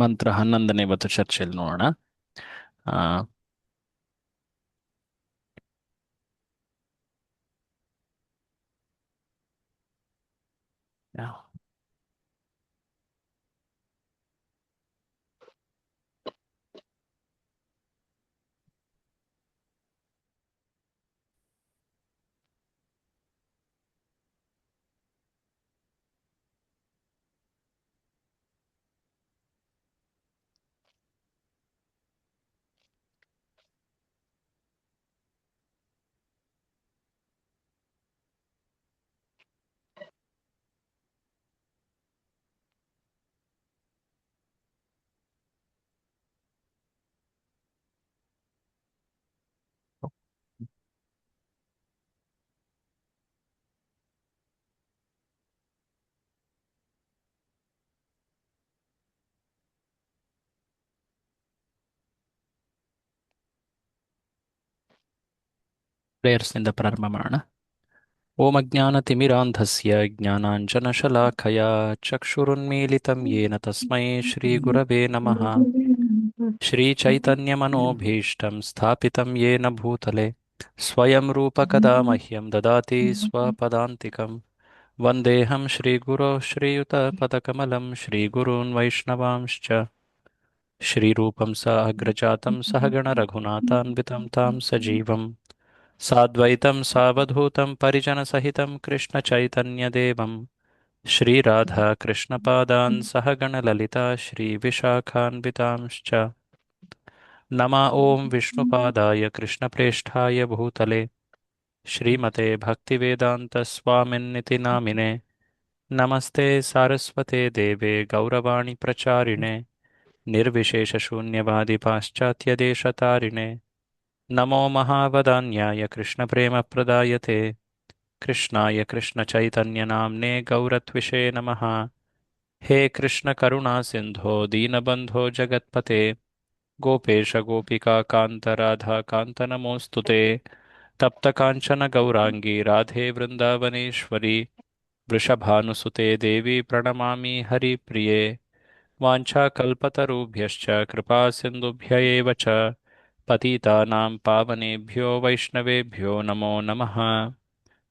ಮಂತ್ರ 11ನೇ ಇವತ್ತು ಚರ್ಚೆಯಲ್ಲಿ ನೋಡೋಣ. ಆ, ಪ್ರೇಯರ್ಸ್ನಿಂದ ಪ್ರಾರಂಭ ಮಾಡೋಣ. ಓಂ ಅಜ್ಞಾನತಿಮಿರಾಂಧಸ್ಯ ಜ್ಞಾನಾಂಜನಶಲಾಖಯಾ ಚಕ್ಷುರುನ್ಮೀಲಿತಂ ಯೇನ ತಸ್ಮೈ ಶ್ರೀಗುರವೇ ನಮಃ. ಶ್ರೀಚೈತನ್ಯಮನೋಭೀಷ್ಟಂ ಸ್ಥಾಪಿತಂ ಯೇನ ಭೂತಲೆ ಸ್ವಯಂ ರೂಪಕದಾ ಮಹ್ಯಂ ದದಾತಿ ಸ್ವಪದಾಂತಿಕಂ. ವಂದೇಹಂ ಶ್ರೀಗುರೋ ಶ್ರೀಯುತಪದಕಮಲಂ ಶ್ರೀಗುರೂನ್ ವೈಷ್ಣವಾಂಶ್ಚ. ಶ್ರೀರೂಪಂ ಸ ಅಗ್ರಜಾತಂ ಸಹಗಣ ರಘುನಾಥಾನ್ವಿತಂ ತಾಂ ಸಜೀವಂ ಸಾದ್ವೈತಂ ಸಾವಧೂತಂ ಪರಿಜನಸಹಿತಂ ಕೃಷ್ಣಚೈತನ್ಯದೇವಂ ಶ್ರೀರಾಧಾಕೃಷ್ಣಪಾದಾನ್ ಸಹಗಣಲಲಿತಾ ಶ್ರೀವಿಶಾಖಾನ್ವಿತಾಂಶ್ಚ. ನಮಃ ಓಂ ವಿಷ್ಣುಪಾದಾಯ ಕೃಷ್ಣಪ್ರೇಷ್ಠಾಯ ಭೂತಲೆ ಶ್ರೀಮತೆ ಭಕ್ತಿವೇದಾಂತಸ್ವಾಮಿನ್ನಿತಿ ನಾಮಿನೆ. ನಮಸ್ತೆ ಸಾರಸ್ವತೆ ದೇವೆ ಗೌರವಾಣಿ ಪ್ರಚಾರಿಣೆ ನಿರ್ವಿಶೇಷಶೂನ್ಯವಾದಿ ಪಾಶ್ಚಾತ್ಯದೇಶತಾರಿಣೆ. ನಮೋ ಮಹಾವದಾನ್ಯಾಯ ಕೃಷ್ಣಪ್ರೇಮಪ್ರದಾಯತೆ ಕೃಷ್ಣಾಯ ಕೃಷ್ಣಚೈತನ್ಯನಾಮ್ನೇ ಗೌರತ್ವಿಷೇ ನಮಃ. ಹೇ ಕೃಷ್ಣ ಕರುಣಾ ಸಿಂಧೋ ದೀನಬಂಧೋ ಜಗತ್ಪತೆ ಗೋಪೇಶ ಗೋಪಿಕಾ ಕಾಂತ ರಾಧಾ ಕಾಂತ ನಮೋಸ್ತುತೆ. ತಪ್ತ ಕಾಂಚನ ಗೌರಾಂಗಿ ರಾಧೆ ವೃಂದಾವನೇಶ್ವರಿ ವೃಷಭಾನುಸುತೆ ದೇವಿ ಪ್ರಣಮಾಮಿ ಹರಿಪ್ರಿಯೆ. ವಾಂಛಾಕಲ್ಪತರುಭ್ಯಶ್ಚ ಕೃಪಾ ಸಿಂಧುಭ್ಯ ಏವ ಚ ಪತಿತಾನಾಂ ಪಾವನೇಭ್ಯೋ ವೈಷ್ಣವೇಭ್ಯೋ ನಮೋ ನಮಃ.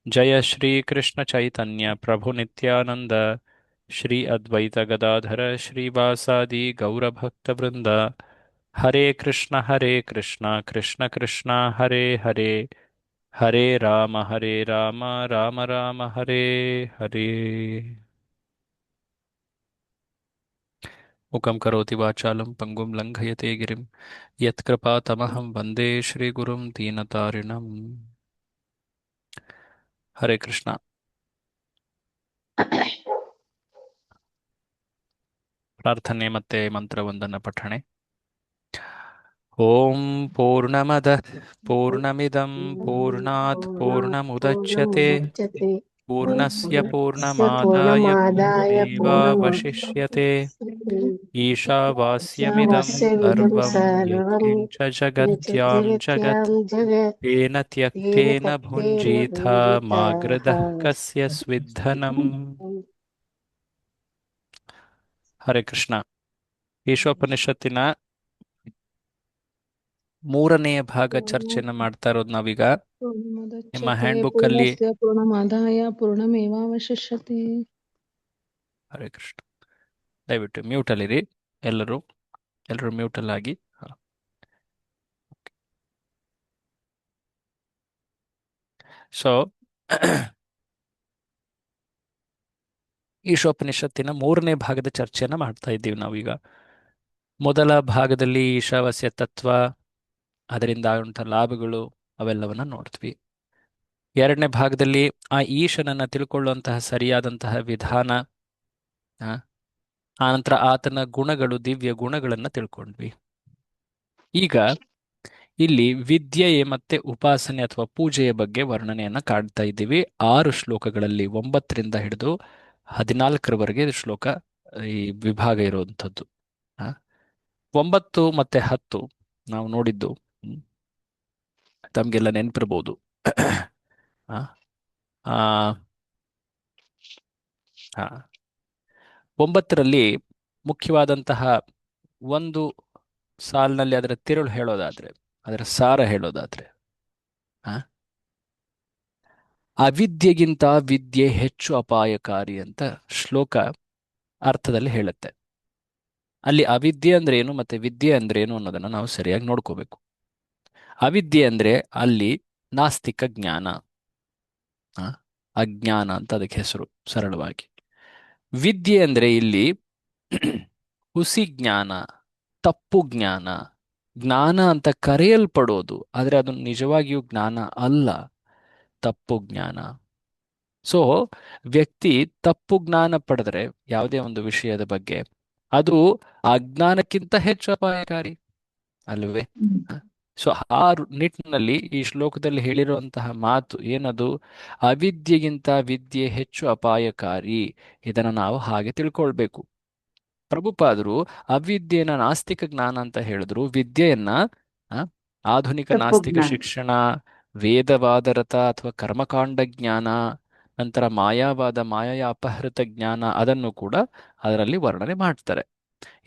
ಜಯ ಶ್ರೀ ಕೃಷ್ಣ ಚೈತನ್ಯ ಪ್ರಭು ನಿತ್ಯಾನಂದ ಶ್ರೀ ಅದ್ವೈತ ಗದಾಧರ ಶ್ರೀವಾಸಾದಿ ಗೌರಭಕ್ತವೃಂದ. ಹರೇ ಕೃಷ್ಣ ಕೃಷ್ಣ ಕೃಷ್ಣ ಹರೇ ಹರೇ ಹರೇ ರಾಮ ರಾಮ ರಾಮ ಹರೇ ಹರೇ. ಮುಖಂ ಕರೋತಿ ವಾಚಾಲಂ ಪಂಗುಂ ಲಂಘಯತೆ ಗಿರಿಂ ಯತ್ಕೃಪಾತಮಹಂ ವಂದೇ ಶ್ರೀಗುರುಂ ದೀನತಾರಿಣಂ. ಹರೇ ಕೃಷ್ಣ. ಪ್ರಾರ್ಥನೆ ಮತ್ತೆ ಮಂತ್ರವೊಂದನ್ನು ಪಠಣೆ. ಓಂ ಪೂರ್ಣಮದಃ ಪೂರ್ಣಮಿದಂ ಪೂರ್ಣಾತ್ ಪೂರ್ಣಮುದಚ್ಯತೆ पूर्णमुदच्यते ಪೂರ್ಣಸ್ಯ पूर्णस्य ಪೂರ್ಣಮಾದಾಯ पूर्णमादाय ಪೂರ್ಣಮೇವಾವಶಿಷ್ಯತೆ. ಈಶಾವಾಸ್ಯಮಿದಂ ईशावास्यमिदं ಸರ್ವಂ सर्वं ಯತ್ಕಿಂಚ ಜಗತ್ಯಾಂ यच्चगत्यां ಜಗತ್ जगत् ತೇನ तेन ತ್ಯಕ್ತೇನ तत्तेन ಭುಂಜೀಥ ಮಾ भुञ्जीथाः ಗೃಧಃ ಕಸ್ಯ ಸ್ವಿद्धನಂ. ಹರೇ ಕೃಷ್ಣ. ಈಶೋಪನಿಷತ್ತಿನ 3ನೇ ಭಾಗ ಚರ್ಚೆನ ಮಾಡ್ತಾ ಇರೋದು ನಾವೀಗ. ನಿಮ್ಮ पूर्णमुदच्यते ಹ್ಯಾಂಡ್ ಬುಕ್ ಅಲ್ಲಿ पूर्णस्य पूर्णमादाय पूर्णमेवावशिष्यते. ಹರೇ ಕೃಷ್ಣ. ದಯವಿಟ್ಟು ಮ್ಯೂಟ್ ಅಲ್ಲಿರಿ ಎಲ್ಲರೂ. ಎಲ್ಲರೂ ಮ್ಯೂಟ್ ಅಲ್ಲಾಗಿ. ಸೊ ಈಶೋಪನಿಷತ್ತಿನ 3ನೇ ಭಾಗದ ಚರ್ಚೆನ ಮಾಡ್ತಾ ಇದ್ದೀವಿ ನಾವೀಗ. ಮೊದಲ ಭಾಗದಲ್ಲಿ ಈಶಾವಾಸ್ಯ ತತ್ವ, ಅದರಿಂದ ಆಗುವಂಥ ಲಾಭಗಳು ಅವೆಲ್ಲವನ್ನ ನೋಡ್ತೀವಿ. 2ನೇ ಭಾಗದಲ್ಲಿ ಆ ಈಶನನ್ನ ತಿಳ್ಕೊಳ್ಳುವಂತಹ ಸರಿಯಾದಂತಹ ವಿಧಾನ, ಆನಂತರ ಆತನ ಗುಣಗಳು, ದಿವ್ಯ ಗುಣಗಳನ್ನ ತಿಳ್ಕೊಂಡ್ವಿ. ಈಗ ಇಲ್ಲಿ ವಿದ್ಯೆ ಮತ್ತೆ ಉಪಾಸನೆ ಅಥವಾ ಪೂಜೆಯ ಬಗ್ಗೆ ವರ್ಣನೆಯನ್ನ ಕಾಡ್ತಾ ಇದ್ದೀವಿ. 6 ಶ್ಲೋಕಗಳಲ್ಲಿ 9ರಿಂದ ಹಿಡಿದು 14ರವರೆಗೆ ಶ್ಲೋಕ, ಈ ವಿಭಾಗ ಇರುವಂಥದ್ದು. 9 ಮತ್ತೆ 10 ನಾವು ನೋಡಿದ್ದು ತಮ್ಗೆಲ್ಲ ನೆನಪಿರ್ಬೋದು. ಆ ಆ, 9ರಲ್ಲಿ ಮುಖ್ಯವಾದಂತಹ ಒಂದು ಸಾಲಿನಲ್ಲಿ ಅದರ ತಿರುಳು ಹೇಳೋದಾದ್ರೆ, ಅದರ ಸಾರ ಹೇಳೋದಾದ್ರೆ, ಆ ಅವಿದ್ಯೆಗಿಂತ ವಿದ್ಯೆ ಹೆಚ್ಚು ಅಪಾಯಕಾರಿ ಅಂತ ಶ್ಲೋಕ ಅರ್ಥದಲ್ಲಿ ಹೇಳುತ್ತೆ. ಅಲ್ಲಿ ಅವಿದ್ಯೆ ಅಂದ್ರೆ ಏನು ಮತ್ತೆ ವಿದ್ಯೆ ಅಂದ್ರೆ ಏನು ಅನ್ನೋದನ್ನ ನಾವು ಸರಿಯಾಗಿ ನೋಡ್ಕೋಬೇಕು. ಅವಿದ್ಯೆ ಅಂದ್ರೆ ಅಲ್ಲಿ ನಾಸ್ತಿಕ ಜ್ಞಾನ, ಆ, ಅಜ್ಞಾನ ಅಂತ ಅದಕ್ಕೆ ಹೆಸರು ಸರಳವಾಗಿ. ವಿದ್ಯೆ ಅಂದ್ರೆ ಇಲ್ಲಿ ಹುಸಿ ಜ್ಞಾನ, ತಪ್ಪು ಜ್ಞಾನ, ಜ್ಞಾನ ಅಂತ ಕರೆಯಲ್ಪಡೋದು ಆದರೆ ಅದು ನಿಜವಾಗಿಯೂ ಜ್ಞಾನ ಅಲ್ಲ, ತಪ್ಪು ಜ್ಞಾನ. ಸೊ ವ್ಯಕ್ತಿ ತಪ್ಪು ಜ್ಞಾನ ಪಡೆದ್ರೆ ಯಾವುದೇ ಒಂದು ವಿಷಯದ ಬಗ್ಗೆ, ಅದು ಅಜ್ಞಾನಕ್ಕಿಂತ ಹೆಚ್ಚು ಅಪಾಯಕಾರಿ ಅಲ್ವೇ? ಸೊ ಆ ನಿಟ್ಟಿನಲ್ಲಿ ಈ ಶ್ಲೋಕದಲ್ಲಿ ಹೇಳಿರುವಂತಹ ಮಾತು ಏನದು? ಅವಿದ್ಯೆಗಿಂತ ವಿದ್ಯೆ ಹೆಚ್ಚು ಅಪಾಯಕಾರಿ. ಇದನ್ನು ನಾವು ಹಾಗೆ ತಿಳ್ಕೊಳ್ಬೇಕು. ಪ್ರಭುಪಾದರು ಅವಿದ್ಯೆನ ನಾಸ್ತಿಕ ಜ್ಞಾನ ಅಂತ ಹೇಳಿದ್ರು, ವಿದ್ಯೆಯನ್ನ ಆ, ಆಧುನಿಕ ತಪ್ಪು ನಾಸ್ತಿಕ ಜ್ಞಾನ. ಶಿಕ್ಷಣ, ವೇದವಾದರತ ಅಥವಾ ಕರ್ಮಕಾಂಡ ಜ್ಞಾನ, ನಂತರ ಮಾಯಾವಾದ, ಮಾಯೆಯ ಅಪಹೃತ ಜ್ಞಾನ, ಅದನ್ನು ಕೂಡ ಅದರಲ್ಲಿ ವರ್ಣನೆ ಮಾಡ್ತಾರೆ.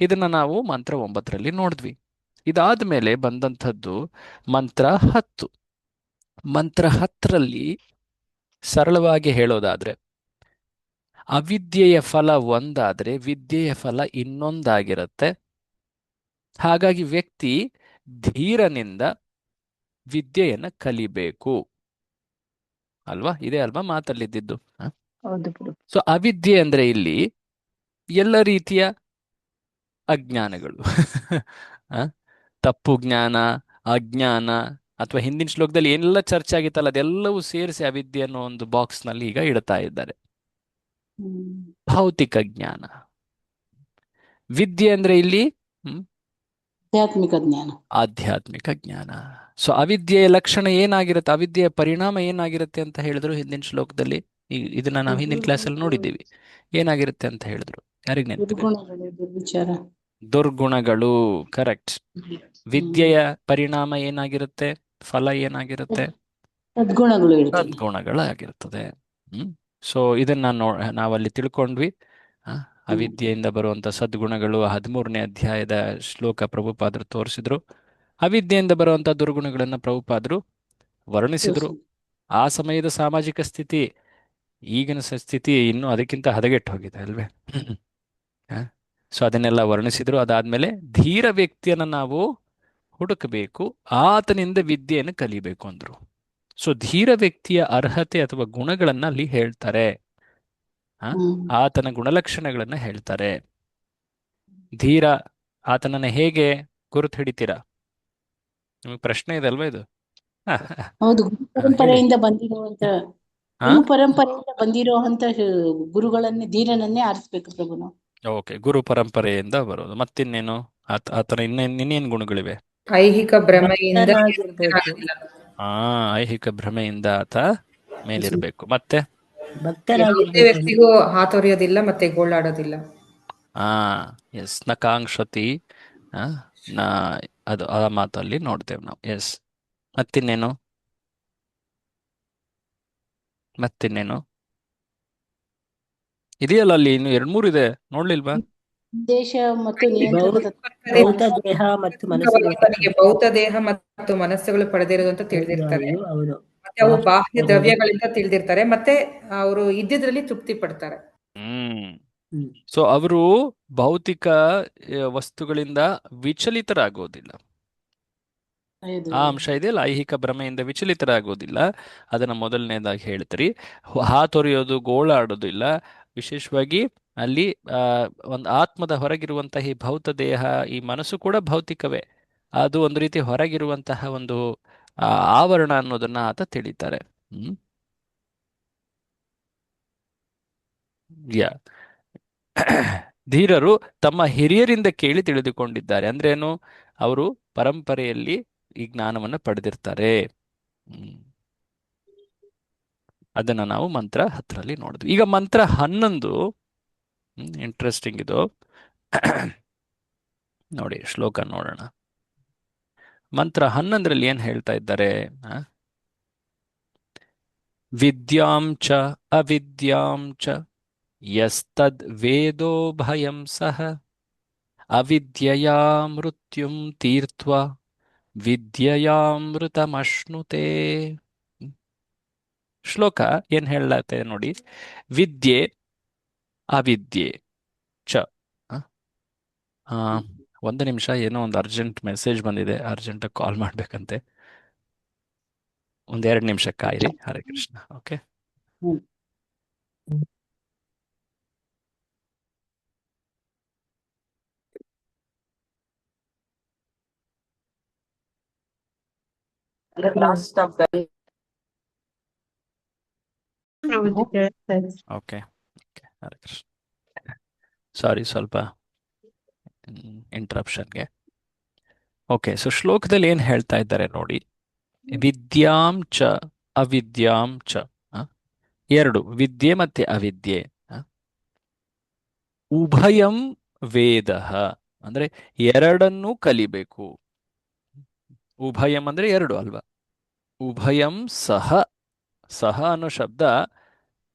ಇದನ್ನ ನಾವು ಮಂತ್ರ 9ರಲ್ಲಿ ನೋಡಿದ್ವಿ. ಇದಾದ ಮೇಲೆ ಬಂದಂಥದ್ದು ಮಂತ್ರ 10. ಮಂತ್ರ 10ರಲ್ಲಿ ಸರಳವಾಗಿ ಹೇಳೋದಾದ್ರೆ, ಅವಿದ್ಯೆಯ ಫಲ ಒಂದಾದ್ರೆ ವಿದ್ಯೆಯ ಫಲ ಇನ್ನೊಂದಾಗಿರುತ್ತೆ. ಹಾಗಾಗಿ ವ್ಯಕ್ತಿ ಧೀರನಿಂದ ವಿದ್ಯೆಯನ್ನ ಕಲಿಬೇಕು ಅಲ್ವಾ? ಇದೇ ಅಲ್ವಾ ಮಾತಲ್ಲಿದ್ದಿದ್ದು. ಹೌದು ಬಿಡು. ಸೊ ಅವಿದ್ಯೆ ಅಂದ್ರೆ ಇಲ್ಲಿ ಎಲ್ಲ ರೀತಿಯ ಅಜ್ಞಾನಗಳು ಆ? ತಪ್ಪು ಜ್ಞಾನ, ಅಜ್ಞಾನ, ಅಥವಾ ಹಿಂದಿನ ಶ್ಲೋಕದಲ್ಲಿ ಏನೆಲ್ಲ ಚರ್ಚೆ ಆಗಿತ್ತಲ್ಲ ಅದೆಲ್ಲವೂ ಸೇರಿಸಿ ಅವಿದ್ಯೆ ಅನ್ನೋ ಒಂದು ಬಾಕ್ಸ್ ನಲ್ಲಿ ಈಗ ಇಡ್ತಾ ಇದ್ದಾರೆ. ಹ್ಮ್. ಭೌತಿಕ ಜ್ಞಾನ. ವಿದ್ಯೆ ಅಂದ್ರೆ ಇಲ್ಲಿ ಆಧ್ಯಾತ್ಮಿಕ ಜ್ಞಾನ. ಆಧ್ಯಾತ್ಮಿಕ ಜ್ಞಾನ. ಸೊ ಅವಿದ್ಯೆಯ ಲಕ್ಷಣ ಏನಾಗಿರುತ್ತೆ, ಅವಿದ್ಯೆಯ ಪರಿಣಾಮ ಏನಾಗಿರುತ್ತೆ ಅಂತ ಹೇಳಿದ್ರು ಹಿಂದಿನ ಶ್ಲೋಕದಲ್ಲಿ. ಇದನ್ನ ನಾವು ಹಿಂದಿನ ಕ್ಲಾಸಲ್ಲಿ ನೋಡಿದ್ದೀವಿ. ಏನಾಗಿರುತ್ತೆ ಅಂತ ಹೇಳಿದ್ರು, ಯಾರಿಗೆ ನೆನಪಿದೆ? ದುರ್ಗುಣಗಳು, ದುರ್ವಿಚಾರ. ದುರ್ಗುಣಗಳು. ಕರೆಕ್ಟ್. ಹ್ಮ್. ವಿದ್ಯೆಯ ಪರಿಣಾಮ ಏನಾಗಿರುತ್ತೆ, ಫಲ ಏನಾಗಿರುತ್ತೆ? ಸದ್ಗುಣಗಳು ಇರ್ತದೆ. ಸದ್ಗುಣಗಳಾಗಿರ್ತದೆ. ಸೊ ಇದನ್ನ ನಾವಲ್ಲಿ ತಿಳ್ಕೊಂಡ್ವಿ. ಆ, ಅವಿದ್ಯೆಯಿಂದ ಬರುವಂತ ಸದ್ಗುಣಗಳು 13ನೇ ಅಧ್ಯಾಯದ ಶ್ಲೋಕ ಪ್ರಭುಪಾದರು ತೋರಿಸಿದ್ರು. ಅವಿದ್ಯೆಯಿಂದ ಬರುವಂತ ದುರ್ಗುಣಗಳನ್ನ ಪ್ರಭುಪಾದರು ವರ್ಣಿಸಿದ್ರು. ಆ ಸಮಯದ ಸಾಮಾಜಿಕ ಸ್ಥಿತಿ, ಈಗಿನ ಸ್ಥಿತಿ ಇನ್ನೂ ಅದಕ್ಕಿಂತ ಹದಗೆಟ್ಟು ಹೋಗಿದೆ ಅಲ್ವೇ? ಸೊ ಅದನ್ನೆಲ್ಲ ವರ್ಣಿಸಿದ್ರು. ಅದಾದ್ಮೇಲೆ ಧೀರ ವ್ಯಕ್ತಿಯನ್ನ ನಾವು ಹುಡುಕಬೇಕು, ಆತನಿಂದ ವಿದ್ಯೆಯನ್ನು ಕಲಿಬೇಕು ಅಂದ್ರು. ಸೊ ಧೀರ ವ್ಯಕ್ತಿಯ ಅರ್ಹತೆ ಅಥವಾ ಗುಣಗಳನ್ನ ಅಲ್ಲಿ ಹೇಳ್ತಾರೆ. ಆತನ ಗುಣಲಕ್ಷಣಗಳನ್ನ ಹೇಳ್ತಾರೆ. ಧೀರ, ಆತನನ್ನ ಹೇಗೆ ಗುರುತು ಹಿಡಿತೀರಾ? ನಿಮಗೆ ಪ್ರಶ್ನೆ ಇದೆ ಅಲ್ವಾ ಇದು? ಹೌದು. ಹೇಳಿ. ಪರಂಪರೆಯಿಂದ ಬಂದಿರುವಂತ ಗುರು ಪರಂಪರೆಯಿಂದ ಬಂದಿರುವಂತ ಗುರುಗಳನ್ನೇ, ಧೀರನನ್ನೇ ಆರಿಸ್ಬೇಕು ಪ್ರಭು ನಾವು. ಓಕೆ, ಗುರು ಪರಂಪರೆಯಿಂದ ಬರೋದು. ಮತ್ತಿನ್ನೇನು ಆತನ ಇನ್ನೇನ್ ಗುಣಗಳಿವೆ? ಐಹಿಕ ಭ್ರಮೆಯಿಂದ ಭಕ್ತನಾಗಿರ್ಬೇಕು. ಆ ಐಹಿಕ ಭ್ರಮೆಯಿಂದ ಆತ ಮೇಲಿರ್ಬೇಕು. ಮತ್ತೆ ಯಾವುದೇ ಭಕ್ತರಾಗಿರ್ಬೇಕು. ವ್ಯಕ್ತಿಗೂ ಹಾತೊರೆಯೋದಿಲ್ಲ ಮತ್ತೆ ಗೋಳಾಡೋದಿಲ್ಲ. ಆ ಎಸ್, ನ ಕಾಂಕ್ಷತಿ. ಆ, ನ ಅದು ಆ ಮಾತಲ್ಲಿ ನೋಡ್ತೇವೆ ನಾವು. ಎಸ್. ಮತ್ತಿನ್ನೇನು? ಮತ್ತಿನ್ನೇನು ಇದೆಯಲ್ಲ ಅಲ್ಲಿ? ಇನ್ನು 2-3 ಇದೆ, ನೋಡ್ಲಿಲ್ವಾ? ದೇಶ ಮತ್ತು ನಿಯಂತ್ರಣದ ಭೌತ ದೇಹ ಮತ್ತು ಮನಸ್ಸುಗಳು ತನಗೆ ಭೌತ ದೇಹ ಮತ್ತು ಮನಸ್ಸುಗಳು ಪಡೆದಿರೋದು ಅಂತ ತಿಳಿದಿರ್ತಾರೆ. ಹೌದು. ಮತ್ತೆ ಅವು ಬಾಹ್ಯ ದ್ರವ್ಯಗಳಿಂದ ತಿಳಿದಿರ್ತಾರೆ. ಮತ್ತೆ ಅವರು ಇದ್ದಿದ್ರಲ್ಲಿ ತೃಪ್ತಿ ಪಡ್ತಾರೆ. ಸೊ ಅವರು ಭೌತಿಕ ವಸ್ತುಗಳಿಂದ ವಿಚಲಿತರಾಗೋದಿಲ್ಲ. ಆ ಅಂಶ ಇದೆಯಲ್ಲ, ಐಹಿಕ ಭ್ರಮೆಯಿಂದ ವಿಚಲಿತರಾಗೋದಿಲ್ಲ. ಅದನ್ನ ಮೊದಲನೇದಾಗಿ ಹೇಳ್ತೀರಿ. ಹಾತೊರೆಯೋದು, ಗೋಳಾಡೋದಿಲ್ಲ. ವಿಶೇಷವಾಗಿ ಅಲ್ಲಿ ಒಂದು ಆತ್ಮದ ಹೊರಗಿರುವಂತಹ ಈ ಭೌತ ದೇಹ, ಈ ಮನಸ್ಸು ಕೂಡ ಭೌತಿಕವೇ. ಅದು ಒಂದು ರೀತಿ ಹೊರಗಿರುವಂತಹ ಒಂದು ಆವರಣ ಅನ್ನೋದನ್ನ ಆತ ತಿಳಿತಾರೆ. ಯಾ ಧೀರರು ತಮ್ಮ ಹಿರಿಯರಿಂದ ಕೇಳಿ ತಿಳಿದುಕೊಂಡಿದ್ದಾರೆ. ಅಂದ್ರೇನು? ಅವರು ಪರಂಪರೆಯಲ್ಲಿ ಈ ಜ್ಞಾನವನ್ನು ಪಡೆದಿರ್ತಾರೆ. ಅದನ್ನ ನಾವು ಮಂತ್ರ 10ರಲ್ಲಿ ನೋಡಿದ್ವಿ. ಈಗ ಮಂತ್ರ 11 ಇಂಟ್ರೆಸ್ಟಿಂಗ್ ಇದು. ನೋಡಿ ಶ್ಲೋಕ ನೋಡೋಣ. ಮಂತ್ರ 11ರಲ್ಲಿ ಏನ್ ಹೇಳ್ತಾ ಇದ್ದಾರೆ? ವಿದ್ಯಾಂಚ ಅವಿದ್ಯಾಂಚ ಯಸ್ತದ್ ವೇದೋ ಭಯಂ ಸಹ ಅವಿದ್ಯೆಯಾ ಮೃತ್ಯುಂ ತೀರ್ತ್ವಾ ವಿದ್ಯೆಯಾಮೃತಮಶ್ನುತೆ. ಶ್ಲೋಕ ಏನ್ ಹೇಳತ್ತೆ ನೋಡಿ. ವಿದ್ಯೆ ಅವಿದ್ಯೆ ಚ. ಆ, ಒಂದು ನಿಮಿಷ, ಏನೋ ಒಂದು ಅರ್ಜೆಂಟ್ ಮೆಸೇಜ್ ಬಂದಿದೆ, ಅರ್ಜೆಂಟ್ ಕಾಲ್ ಮಾಡ್ಬೇಕಂತೆ. ಒಂದೆರಡು ನಿಮಿಷ ಕಾಯಿರಿ. Hare Krishna. Okay. Hmm. Last of okay. Hare Krishna. Sorry, ಸ್ವಲ್ಪ ಇಂಟರಪ್ಷನ್ಗೆ. ಓಕೆ, ಸೊ ಶ್ಲೋಕದಲ್ಲಿ ಏನ್ ಹೇಳ್ತಾ ಇದ್ದಾರೆ ನೋಡಿ. ವಿದ್ಯಾಂ ಚ ಅವಿದ್ಯಾಂ ಚ. ಎರಡು, ವಿದ್ಯೆ ಮತ್ತೆ ಅವಿದ್ಯೆ. ಉಭಯಂ ವೇದ ಅಂದ್ರೆ ಎರಡನ್ನೂ ಕಲಿಬೇಕು. ಉಭಯಂ ಅಂದ್ರೆ ಎರಡು ಅಲ್ವಾ. ಉಭಯಂ ಸಹ. ಸಹ ಅನ್ನೋ ಶಬ್ದ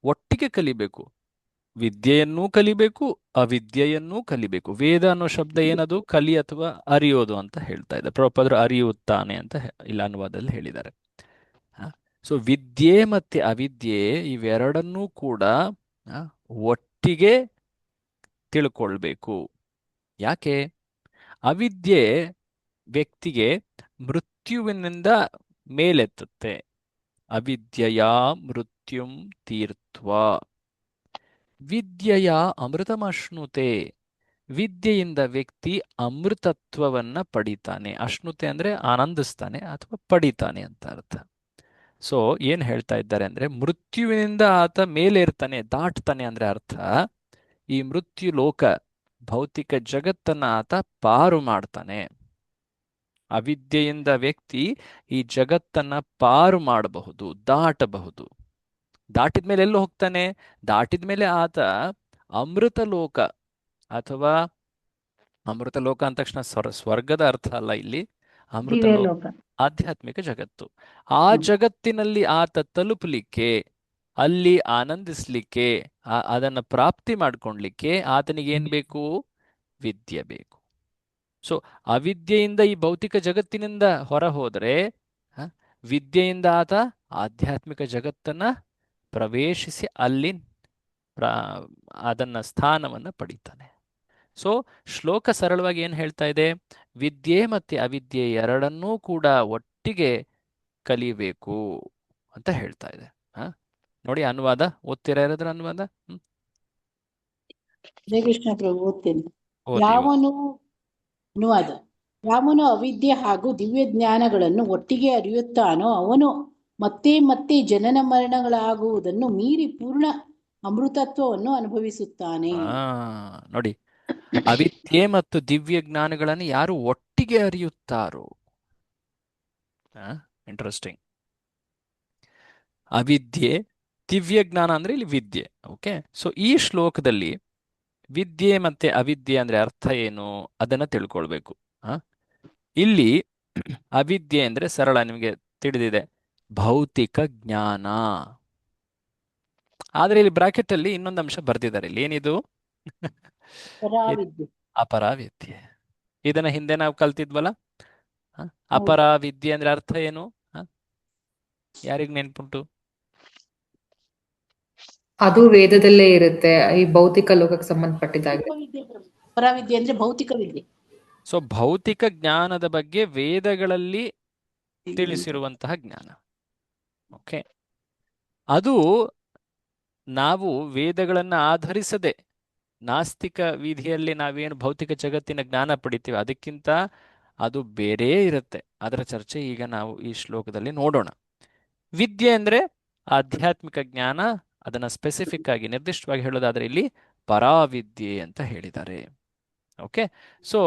ಒಟ್ಟಿಗೆ ಕಲಿಬೇಕು. ವಿದ್ಯೆಯನ್ನೂ ಕಲಿಬೇಕು, ಅವಿದ್ಯೆಯನ್ನೂ ಕಲಿಬೇಕು. ವೇದ ಅನ್ನೋ ಶಬ್ದ ಏನದು? ಕಲಿ ಅಥವಾ ಅರಿಯೋದು ಅಂತ ಹೇಳ್ತಾ ಇದೆ. ಪ್ರಭುಪಾದರು ಅರಿಯುತ್ತಾನೆ ಅಂತ ಇಲ್ಲ ಅನುವಾದದಲ್ಲಿ ಹೇಳಿದ್ದಾರೆ. ಸೊ ವಿದ್ಯೆ ಮತ್ತೆ ಅವಿದ್ಯೆ ಇವೆರಡನ್ನೂ ಕೂಡ ಒಟ್ಟಿಗೆ ತಿಳ್ಕೊಳ್ಬೇಕು. ಯಾಕೆ? ಅವಿದ್ಯೆ ವ್ಯಕ್ತಿಗೆ ಮೃತ್ಯುವಿನಿಂದ ಮೇಲೆತ್ತುತ್ತೆ. ಅವಿದ್ಯೆಯ ಮೃತ್ಯುಂ ತೀರ್ತ್ವಾ ವಿದ್ಯೆಯ ಅಮೃತಮಶ್ನುತೆ. ವಿದ್ಯೆಯಿಂದ ವ್ಯಕ್ತಿ ಅಮೃತತ್ವವನ್ನ ಪಡಿತಾನೆ. ಅಶ್ನುತೆ ಅಂದ್ರೆ ಆನಂದಿಸ್ತಾನೆ ಅಥವಾ ಪಡಿತಾನೆ ಅಂತ ಅರ್ಥ. ಸೊ ಏನ್ ಹೇಳ್ತಾ ಇದ್ದಾರೆ ಅಂದ್ರೆ, ಮೃತ್ಯುವಿನಿಂದ ಆತ ಮೇಲೆ ಇರ್ತಾನೆ, ದಾಟ್ತಾನೆ ಅಂದ್ರೆ ಅರ್ಥ ಈ ಮೃತ್ಯು ಲೋಕ ಭೌತಿಕ ಜಗತ್ತನ್ನ ಆತ ಪಾರು ಮಾಡ್ತಾನೆ. ಅವಿದ್ಯೆಯಿಂದ ವ್ಯಕ್ತಿ ಈ ಜಗತ್ತನ್ನ ಪಾರು ಮಾಡಬಹುದು, ದಾಟಬಹುದು. ದಾಟಿದ್ಮೇಲೆ ಎಲ್ಲೋ ಹೋಗ್ತಾನೆ? ದಾಟಿದ್ಮೇಲೆ ಆತ ಅಮೃತ ಲೋಕ ಅಥವಾ ಅಮೃತ ಲೋಕ ಅಂದ ತಕ್ಷಣ ಸ್ವರ್ಗದ ಅರ್ಥ ಅಲ್ಲ ಇಲ್ಲಿ. ಅಮೃತ ಲೋಕ ಆಧ್ಯಾತ್ಮಿಕ ಜಗತ್ತು. ಆ ಜಗತ್ತಿನಲ್ಲಿ ಆತ ತಲುಪಲಿಕ್ಕೆ, ಅಲ್ಲಿ ಆನಂದಿಸ್ಲಿಕ್ಕೆ, ಅದನ್ನ ಪ್ರಾಪ್ತಿ ಮಾಡ್ಕೊಳ್ಲಿಕ್ಕೆ ಆತನಿಗೆ ಏನ್ ಬೇಕು? ವಿದ್ಯೆ ಬೇಕು. ಸೊ ಅವಿದ್ಯೆಯಿಂದ ಈ ಭೌತಿಕ ಜಗತ್ತಿನಿಂದ ಹೊರ ಹೋದರೆ ವಿದ್ಯೆಯಿಂದ ಆತ ಆಧ್ಯಾತ್ಮಿಕ ಜಗತ್ತನ್ನ ಪ್ರವೇಶಿಸಿ ಅಲ್ಲಿ ಅದನ್ನ ಸ್ಥಾನವನ್ನ ಪಡಿತಾನೆ. ಸೊ ಶ್ಲೋಕ ಸರಳವಾಗಿ ಏನ್ ಹೇಳ್ತಾ ಇದೆ? ವಿದ್ಯೆ ಮತ್ತೆ ಅವಿದ್ಯೆ ಎರಡನ್ನೂ ಕೂಡ ಒಟ್ಟಿಗೆ ಕಲಿಬೇಕು ಅಂತ ಹೇಳ್ತಾ ಇದೆ. ನೋಡಿ ಅನುವಾದ ಓದ್ತೀರಾ ಯಾರಾದ್ರೂ ಅನುವಾದ? ಹರೇ ಕೃಷ್ಣ ಪ್ರಭು, ಓದ್ತೇನೆ. ಓದಿ. ಅನುವಾದ. ಯಾವನು ಅವಿದ್ಯೆ ಹಾಗೂ ದಿವ್ಯ ಜ್ಞಾನಗಳನ್ನು ಒಟ್ಟಿಗೆ ಅರಿಯುತ್ತಾನೋ ಅವನು ಮತ್ತೆ ಮತ್ತೆ ಜನನ ಮರಣಗಳಾಗುವುದನ್ನು ಮೀರಿ ಪೂರ್ಣ ಅಮೃತತ್ವವನ್ನು ಅನುಭವಿಸುತ್ತಾನೆ. ನೋಡಿ, ಅವಿದ್ಯೆ ಮತ್ತು ದಿವ್ಯ ಜ್ಞಾನಗಳನ್ನು ಯಾರು ಒಟ್ಟಿಗೆ ಅರಿಯುತ್ತಾರೋ. ಇಂಟ್ರೆಸ್ಟಿಂಗ್. ಅವಿದ್ಯೆ, ದಿವ್ಯ ಜ್ಞಾನ ಅಂದ್ರೆ ಇಲ್ಲಿ ವಿದ್ಯೆ. ಓಕೆ, ಸೊ ಈ ಶ್ಲೋಕದಲ್ಲಿ ವಿದ್ಯೆ ಮತ್ತೆ ಅವಿದ್ಯೆ ಅಂದ್ರೆ ಅರ್ಥ ಏನು ಅದನ್ನ ತಿಳ್ಕೊಳ್ಬೇಕು. ಇಲ್ಲಿ ಅವಿದ್ಯೆ ಅಂದ್ರೆ ಸರಳ, ನಿಮಗೆ ತಿಳಿದಿದೆ, ಭೌತಿಕ ಜ್ಞಾನ. ಆದ್ರೆ ಇಲ್ಲಿ ಬ್ರಾಕೆಟ್ ಅಲ್ಲಿ ಇನ್ನೊಂದು ಅಂಶ ಬರ್ದಿದ್ದಾರೆ. ಇಲ್ಲಿ ಏನಿದು? ಅಪರಾವಿದ್ಯೆ. ಇದನ್ನ ಹಿಂದೆ ನಾವು ಕಲ್ತಿದ್ವಲ್ಲ. ಅಪರಾವಿದ್ಯೆ ಅಂದ್ರೆ ಅರ್ಥ ಏನು? ಯಾರಿಗ್ ನೆನ್ಪುಂಟು? ಅದು ವೇದದಲ್ಲೇ ಇರುತ್ತೆ, ಈ ಭೌತಿಕ ಲೋಕಕ್ಕೆ ಸಂಬಂಧಪಟ್ಟಿದ್ದಾಗಿದೆ. ಅಪರಾವಿದ್ಯೆ ಅಂದ್ರೆ ಭೌತಿಕ ವಿದ್ಯೆ. ಸೊ ಭೌತಿಕ ಜ್ಞಾನದ ಬಗ್ಗೆ ವೇದಗಳಲ್ಲಿ ತಿಳಿಸಿರುವಂತಹ ಜ್ಞಾನ. ಓಕೆ, ಅದು ನಾವು ವೇದಗಳನ್ನ ಆಧರಿಸದೆ ನಾಸ್ತಿಕ ವಿಧಿಯಲ್ಲಿ ನಾವೇನು ಭೌತಿಕ ಜಗತ್ತಿನ ಜ್ಞಾನ ಪಡಿತೀವಿ ಅದಕ್ಕಿಂತ ಅದು ಬೇರೆ ಇರುತ್ತೆ. ಅದರ ಚರ್ಚೆ ಈಗ ನಾವು ಈ ಶ್ಲೋಕದಲ್ಲಿ ನೋಡೋಣ. ವಿದ್ಯೆ ಅಂದ್ರೆ ಆಧ್ಯಾತ್ಮಿಕ ಜ್ಞಾನ. ಅದನ್ನ ಸ್ಪೆಸಿಫಿಕ್ ಆಗಿ ನಿರ್ದಿಷ್ಟವಾಗಿ ಹೇಳೋದಾದ್ರೆ ಇಲ್ಲಿ ಪರಾವಿದ್ಯೆ ಅಂತ ಹೇಳಿದ್ದಾರೆ. ಓಕೆ, ಸೊ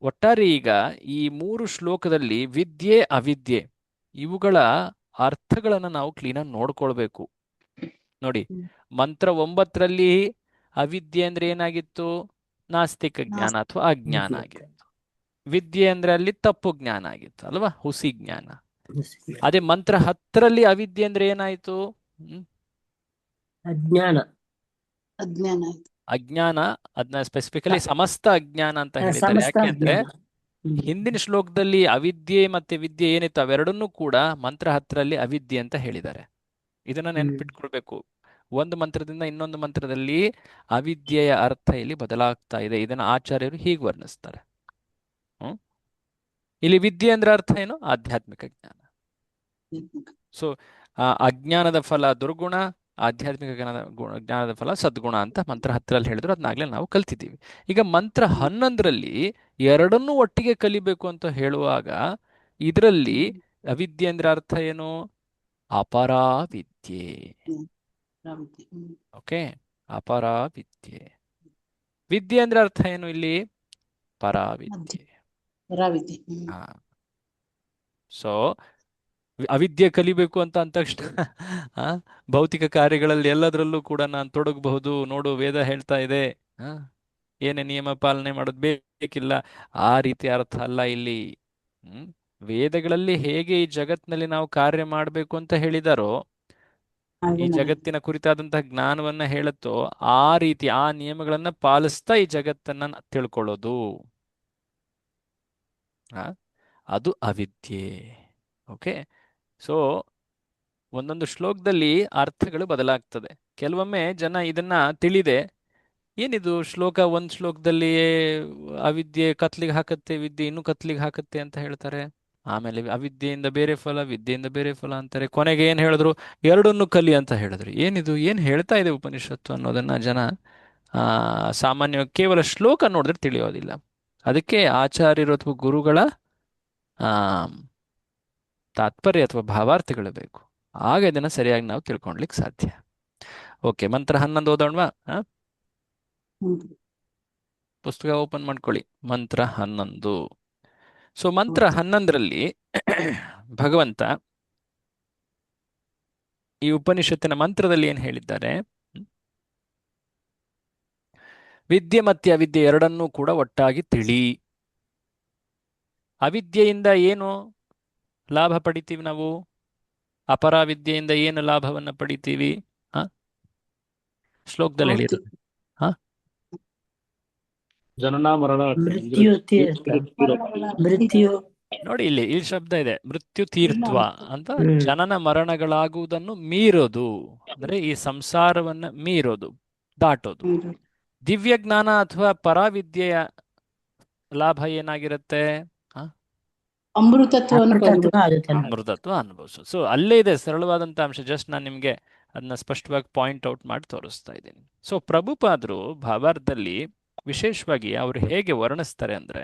ಒಟ್ಟಾರೆ ಈಗ ಈ 3 ಶ್ಲೋಕದಲ್ಲಿ ವಿದ್ಯೆ ಅವಿದ್ಯೆ ಇವುಗಳ ಅರ್ಥಗಳನ್ನ ನಾವು ಕ್ಲೀನಾಗಿ ನೋಡ್ಕೊಳ್ಬೇಕು. ನೋಡಿ, ಮಂತ್ರ 9ರಲ್ಲಿ ಅವಿದ್ಯೆ ಅಂದ್ರೆ ಏನಾಗಿತ್ತು? ನಾಸ್ತಿಕ ಜ್ಞಾನ ಅಥವಾ ಅಜ್ಞಾನ ಆಗಿತ್ತು. ವಿದ್ಯೆ ಅಂದ್ರೆ ಅಲ್ಲಿ ತಪ್ಪು ಜ್ಞಾನ ಆಗಿತ್ತು ಅಲ್ವಾ, ಹುಸಿ ಜ್ಞಾನ. ಅದೇ ಮಂತ್ರ 10ರಲ್ಲಿ ಅವಿದ್ಯೆ ಅಂದ್ರೆ ಏನಾಯ್ತು? ಅಜ್ಞಾನ. ಅಜ್ಞಾನ ಆಯ್ತು. ಅಜ್ಞಾನ, ಅದನ್ನ ಸ್ಪೆಸಿಫಿಕಲಿ ಸಮಸ್ತ ಅಜ್ಞಾನ ಅಂತ ಹೇಳಿದ್ದಾರೆ. ಸಮಸ್ತ ಯಾಕೆಂದ್ರೆ ಅಜ್ಞಾನ. ಹಿಂದಿನ ಶ್ಲೋಕದಲ್ಲಿ ಅವಿದ್ಯೆ ಮತ್ತೆ ವಿದ್ಯೆ ಏನಿತ್ತು ಅವೆರಡನ್ನೂ ಕೂಡ ಮಂತ್ರ 10ರಲ್ಲಿ ಅವಿದ್ಯೆ ಅಂತ ಹೇಳಿದ್ದಾರೆ. ಇದನ್ನ ನೆನಪಿಟ್ಕೊಳ್ಬೇಕು. ಒಂದು ಮಂತ್ರದಿಂದ ಇನ್ನೊಂದು ಮಂತ್ರದಲ್ಲಿ ಅವಿದ್ಯೆಯ ಅರ್ಥ ಇಲ್ಲಿ ಬದಲಾಗ್ತಾ ಇದೆ. ಇದನ್ನ ಆಚಾರ್ಯರು ಹೀಗೆ ವರ್ಣಿಸ್ತಾರೆ. ಇಲ್ಲಿ ವಿದ್ಯೆ ಅಂದ್ರೆ ಅರ್ಥ ಏನು? ಆಧ್ಯಾತ್ಮಿಕ ಜ್ಞಾನ. ಸೊ ಅಜ್ಞಾನದ ಫಲ ದುರ್ಗುಣ, ಆಧ್ಯಾತ್ಮಿಕ ಜ್ಞಾನದ ಫಲ ಸದ್ಗುಣ ಅಂತ ಮಂತ್ರ 10ರಲ್ಲಿ ಹೇಳಿದ್ರು. ಅದನ್ನಾಗಲೇ ನಾವು ಕಲ್ತಿದ್ದೀವಿ. ಈಗ ಮಂತ್ರ 11ರಲ್ಲಿ ಎರಡನ್ನೂ ಒಟ್ಟಿಗೆ ಕಲಿಬೇಕು ಅಂತ ಹೇಳುವಾಗ ಇದರಲ್ಲಿ ಅವಿದ್ಯೆ ಅಂದ್ರೆ ಅರ್ಥ ಏನು? ಅಪರಾವಿದ್ಯೆ. ಓಕೆ, ಅಪರಾವಿದ್ಯೆ. ವಿದ್ಯೆ ಅಂದ್ರೆ ಅರ್ಥ ಏನು ಇಲ್ಲಿ? ಪರಾವಿದ್ಯೆ. ಹಾ. ಸೊ ಅವಿದ್ಯೆ ಕಲಿಬೇಕು ಅಂತ ಅಂದ ತಕ್ಷಣ ಭೌತಿಕ ಕಾರ್ಯಗಳಲ್ಲಿ ಎಲ್ಲದರಲ್ಲೂ ಕೂಡ ನಾನು ತೊಡಗಬಹುದು. ನೋಡು, ವೇದ ಹೇಳ್ತಾ ಇದೆ, ಏನೇ ನಿಯಮ ಪಾಲನೆ ಮಾಡೋದು ಬೇಕಿಲ್ಲ. ಆ ರೀತಿ ಅರ್ಥ ಅಲ್ಲ ಇಲ್ಲಿ. ವೇದಗಳಲ್ಲಿ ಹೇಗೆ ಈ ಜಗತ್ತಿನಲ್ಲಿ ನಾವು ಕಾರ್ಯ ಮಾಡಬೇಕು ಅಂತ ಹೇಳಿದಾರೋ, ಈ ಜಗತ್ತಿನ ಕುರಿತಾದಂತಹ ಜ್ಞಾನವನ್ನ ಹೇಳುತ್ತೋ, ಆ ರೀತಿ ಆ ನಿಯಮಗಳನ್ನ ಪಾಲಿಸ್ತಾ ಈ ಜಗತ್ತನ್ನ ತಿಳ್ಕೊಳ್ಳೋದು, ಅದು ಅವಿದ್ಯೆ. ಓಕೆ. ಸೊ ಒಂದೊಂದು ಶ್ಲೋಕದಲ್ಲಿ ಅರ್ಥಗಳು ಬದಲಾಗ್ತದೆ. ಕೆಲವೊಮ್ಮೆ ಜನ ಇದನ್ನ ತಿಳಿದೆ, ಏನಿದು ಒಂದು ಶ್ಲೋಕದಲ್ಲಿ ಅವಿದ್ಯೆ ಕತ್ಲಿಗೆ ಹಾಕತ್ತೆ, ವಿದ್ಯೆ ಇನ್ನೂ ಕತ್ಲಿಗೆ ಹಾಕತ್ತೆ ಅಂತ ಹೇಳ್ತಾರೆ. ಆಮೇಲೆ ಅವಿದ್ಯೆಯಿಂದ ಬೇರೆ ಫಲ, ವಿದ್ಯೆಯಿಂದ ಬೇರೆ ಫಲ ಅಂತಾರೆ. ಕೊನೆಗೆ ಏನ್ ಹೇಳಿದ್ರು? ಎರಡನ್ನೂ ಕಲಿ ಅಂತ ಹೇಳಿದ್ರು. ಏನಿದು, ಏನ್ ಹೇಳ್ತಾ ಇದೆ ಉಪನಿಷತ್ತು ಅನ್ನೋದನ್ನ ಜನ ಸಾಮಾನ್ಯವಾಗಿ ಕೇವಲ ಶ್ಲೋಕ ನೋಡಿದ್ರೆ ತಿಳಿಯೋದಿಲ್ಲ. ಅದಕ್ಕೆ ಆಚಾರ್ಯರು ಅಥವಾ ಗುರುಗಳ ತಾತ್ಪರ್ಯ ಅಥವಾ ಭಾವಾರ್ಥಗಳು ಬೇಕು. ಆಗ ಇದನ್ನ ಸರಿಯಾಗಿ ನಾವು ತಿಳ್ಕೊಳ್ಲಿಕ್ಕೆ ಸಾಧ್ಯ. ಓಕೆ, ಮಂತ್ರ 11 ಓದೋಣವಾ? ಪುಸ್ತಕ ಓಪನ್ ಮಾಡ್ಕೊಳ್ಳಿ. ಮಂತ್ರ 11. ಸೊ ಮಂತ್ರ 11ರಲ್ಲಿ ಭಗವಂತ ಈ ಉಪನಿಷತ್ತಿನ ಮಂತ್ರದಲ್ಲಿ ಏನ್ ಹೇಳಿದ್ದಾರೆ? ವಿದ್ಯೆ ಮತ್ತೆ ಅವಿದ್ಯೆ ಎರಡನ್ನೂ ಕೂಡ ಒಟ್ಟಾಗಿ ತಿಳಿ. ಅವಿದ್ಯೆಯಿಂದ ಏನು ಲಾಭ ಪಡಿತೀವಿ ನಾವು? ಅಪರಾವಿದ್ಯೆಯಿಂದ ಏನು ಲಾಭವನ್ನ ಪಡಿತೀವಿ? ಶ್ಲೋಕದಲ್ಲಿ ಹೇಳಿರೋದು ಜನನ ಮರಣ ಮೃತ್ಯು. ನೋಡಿ, ಇಲ್ಲಿ ಶಬ್ದ ಇದೆ, ಮೃತ್ಯು ತೀರ್ಥ್ವ ಅಂತ. ಜನನ ಮರಣಗಳಾಗುವುದನ್ನು ಮೀರೋದು ಅಂದ್ರೆ ಈ ಸಂಸಾರವನ್ನ ಮೀರೋದು, ದಾಟೋದು. ದಿವ್ಯ ಜ್ಞಾನ ಅಥವಾ ಪರಾವಿದ್ಯೆಯ ಲಾಭ ಏನಾಗಿರುತ್ತೆ? ಅಮೃತತ್ವ ಅನುಭವಿಸೋದು. ಸೊ ಅಲ್ಲೇ ಇದೆ ಸರಳವಾದಂತ ಅಂಶ. ಜಸ್ಟ್ ನಾನು ನಿಮ್ಗೆ ಅದನ್ನ ಸ್ಪಷ್ಟವಾಗಿ ಪಾಯಿಂಟ್ ಔಟ್ ಮಾಡಿ ತೋರಿಸ್ತಾ ಇದ್ದೀನಿ. ಸೊ ಪ್ರಭುಪಾದರು ಭಾವಾರ್ಥದಲ್ಲಿ ವಿಶೇಷವಾಗಿ ಅವರು ಹೇಗೆ ವರ್ಣಿಸ್ತಾರೆ ಅಂದ್ರೆ,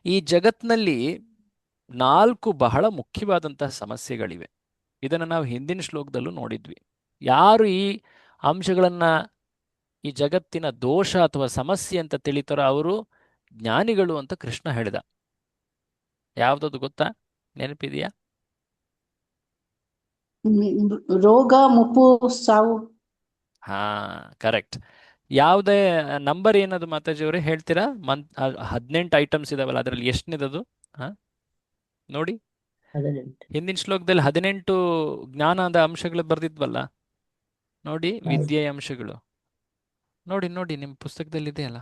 ಈ ಜಗತ್ನಲ್ಲಿ 4 ಬಹಳ ಮುಖ್ಯವಾದಂತಹ ಸಮಸ್ಯೆಗಳಿವೆ. ಇದನ್ನು ನಾವು ಹಿಂದಿನ ಶ್ಲೋಕದಲ್ಲೂ ನೋಡಿದ್ವಿ. ಯಾರು ಈ ಅಂಶಗಳನ್ನ, ಈ ಜಗತ್ತಿನ ದೋಷ ಅಥವಾ ಸಮಸ್ಯೆ ಅಂತ ತಿಳಿತಾರೋ ಅವರು ಜ್ಞಾನಿಗಳು ಅಂತ ಕೃಷ್ಣ ಹೇಳಿದ. ಯಾವ್ದದು ಗೊತ್ತಾ? ನೆನಪಿದೆಯಾ? ರೋಗ, ಮುಪ್ಪು, ಸಾವು. ಹಾ, ಕರೆಕ್ಟ್. ಯಾವುದೇ ನಂಬರ್ ಏನದು ಮಾತಾಜಿ ಅವರೇ ಹೇಳ್ತೀರಾ? 18 ಐಟಮ್ಸ್ ಇದಾವಲ್ಲ, ಅದರಲ್ಲಿ ಎಷ್ಟನೇದದು? ನೋಡಿ, ಹಿಂದಿನ ಶ್ಲೋಕದಲ್ಲಿ 18 ಜ್ಞಾನದ ಅಂಶಗಳು ಬರ್ದಿದ್ವಲ್ಲ. ನೋಡಿ, ವಿದ್ಯೆಯ ಅಂಶಗಳು ನೋಡಿ ನೋಡಿ, ನಿಮ್ಮ ಪುಸ್ತಕದಲ್ಲಿ ಇದೆಯಲ್ಲ.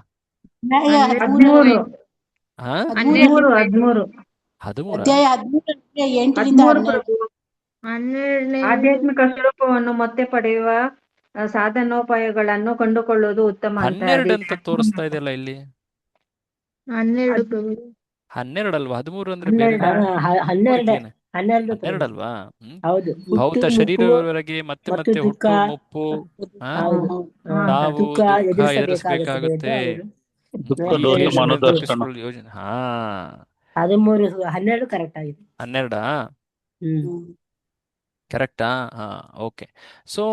13. 13. ಆಧ್ಯಾತ್ಮಿಕ ಸ್ವರೂಪವನ್ನು ಮತ್ತೆ ಪಡೆಯುವ ಸಾಧನೋಪಾಯಗಳನ್ನು ಕಂಡುಕೊಳ್ಳುವುದು ಉತ್ತಮ. 12 ಅಂತ ತೋರಿಸ್ತಾ ಇದೆಯಲ್ಲ ಇಲ್ಲಿ. 12 ಅಲ್ವಾ? 13 ಅಂದ್ರೆ ಬೇರೆ 12 ಅಲ್ವಾ? ಭೌತ ಶರೀರದವರೆಗೆ ಮತ್ತೆ ಮತ್ತೆ ಹುಟ್ಟು, ಮುಪ್ಪು, ನಾವು ದುಃಖ ಎದುರಿಸಬೇಕಾಗುತ್ತೆ. ಯೋಜನೆ. 12 ಕರೆಕ್ಟ್ ಆಗಿದೆ. 12 ಕರೆಕ್ಟಾ? ಓಕೆ. ಸೊ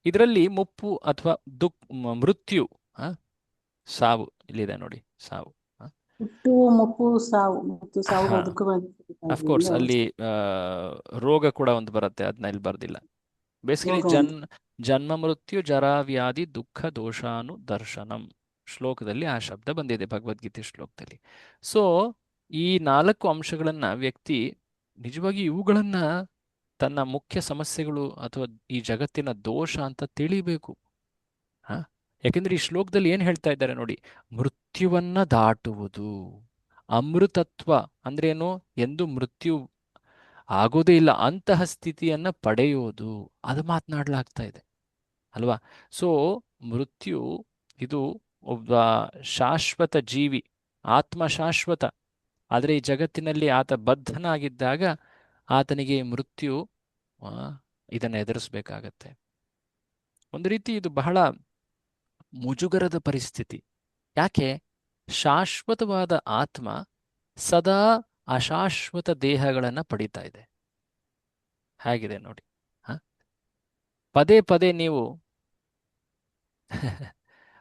ಇದರಲ್ಲಿ ಮುಪ್ಪು ಅಥವಾ ಮೃತ್ಯು, ಸಾವು ಇಲ್ಲಿದೆ ನೋಡಿ. ಸಾವು, ಹುಟ್ಟು, ಮುಪ್ಪು, ಸಾವು. ಅಫ್ಕೋರ್ಸ್ ಅಲ್ಲಿ ರೋಗ ಕೂಡ ಒಂದು ಬರುತ್ತೆ, ಅದನ್ನ ಇಲ್ಲಿ ಬರ್ದಿಲ್ಲ. ಬೇಸಿಕಲಿ ಜನ್ಮ ಮೃತ್ಯು ಜರಾ ವ್ಯಾಧಿ ದುಃಖ ದೋಷಾನು ದರ್ಶನಂ ಶ್ಲೋಕದಲ್ಲಿ ಆ ಶಬ್ದ ಬಂದಿದೆ, ಭಗವದ್ಗೀತೆ ಶ್ಲೋಕದಲ್ಲಿ. ಸೊ ಈ 4 ಅಂಶಗಳನ್ನ ವ್ಯಕ್ತಿ ನಿಜವಾಗಿ ಇವುಗಳನ್ನ ತನ್ನ ಮುಖ್ಯ ಸಮಸ್ಯೆಗಳು ಅಥವಾ ಈ ಜಗತ್ತಿನ ದೋಷ ಅಂತ ತಿಳಿಬೇಕು. ಹ ಯಾಕೆಂದ್ರೆ ಈ ಶ್ಲೋಕದಲ್ಲಿ ಏನ್ ಹೇಳ್ತಾ ಇದ್ದಾರೆ ನೋಡಿ, ಮೃತ್ಯುವನ್ನ ದಾಟುವುದು, ಅಮೃತತ್ವ ಅಂದ್ರೇನು, ಎಂದು ಮೃತ್ಯು ಆಗೋದೇ ಇಲ್ಲ ಅಂತಹ ಸ್ಥಿತಿಯನ್ನ ಪಡೆಯೋದು, ಅದು ಮಾತನಾಡ್ಲಾಗ್ತಾ ಇದೆ ಅಲ್ವಾ. ಸೊ ಮೃತ್ಯು ಇದು ಒಬ್ಬ ಶಾಶ್ವತ ಜೀವಿ, ಆತ್ಮ ಶಾಶ್ವತ. ಆದರೆ ಈ ಜಗತ್ತಿನಲ್ಲಿ ಆತ ಬದ್ಧನಾಗಿದ್ದಾಗ ಆತನಿಗೆ ಮೃತ್ಯು ಆ, ಇದನ್ನು ಎದುರಿಸಬೇಕಾಗತ್ತೆ. ಒಂದು ರೀತಿ ಇದು ಬಹಳ ಮುಜುಗರದ ಪರಿಸ್ಥಿತಿ. ಯಾಕೆ? ಶಾಶ್ವತವಾದ ಆತ್ಮ ಸದಾ ಅಶಾಶ್ವತ ದೇಹಗಳನ್ನು ಪಡಿತಾ ಇದೆ. ಹೇಗಿದೆ ನೋಡಿ. ಹ ಪದೇ ಪದೇ ನೀವು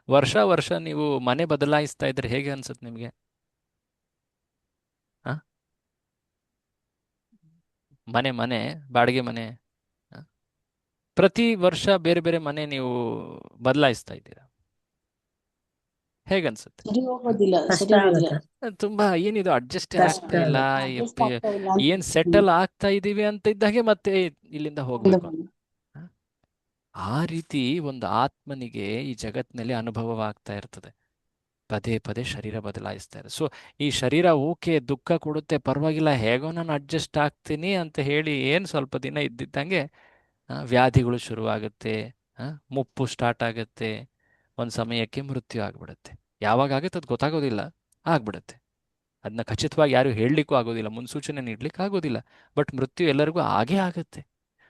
ವರ್ಷ ವರ್ಷ ನೀವು ಮನೆ ಬದಲಾಯಿಸ್ತಾ ಇದ್ರೆ ಹೇಗೆ ಅನ್ಸುತ್ತೆ ನಿಮಗೆ? ಹ ಮನೆ ಮನೆ ಬಾಡಿಗೆ ಮನೆ, ಹ? ಪ್ರತಿ ವರ್ಷ ಬೇರೆ ಬೇರೆ ಮನೆ ನೀವು ಬದಲಾಯಿಸ್ತಾ ಇದ್ದೀರಾ, ಹೇಗನ್ಸುತ್ತೆ? ಸರಿ ಹೋಗೋದಿಲ್ಲ, ಕಷ್ಟ ಸರಿ ಹೋಗೋದಿಲ್ಲ. ಆಗುತ್ತೆ. ತುಂಬಾ ಏನಿದು ಅಡ್ಜಸ್ಟೇ ಕಷ್ಟ ಆಗ್ತಾ ಇಲ್ಲ, ಆಗುತ್ತೆ. ಅಡ್ಜಸ್ಟ್ ಆಗ್ತಾ ಇಲ್ಲ ಅಂತ. ಏನ್ ಸೆಟಲ್ ಆಗ್ತಾ ಇದೀವಿ ಅಂತ ಇದ್ದಾಗೆ ಮತ್ತೆ ಇಲ್ಲಿಂದ ಹೋಗ್ಬೇಕು. ಹ? ಆ ರೀತಿ ಒಂದು ಆತ್ಮನಿಗೆ ಈ ಜಗತ್ತಿನಲ್ಲಿ ಅನುಭವವಾಗ್ತಾ ಇರ್ತದೆ. ಪದೇ ಪದೇ ಶರೀರ ಬದಲಾಯಿಸ್ತಾ ಇರುತ್ತೆ. ಸೊ ಈ ಶರೀರ ಓಕೆ ದುಃಖ ಕೊಡುತ್ತೆ, ಪರವಾಗಿಲ್ಲ, ಹೇಗೋ ನಾನು ಅಡ್ಜಸ್ಟ್ ಆಗ್ತೀನಿ ಅಂತ ಹೇಳಿ ಏನು ಸ್ವಲ್ಪ ದಿನ ಇದ್ದಿದ್ದಂಗೆ ವ್ಯಾಧಿಗಳು ಶುರುವಾಗುತ್ತೆ, ಮುಪ್ಪು ಸ್ಟಾರ್ಟ್ ಆಗುತ್ತೆ, ಒಂದು ಸಮಯಕ್ಕೆ ಮೃತ್ಯು ಆಗ್ಬಿಡುತ್ತೆ. ಯಾವಾಗ ಆಗುತ್ತೆ ಅದು ಗೊತ್ತಾಗೋದಿಲ್ಲ, ಆಗ್ಬಿಡುತ್ತೆ. ಅದನ್ನ ಖಚಿತವಾಗಿ ಯಾರು ಹೇಳಲಿಕ್ಕೂ ಆಗೋದಿಲ್ಲ, ಮುನ್ಸೂಚನೆ ನೀಡ್ಲಿಕ್ಕೆ ಆಗೋದಿಲ್ಲ. ಬಟ್ ಮೃತ್ಯು ಎಲ್ಲರಿಗೂ ಆಗೇ ಆಗುತ್ತೆ.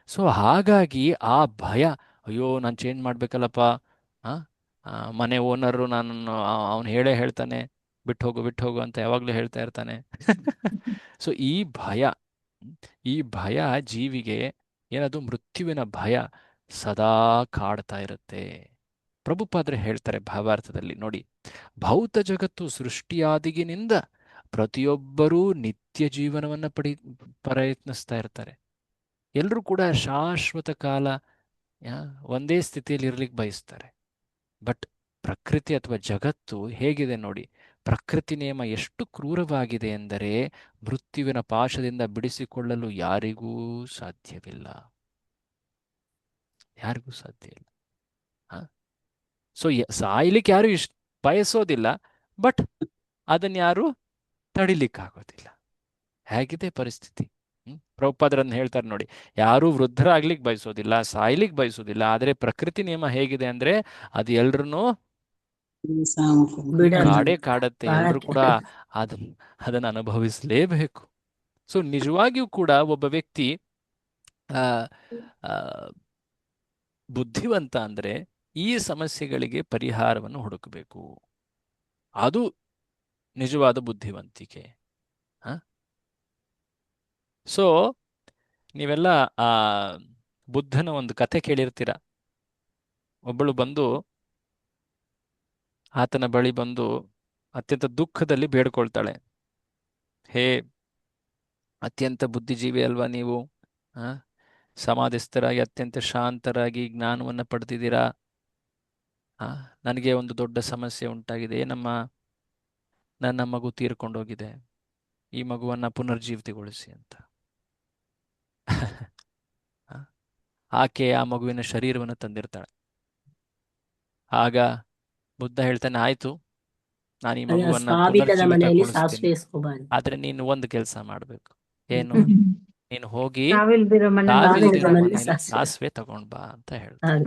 ಸೊ ಹಾಗಾಗಿ ಆ ಭಯ, ಅಯ್ಯೋ ನಾನು ಚೇಂಜ್ ಮಾಡಬೇಕಲ್ಲಪ್ಪ, ಮನೆ ಓನರು ನಾನು ಅವನು ಹೇಳೇ ಹೇಳ್ತಾನೆ ಬಿಟ್ಟು ಹೋಗು ಬಿಟ್ಟು ಹೋಗು ಅಂತ ಯಾವಾಗಲೂ ಹೇಳ್ತಾ ಇರ್ತಾನೆ. ಸೊ ಈ ಭಯ ಜೀವಿಗೆ ಏನದು ಮೃತ್ಯುವಿನ ಭಯ ಸದಾ ಕಾಡ್ತಾ ಇರುತ್ತೆ. ಪ್ರಭುಪಾದ್ರೆ ಹೇಳ್ತಾರೆ ಭಾವಾರ್ಥದಲ್ಲಿ ನೋಡಿ, ಭೌತ ಜಗತ್ತು ಸೃಷ್ಟಿಯಾದಿಗಿನಿಂದ ಪ್ರತಿಯೊಬ್ಬರೂ ನಿತ್ಯ ಜೀವನವನ್ನು ಪ್ರಯತ್ನಿಸ್ತಾ ಇರ್ತಾರೆ. ಎಲ್ಲರೂ ಕೂಡ ಶಾಶ್ವತ ಕಾಲ ಒಂದೇ ಸ್ಥಿತಿಯಲ್ಲಿ ಇರ್ಲಿಕ್ಕೆ ಬಯಸ್ತಾರೆ. ಬಟ್ ಪ್ರಕೃತಿ ಅಥವಾ ಜಗತ್ತು ಹೇಗಿದೆ ನೋಡಿ, ಪ್ರಕೃತಿ ನಿಯಮ ಎಷ್ಟು ಕ್ರೂರವಾಗಿದೆ ಎಂದರೆ ಮೃತ್ಯುವಿನ ಪಾಶದಿಂದ ಬಿಡಿಸಿಕೊಳ್ಳಲು ಯಾರಿಗೂ ಸಾಧ್ಯವಿಲ್ಲ, ಯಾರಿಗೂ ಸಾಧ್ಯ ಇಲ್ಲ. ಸೊ ಸಾಯ್ಲಿಕ್ಕೆ ಯಾರು ಬಯಸೋದಿಲ್ಲ, ಬಟ್ ಅದನ್ನ ಯಾರು ತಡಿಲಿಕ್ಕಾಗೋದಿಲ್ಲ. ಹೇಗಿದೆ ಪರಿಸ್ಥಿತಿ. ಪ್ರಭುಪಾದರನ್ನು ಹೇಳ್ತಾರೆ ನೋಡಿ, ಯಾರೂ ವೃದ್ಧರಾಗ್ಲಿಕ್ಕೆ ಬಯಸೋದಿಲ್ಲ, ಸಾಯ್ಲಿಕ್ಕೆ ಬಯಸೋದಿಲ್ಲ, ಆದರೆ ಪ್ರಕೃತಿ ನಿಯಮ ಹೇಗಿದೆ ಅಂದ್ರೆ ಅದು ಎಲ್ರನ್ನೂ ಕಾಡೇ ಕಾಡತ್ತೆ. ಎಲ್ರೂ ಕೂಡ ಅದನ್ನು ಅನುಭವಿಸಲೇಬೇಕು. ಸೊ ನಿಜವಾಗಿಯೂ ಕೂಡ ಒಬ್ಬ ವ್ಯಕ್ತಿ ಆ ಆ, ಬುದ್ಧಿವಂತ ಅಂದ್ರೆ ಈ ಸಮಸ್ಯೆಗಳಿಗೆ ಪರಿಹಾರವನ್ನು ಹುಡುಕಬೇಕು. ಅದು ನಿಜವಾದ ಬುದ್ಧಿವಂತಿಕೆ. ಸೊ ನೀವೆಲ್ಲ ಆ ಬುದ್ಧನ ಒಂದು ಕಥೆ ಕೇಳಿರ್ತೀರ. ಒಬ್ಬಳು ಬಂದು ಆತನ ಬಳಿ ಬಂದು ಅತ್ಯಂತ ದುಃಖದಲ್ಲಿ ಬೇಡ್ಕೊಳ್ತಾಳೆ, ಹೇ ಅತ್ಯಂತ ಬುದ್ಧಿಜೀವಿ ಅಲ್ವಾ ನೀವು, ಸಮಾಧಿಸ್ಥರಾಗಿ ಅತ್ಯಂತ ಶಾಂತರಾಗಿ ಜ್ಞಾನವನ್ನು ಪಡೆದಿದ್ದೀರಾ, ನನಗೆ ಒಂದು ದೊಡ್ಡ ಸಮಸ್ಯೆ ಉಂಟಾಗಿದೆ, ನನ್ನ ಮಗು ತೀರ್ಕೊಂಡೋಗಿದೆ, ಈ ಮಗುವನ್ನು ಪುನರ್ಜೀವಿತಗೊಳಿಸಿ ಅಂತ. ಆಕೆ ಆ ಮಗುವಿನ ಶರೀರವನ್ನು ತಂದಿರ್ತಾಳೆ. ಆಗ ಬುದ್ಧ ಹೇಳ್ತಾನೆ, ಆಯ್ತು, ನಾನು ಈ ಮಗುವನ್ನ ಪುನರ್ಜೀವಿತಗೊಳಿಸ್ತೀನಿ, ಆದ್ರೆ ನೀನು ಒಂದು ಕೆಲಸ ಮಾಡಬೇಕು. ಏನು? ನೀನು ಹೋಗಿ ಸಾವಿಲ್ದಿರೋ ಮನೆಯಲ್ಲಿ ಸಾಸಿವೆ ತಗೊಂಡ್ ಬಾ ಅಂತ ಹೇಳ್ತಾರೆ.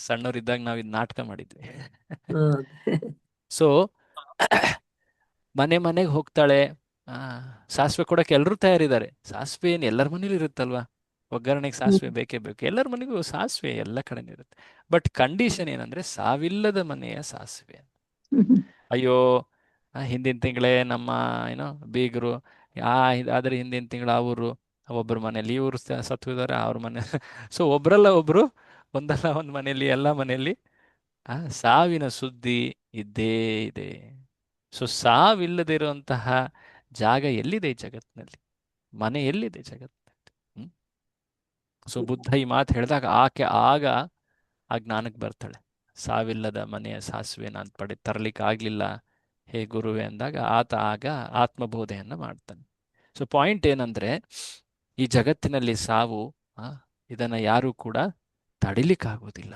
ಸಣ್ಣವರಿದ್ದಾಗ ನಾವು ಇದು ನಾಟಕ ಮಾಡಿದ್ವಿ. ಸೊ ಮನೆಗೆ ಹೋಗ್ತಾಳೆ, ಸಾಸಿವೆ ಕೊಡಕ್ಕೆ ಎಲ್ಲರೂ ತಯಾರಿದ್ದಾರೆ. ಸಾಸಿವೆ ಏನು ಎಲ್ಲರ ಮನೇಲಿ ಇರುತ್ತಲ್ವಾ, ಒಗ್ಗರಣೆಗೆ ಸಾಸಿವೆ ಬೇಕೇ ಬೇಕು, ಎಲ್ಲರ ಮನೆಗೂ ಸಾಸಿವೆ ಎಲ್ಲ ಕಡೆ ಇರುತ್ತೆ. ಬಟ್ ಕಂಡೀಷನ್ ಏನಂದ್ರೆ ಸಾವಿಲ್ಲದ ಮನೆಯ ಸಾಸಿವೆ. ಅಯ್ಯೋ, ಹಿಂದಿನ ತಿಂಗಳೇ ನಮ್ಮ ಬೀಗರು, ಆದ್ರೆ ಹಿಂದಿನ ತಿಂಗಳು ಅವರು ಒಬ್ಬರ ಮನೆಯಲ್ಲಿ, ಇವರು ಸತ್ತುವಿದ್ದಾರೆ ಅವ್ರ ಮನೆ. ಸೊ ಒಬ್ರಲ್ಲ ಒಬ್ರು, ಒಂದಲ್ಲ ಒಂದು ಮನೆಯಲ್ಲಿ, ಎಲ್ಲ ಮನೆಯಲ್ಲಿ ಸಾವಿನ ಸುದ್ದಿ ಇದ್ದೇ ಇದೆ. ಸೊ ಸಾವಿಲ್ಲದೆ ಇರುವಂತಹ ಜಾಗ ಎಲ್ಲಿದೆ ಈ ಜಗತ್ತಿನಲ್ಲಿ? ಮನೆ ಎಲ್ಲಿದೆ ಜಗತ್ತಿನಲ್ಲಿ? ಸೊ ಬುದ್ಧ ಈ ಮಾತು ಹೇಳಿದಾಗ ಆಕೆ ಆಗ ಆ ಜ್ಞಾನಕ್ಕೆ ಬರ್ತಾಳೆ. ಸಾವಿಲ್ಲದ ಮನೆಯ ಸಾಸಿವೆ ನಾನು ತರಲಿಕ್ಕೆ ಆಗ್ಲಿಲ್ಲ ಹೇ ಗುರುವೆ ಅಂದಾಗ ಆತ ಆಗ ಆತ್ಮಬೋಧೆಯನ್ನು ಮಾಡ್ತಾನೆ. ಸೊ ಪಾಯಿಂಟ್ ಏನಂದ್ರೆ, ಈ ಜಗತ್ತಿನಲ್ಲಿ ಸಾವು ಇದನ್ನ ಯಾರು ಕೂಡ ತಡಿಲಿಕ್ಕಾಗೋದಿಲ್ಲ.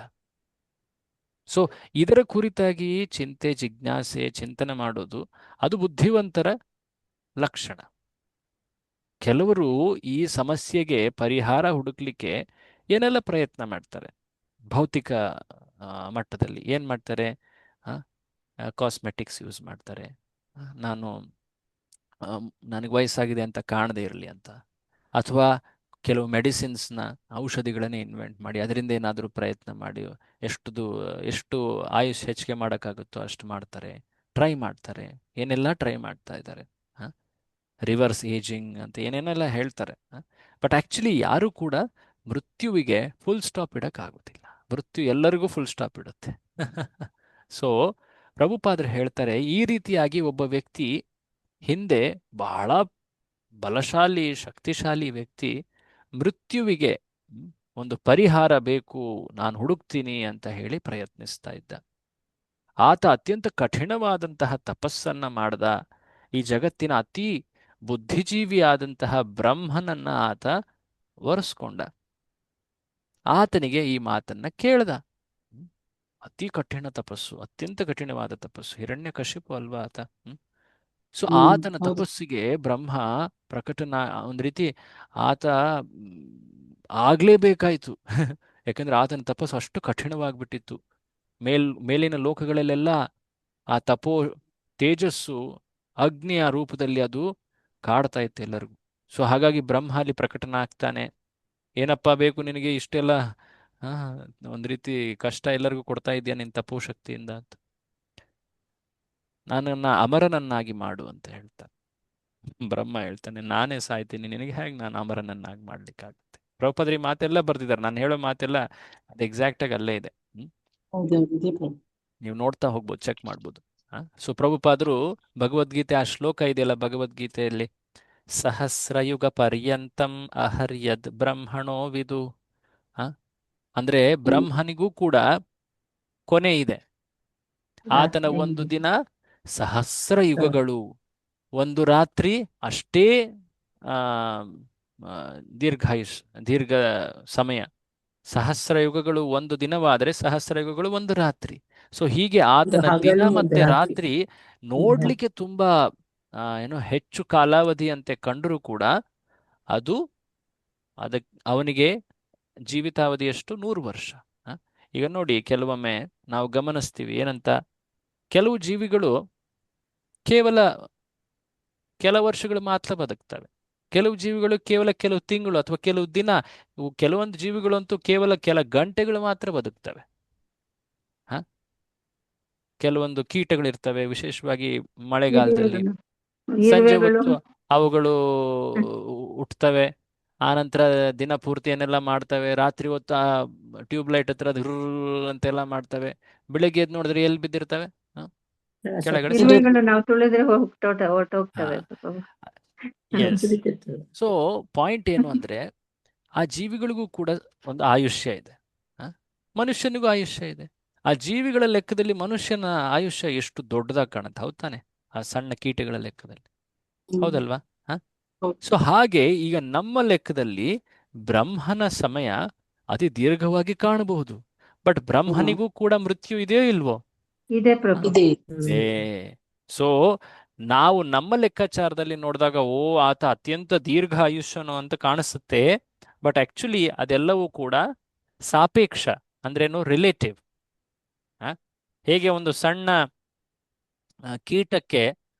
ಸೊ ಇದರ ಕುರಿತಾಗಿ ಚಿಂತೆ, ಜಿಜ್ಞಾಸೆ, ಚಿಂತನೆ ಮಾಡೋದು ಅದು ಬುದ್ಧಿವಂತರ ಲಕ್ಷಣ. ಕೆಲವರು ಈ ಸಮಸ್ಯೆಗೆ ಪರಿಹಾರ ಹುಡುಕ್ಲಿಕ್ಕೆ ಏನೆಲ್ಲ ಪ್ರಯತ್ನ ಮಾಡ್ತಾರೆ. ಭೌತಿಕ ಮಟ್ಟದಲ್ಲಿ ಏನು ಮಾಡ್ತಾರೆ? ಕಾಸ್ಮೆಟಿಕ್ಸ್ ಯೂಸ್ ಮಾಡ್ತಾರೆ. ನಾನು ನನಗೆ ವಯಸ್ಸಾಗಿದೆ ಅಂತ ಕಾಣದೇ ಇರಲಿ ಅಂತ, ಅಥವಾ ಕೆಲವು ಮೆಡಿಸಿನ್ಸ್ನ, ಔಷಧಿಗಳನ್ನೇ ಇನ್ವೆಂಟ್ ಮಾಡಿ ಅದರಿಂದ ಏನಾದರೂ ಪ್ರಯತ್ನ ಮಾಡಿ ಎಷ್ಟು ಆಯುಷ್ ಹೆಚ್ಚಿಗೆ ಮಾಡೋಕ್ಕಾಗುತ್ತೋ ಅಷ್ಟು ಮಾಡ್ತಾರೆ, ಟ್ರೈ ಮಾಡ್ತಾರೆ, ಏನೆಲ್ಲ ಟ್ರೈ ಮಾಡ್ತಾ ಇದ್ದಾರೆ. ರಿವರ್ಸ್ ಏಜಿಂಗ್ ಅಂತ ಏನೇನೆಲ್ಲ ಹೇಳ್ತಾರೆ. ಬಟ್ ಆ್ಯಕ್ಚುಲಿ ಯಾರೂ ಕೂಡ ಮೃತ್ಯುವಿಗೆ ಫುಲ್ ಸ್ಟಾಪ್ ಇಡೋಕ್ಕಾಗೋದಿಲ್ಲ. ಮೃತ್ಯು ಎಲ್ಲರಿಗೂ ಫುಲ್ ಸ್ಟಾಪ್ ಇಡುತ್ತೆ. ಸೊ ಪ್ರಭುಪಾದರು ಹೇಳ್ತಾರೆ, ಈ ರೀತಿಯಾಗಿ ಒಬ್ಬ ವ್ಯಕ್ತಿ ಹಿಂದೆ ಬಹಳ ಬಲಶಾಲಿ, ಶಕ್ತಿಶಾಲಿ ವ್ಯಕ್ತಿ ಮೃತ್ಯುವಿಗೆ ಒಂದು ಪರಿಹಾರ ಬೇಕು, ನಾನು ಹುಡುಕ್ತೀನಿ ಅಂತ ಹೇಳಿ ಪ್ರಯತ್ನಿಸ್ತಾ ಇದ್ದ. ಆತ ಅತ್ಯಂತ ಕಠಿಣವಾದಂತಹ ತಪಸ್ಸನ್ನ ಮಾಡ್ದ. ಈ ಜಗತ್ತಿನ ಅತಿ ಬುದ್ಧಿಜೀವಿಯಾದಂತಹ ಬ್ರಹ್ಮನನ್ನ ಆತ ಒರೆಸ್ಕೊಂಡ. ಆತನಿಗೆ ಈ ಮಾತನ್ನ ಕೇಳ್ದ. ಅತಿ ಕಠಿಣ ತಪಸ್ಸು, ಅತ್ಯಂತ ಕಠಿಣವಾದ ತಪಸ್ಸು. ಹಿರಣ್ಯಕಶಿಪು ಅಲ್ವಾ ಆತ. ಸೊ ಆತನ ತಪಸ್ಸಿಗೆ ಬ್ರಹ್ಮ ಪ್ರಕಟನ, ಒಂದು ರೀತಿ ಆತ ಆಗ್ಲೇಬೇಕಾಯ್ತು. ಯಾಕಂದ್ರೆ ಆತನ ತಪಸ್ಸು ಅಷ್ಟು ಕಠಿಣವಾಗಿಬಿಟ್ಟಿತ್ತು. ಮೇಲಿನ ಲೋಕಗಳಲ್ಲೆಲ್ಲ ಆ ತಪೋ ತೇಜಸ್ಸು ಅಗ್ನಿಯ ರೂಪದಲ್ಲಿ ಅದು ಕಾಡ್ತಾ ಇತ್ತು ಎಲ್ಲರಿಗೂ. ಸೊ ಹಾಗಾಗಿ ಬ್ರಹ್ಮ ಅಲ್ಲಿ ಪ್ರಕಟನ ಆಗ್ತಾನೆ. ಏನಪ್ಪಾ ಬೇಕು ನಿನಗೆ, ಇಷ್ಟೆಲ್ಲ ಒಂದು ರೀತಿ ಕಷ್ಟ ಎಲ್ಲರಿಗೂ ಕೊಡ್ತಾ ಇದೆಯಾ ನಿನ್ನ ತಪೋ ಶಕ್ತಿಯಿಂದ ಅಂತ. ನನ್ನನ್ನು ಅಮರನನ್ನಾಗಿ ಮಾಡು ಅಂತ ಹೇಳ್ತಾನೆ. ಬ್ರಹ್ಮ ಹೇಳ್ತಾನೆ, ನಾನೇ ಸಾಯ್ತೀನಿ, ನಿನಗೆ ಹೇಗೆ ನಾನು ಅಮರನನ್ನಾಗಿ ಮಾಡ್ಲಿಕ್ಕಾಗುತ್ತೆ? ಪ್ರಭುಪಾದರಿ ಮಾತೆಲ್ಲ ಬರ್ದಿದ್ದಾರೆ, ನಾನು ಹೇಳೋ ಮಾತೆಲ್ಲ ಅದು ಎಕ್ಸಾಕ್ಟಾಗಿ ಅಲ್ಲೇ ಇದೆ. ನೀವು ನೋಡ್ತಾ ಹೋಗ್ಬೋದು, ಚೆಕ್ ಮಾಡ್ಬೋದು. ಸೊ ಪ್ರಭುಪಾದರು ಭಗವದ್ಗೀತೆ, ಆ ಶ್ಲೋಕ ಇದೆಯಲ್ಲ ಭಗವದ್ಗೀತೆಯಲ್ಲಿ, ಸಹಸ್ರಯುಗ ಪರ್ಯಂತಂ ಅಹರ್ಯದ್ ಬ್ರಹ್ಮಣೋ ವಿದು. ಅಂದ್ರೆ ಬ್ರಹ್ಮನಿಗೂ ಕೂಡ ಕೊನೆ ಇದೆ. ಆತನ ಒಂದು ದಿನ ಸಹಸ್ರ ಯುಗಗಳು, ಒಂದು ರಾತ್ರಿ ಅಷ್ಟೇ ದೀರ್ಘ ಸಮಯ. ಸಹಸ್ರ ಯುಗಗಳು ಒಂದು ದಿನವಾದರೆ ಸಹಸ್ರ ಯುಗಗಳು ಒಂದು ರಾತ್ರಿ. ಸೊ ಹೀಗೆ ಆತನ ದಿನ ಮತ್ತೆ ರಾತ್ರಿ ನೋಡ್ಲಿಕ್ಕೆ ತುಂಬಾ ಹೆಚ್ಚು ಕಾಲಾವಧಿ ಅಂತೆ ಕಂಡರೂ ಕೂಡ ಅವನಿಗೆ ಜೀವಿತಾವಧಿ ಎಷ್ಟು? 100 ವರ್ಷ. ಈಗ ನೋಡಿ, ಕೆಲವೊಮ್ಮೆ ನಾವು ಗಮನಿಸ್ತೀವಿ ಏನಂತ, ಕೆಲವು ಜೀವಿಗಳು ಕೇವಲ ಕೆಲ ವರ್ಷಗಳು ಮಾತ್ರ ಬದುಕ್ತವೆ, ಕೆಲವು ಜೀವಿಗಳು ಕೇವಲ ಕೆಲವು ತಿಂಗಳು ಅಥವಾ ಕೆಲವು ದಿನ, ಕೆಲವೊಂದು ಜೀವಿಗಳಂತೂ ಕೇವಲ ಕೆಲ ಗಂಟೆಗಳು ಮಾತ್ರ ಬದುಕ್ತವೆ. ಕೆಲವೊಂದು ಕೀಟಗಳಿರ್ತವೆ, ವಿಶೇಷವಾಗಿ ಮಳೆಗಾಲದಲ್ಲಿ ಸಂಜೆ ಹೊತ್ತು ಅವುಗಳು ಹುಟ್ಟುತ್ತವೆ, ಆನಂತರ ದಿನ ಪೂರ್ತಿ ಏನೆಲ್ಲ ಮಾಡ್ತವೆ, ರಾತ್ರಿ ಹೊತ್ತು ಆ ಟ್ಯೂಬ್ಲೈಟ್ ಹತ್ರ ಅಂತೆಲ್ಲ ಮಾಡ್ತವೆ, ಬೆಳಿಗ್ಗೆ ಎದ್ದು ನೋಡಿದ್ರೆ ಎಲ್ಲಿ ಬಿದ್ದಿರ್ತವೆ? ಕೆಳಗಡೆ. ಸೊ ಪಾಯಿಂಟ್ ಏನು ಅಂದ್ರೆ, ಆ ಜೀವಿಗಳಿಗೂ ಕೂಡ ಒಂದು ಆಯುಷ್ಯ ಇದೆ, ಮನುಷ್ಯನಿಗೂ ಆಯುಷ್ಯ ಇದೆ. ಆ ಜೀವಿಗಳ ಲೆಕ್ಕದಲ್ಲಿ ಮನುಷ್ಯನ ಆಯುಷ್ಯ ಎಷ್ಟು ದೊಡ್ಡದಾಗಿ ಕಾಣುತ್ತೆ, ಹೌದ್ ತಾನೆ? ಆ ಸಣ್ಣ ಕೀಟಗಳ ಲೆಕ್ಕದಲ್ಲಿ, ಹೌದಲ್ವಾ? ಸೊ ಹಾಗೆ ಈಗ ನಮ್ಮ ಲೆಕ್ಕದಲ್ಲಿ ಬ್ರಹ್ಮನ ಸಮಯ ಅತಿ ದೀರ್ಘವಾಗಿ ಕಾಣಬಹುದು, ಬಟ್ ಬ್ರಹ್ಮನಿಗೂ ಕೂಡ ಮೃತ್ಯು ಇದೆಯೋ ಇಲ್ವೋ? ಇದೆ. ಸೊ ನಾವು ನಮ್ಮ ಲೆಕ್ಕಾಚಾರದಲ್ಲಿ ನೋಡಿದಾಗ ಆತ ಅತ್ಯಂತ ದೀರ್ಘ ಆಯುಷ್ಯನು ಅಂತ ಕಾಣಿಸುತ್ತೆ, ಬಟ್ ಆಕ್ಚುಲಿ ಅದೆಲ್ಲವೂ ಕೂಡ ಸಾಪೇಕ್ಷ. ಅಂದ್ರೇನು? ರಿಲೇಟಿವ್. ಹೇಗೆ ಒಂದು ಸಣ್ಣ ಕೀಟಕ್ಕೆ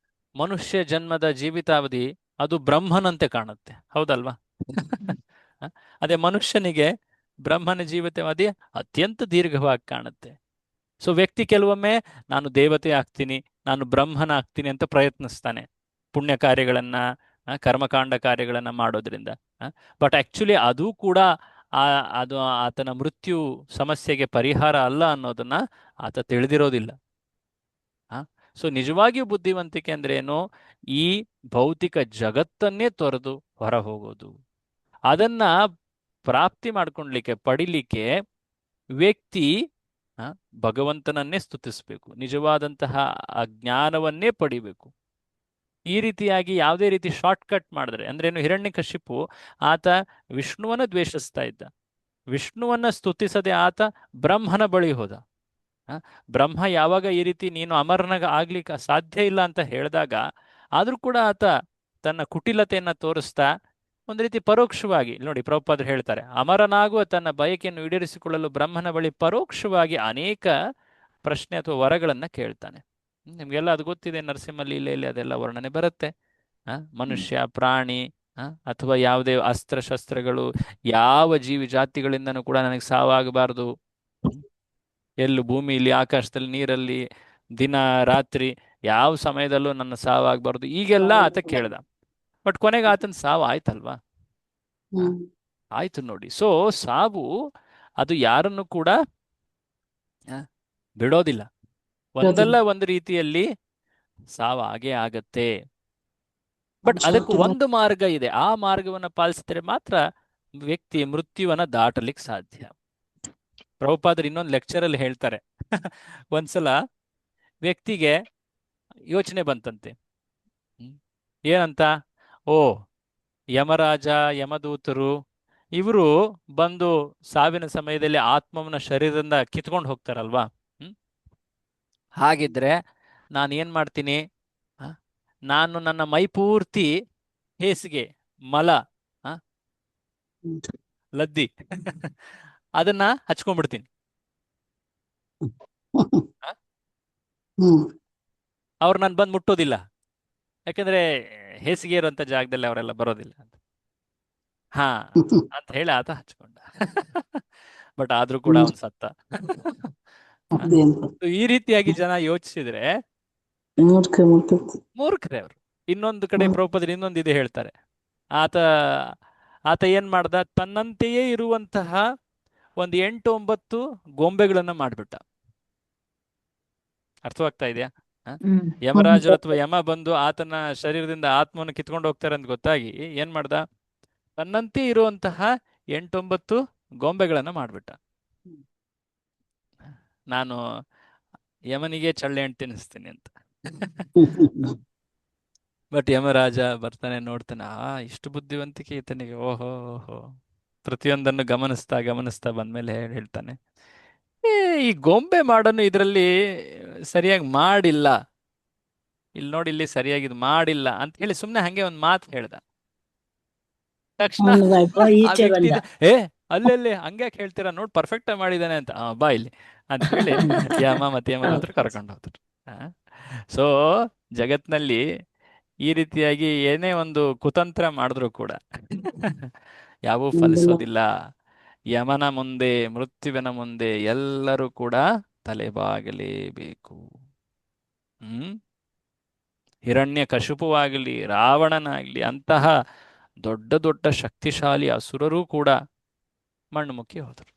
ಮನುಷ್ಯ ಜನ್ಮದ ಜೀವಿತಾವಧಿ ಅದು ಬ್ರಹ್ಮನಂತೆ ಕಾಣುತ್ತೆ, ಹೌದಲ್ವಾ? ಅದೇ ಮನುಷ್ಯನಿಗೆ ಬ್ರಹ್ಮನ ಜೀವಿತಾವಧಿ ಅತ್ಯಂತ ದೀರ್ಘವಾಗಿ ಕಾಣುತ್ತೆ. ಸೊ ವ್ಯಕ್ತಿ ಕೆಲವೊಮ್ಮೆ ನಾನು ದೇವತೆ ಆಗ್ತೀನಿ, ನಾನು ಬ್ರಹ್ಮನ ಆಗ್ತೀನಿ ಅಂತ ಪ್ರಯತ್ನಿಸ್ತಾನೆ, ಪುಣ್ಯ ಕಾರ್ಯಗಳನ್ನ, ಕರ್ಮಕಾಂಡ ಕಾರ್ಯಗಳನ್ನ ಮಾಡೋದ್ರಿಂದ. ಬಟ್ ಆಕ್ಚುಲಿ ಅದು ಕೂಡ ಅದು ಆತನ ಮೃತ್ಯು ಸಮಸ್ಯೆಗೆ ಪರಿಹಾರ ಅಲ್ಲ ಅನ್ನೋದನ್ನ ಆತ ತಿಳಿದಿರೋದಿಲ್ಲ. ಸೊ ನಿಜವಾಗಿಯೂ ಬುದ್ಧಿವಂತಿಕೆ ಅಂದ್ರೆ ಏನು? ಈ ಭೌತಿಕ ಜಗತ್ತನ್ನೇ ತೊರೆದು ಹೊರ ಹೋಗೋದು. ಅದನ್ನ ಪ್ರಾಪ್ತಿ ಮಾಡ್ಕೊಳ್ಲಿಕ್ಕೆ, ಪಡಿಲಿಕ್ಕೆ ವ್ಯಕ್ತಿ ಭಗವಂತನನ್ನೇ ಸ್ತುತಿಸ್ಬೇಕು, ನಿಜವಾದಂತಹ ಆ ಜ್ಞಾನವನ್ನೇ ಪಡಿಬೇಕು. ಈ ರೀತಿಯಾಗಿ ಯಾವುದೇ ರೀತಿ ಶಾರ್ಟ್ ಕಟ್ ಮಾಡಿದ್ರೆ, ಅಂದ್ರೇನು, ಹಿರಣ್ಯಕಶಿಪು ಆತ ವಿಷ್ಣುವನ್ನ ದ್ವೇಷಿಸ್ತಾ ಇದ್ದ. ವಿಷ್ಣುವನ್ನ ಸ್ತುತಿಸದೆ ಆತ ಬ್ರಹ್ಮನ ಬಳಿ ಹೋದ. ಬ್ರಹ್ಮ ಯಾವಾಗ ಈ ರೀತಿ ನೀನು ಅಮರನಾಗ ಆಗ್ಲಿಕ್ಕೆ ಸಾಧ್ಯ ಇಲ್ಲ ಅಂತ ಹೇಳಿದಾಗ ಆದ್ರೂ ಕೂಡ ಆತ ತನ್ನ ಕುಟಿಲತೆಯನ್ನ ತೋರಿಸ್ತಾ ಒಂದು ರೀತಿ ಪರೋಕ್ಷವಾಗಿ, ನೋಡಿ ಪ್ರಭುಪಾದರು ಹೇಳ್ತಾರೆ, ಅಮರನಾಗುವ ತನ್ನ ಬಯಕೆಯನ್ನು ಈಡೇರಿಸಿಕೊಳ್ಳಲು ಬ್ರಹ್ಮನ ಬಳಿ ಪರೋಕ್ಷವಾಗಿ ಅನೇಕ ಪ್ರಶ್ನೆ ಅಥವಾ ವರಗಳನ್ನ ಕೇಳ್ತಾನೆ. ನಿಮ್ಗೆಲ್ಲ ಅದು ಗೊತ್ತಿದೆ, ನರಸಿಂಹ ಲೀಲೆಯಲ್ಲಿ ಅದೆಲ್ಲ ವರ್ಣನೆ ಬರುತ್ತೆ. ಮನುಷ್ಯ, ಪ್ರಾಣಿ, ಅಥವಾ ಯಾವುದೇ ಅಸ್ತ್ರ ಶಸ್ತ್ರಗಳು, ಯಾವ ಜೀವಿ ಜಾತಿಗಳಿಂದನೂ ಕೂಡ ನನಗೆ ಸಾವಾಗಬಾರದು. ಎಲ್ಲೂ ಭೂಮಿಯಲ್ಲಿ, ಆಕಾಶದಲ್ಲಿ, ನೀರಲ್ಲಿ, ದಿನ ರಾತ್ರಿ ಯಾವ ಸಮಯದಲ್ಲೂ ನನ್ನ ಸಾವಾಗಬಾರ್ದು, ಈಗೆಲ್ಲ ಆತ ಕೇಳ್ದ. ಬಟ್ ಕೊನೆಗೆ ಆತನ ಸಾವು ಆಯ್ತಲ್ವಾ? ಆಯ್ತು ನೋಡಿ. ಸೊ ಸಾವು ಅದು ಯಾರನ್ನು ಕೂಡ ಬಿಡೋದಿಲ್ಲ. ಒಂದಲ್ಲ ಒಂದು ರೀತಿಯಲ್ಲಿ ಸಾವು ಆಗೇ ಆಗತ್ತೆ. ಬಟ್ ಅದಕ್ಕೆ ಒಂದು ಮಾರ್ಗ ಇದೆ. ಆ ಮಾರ್ಗವನ್ನ ಪಾಲಿಸಿದ್ರೆ ಮಾತ್ರ ವ್ಯಕ್ತಿ ಮೃತ್ಯುವನ್ನ ದಾಟಲಿಕ್ಕೆ ಸಾಧ್ಯ. ಪ್ರಭುಪಾದರು ಇನ್ನೊಂದು ಲೆಕ್ಚರಲ್ಲಿ ಹೇಳ್ತಾರೆ, ಒಂದ್ಸಲ ವ್ಯಕ್ತಿಗೆ ಯೋಚನೆ ಬಂತಂತೆ. ಏನಂತ? ಓ, ಯಮರಾಜ, ಯಮದೂತರು ಇವರು ಬಂದು ಸಾವಿನ ಸಮಯದಲ್ಲಿ ಆತ್ಮವನ್ನ ಶರೀರದಿಂದ ಕಿತ್ಕೊಂಡು ಹೋಗ್ತಾರಲ್ವಾ? ಹಾಗಿದ್ರೆ ನಾನು ಏನ್ ಮಾಡ್ತೀನಿ? ನಾನು ನನ್ನ ಮೈ ಪೂರ್ತಿ ಹೇಸಿಗೆ, ಮಲ, ಲದ್ದಿ ಅದನ್ನ ಹಚ್ಕೊಂಡ್ಬಿಡ್ತೀನಿ. ಅವ್ರು ನಾನು ಬಂದು ಮುಟ್ಟೋದಿಲ್ಲ, ಯಾಕಂದ್ರೆ ಹೇಸಿಗೆ ಇರುವಂತ ಜಾಗದಲ್ಲಿ ಅವರೆಲ್ಲ ಬರೋದಿಲ್ಲ ಅಂತ. ಅಂತ ಹೇಳಿ ಆತ ಹಚ್ಕೊಂಡ. ಬಟ್ ಆದ್ರೂ ಕೂಡ ಅವನ್ ಸತ್ತ. ಈ ರೀತಿಯಾಗಿ ಜನ ಯೋಚಿಸಿದ್ರೆ ಮೂರ್ಖರೇ ಅವರು. ಇನ್ನೊಂದು ಕಡೆ ಪ್ರಭುಪಾದರು ಇನ್ನೊಂದು ಇದೆ ಹೇಳ್ತಾರೆ. ಆತ ಏನ್ ಮಾಡ್ದ? ತನ್ನಂತೆಯೇ ಇರುವಂತಹ ಒಂದು 8-9 ಗೊಂಬೆಗಳನ್ನ ಮಾಡ್ಬಿಟ್ಟ. ಅರ್ಥವಾಗ್ತಾ ಇದೆಯಾ? ಯಮರಾಜರು ಅಥವಾ ಯಮ ಬಂದು ಆತನ ಶರೀರದಿಂದ ಆತ್ಮವನ್ನು ಕಿತ್ಕೊಂಡು ಹೋಗ್ತಾರೆ ಅಂತ ಗೊತ್ತಾಗಿ ಏನ್ ಮಾಡ್ದ? ತನ್ನಂತೆ ಇರುವಂತಹ 8-9 ಗೊಂಬೆಗಳನ್ನ ಮಾಡ್ಬಿಟ್ಟ. ನಾನು ಯಮನಿಗೆ ಚಳ್ಳೆ ಹಣ್ಣು ತಿನ್ನಿಸ್ತೀನಿ ಅಂತ. ಬಟ್ ಯಮರಾಜ ಬರ್ತಾನೆ, ನೋಡ್ತಾನೆ, ಇಷ್ಟು ಬುದ್ಧಿವಂತಿಕೆ ಈತನಿಗೆ, ಓಹೋ ಓಹೋ. ಪ್ರತಿಯೊಂದನ್ನು ಗಮನಿಸ್ತಾ ಬಂದ್ಮೇಲೆ ಹೇಳ್ತಾನೆ, ಈ ಗೊಂಬೆ ಮಾಡೋನು ಇದರಲ್ಲಿ ಸರಿಯಾಗಿ ಮಾಡಿಲ್ಲ, ಇಲ್ಲಿ ನೋಡಿ, ಇಲ್ಲಿ ಸರಿಯಾಗಿ ಇದು ಮಾಡಿಲ್ಲ ಅಂತ ಹೇಳಿ ಸುಮ್ನೆ ಹಂಗೆ ಒಂದ್ ಮಾತು ಹೇಳ್ದ. ತಕ್ಷಣ ಅಲ್ಲಲ್ಲಿ ಹಂಗ್ಯಾಕೆ ಹೇಳ್ತೀರಾ, ನೋಡ್ ಪರ್ಫೆಕ್ಟ್ ಆಗಿ ಮಾಡಿದಾನೆ ಅಂತ. ಬಾ ಇಲ್ಲಿ ಅಂತ ಹೇಳಿ ಯಮ ಮತ್ತೆ ಯಮದೂತರು ಕರ್ಕೊಂಡು ಹೋದ್ರು. ಸೊ ಜಗತ್ನಲ್ಲಿ ಈ ರೀತಿಯಾಗಿ ಏನೇ ಒಂದು ಕುತಂತ್ರ ಮಾಡಿದ್ರು ಕೂಡ ಯಾವೂ ಫಲಿಸೋದಿಲ್ಲ. ಯಮನ ಮುಂದೆ, ಮೃತ್ಯುವಿನ ಮುಂದೆ ಎಲ್ಲರೂ ಕೂಡ ತಲೆಬಾಗಲೇಬೇಕು. ಹಿರಣ್ಯ ಕಶುಪುವಾಗಲಿ, ರಾವಣನಾಗ್ಲಿ, ಅಂತಹ ದೊಡ್ಡ ದೊಡ್ಡ ಶಕ್ತಿಶಾಲಿ ಅಸುರರೂ ಕೂಡ ಮಣ್ಣು ಮುಕ್ಕಿ ಹೋದರು.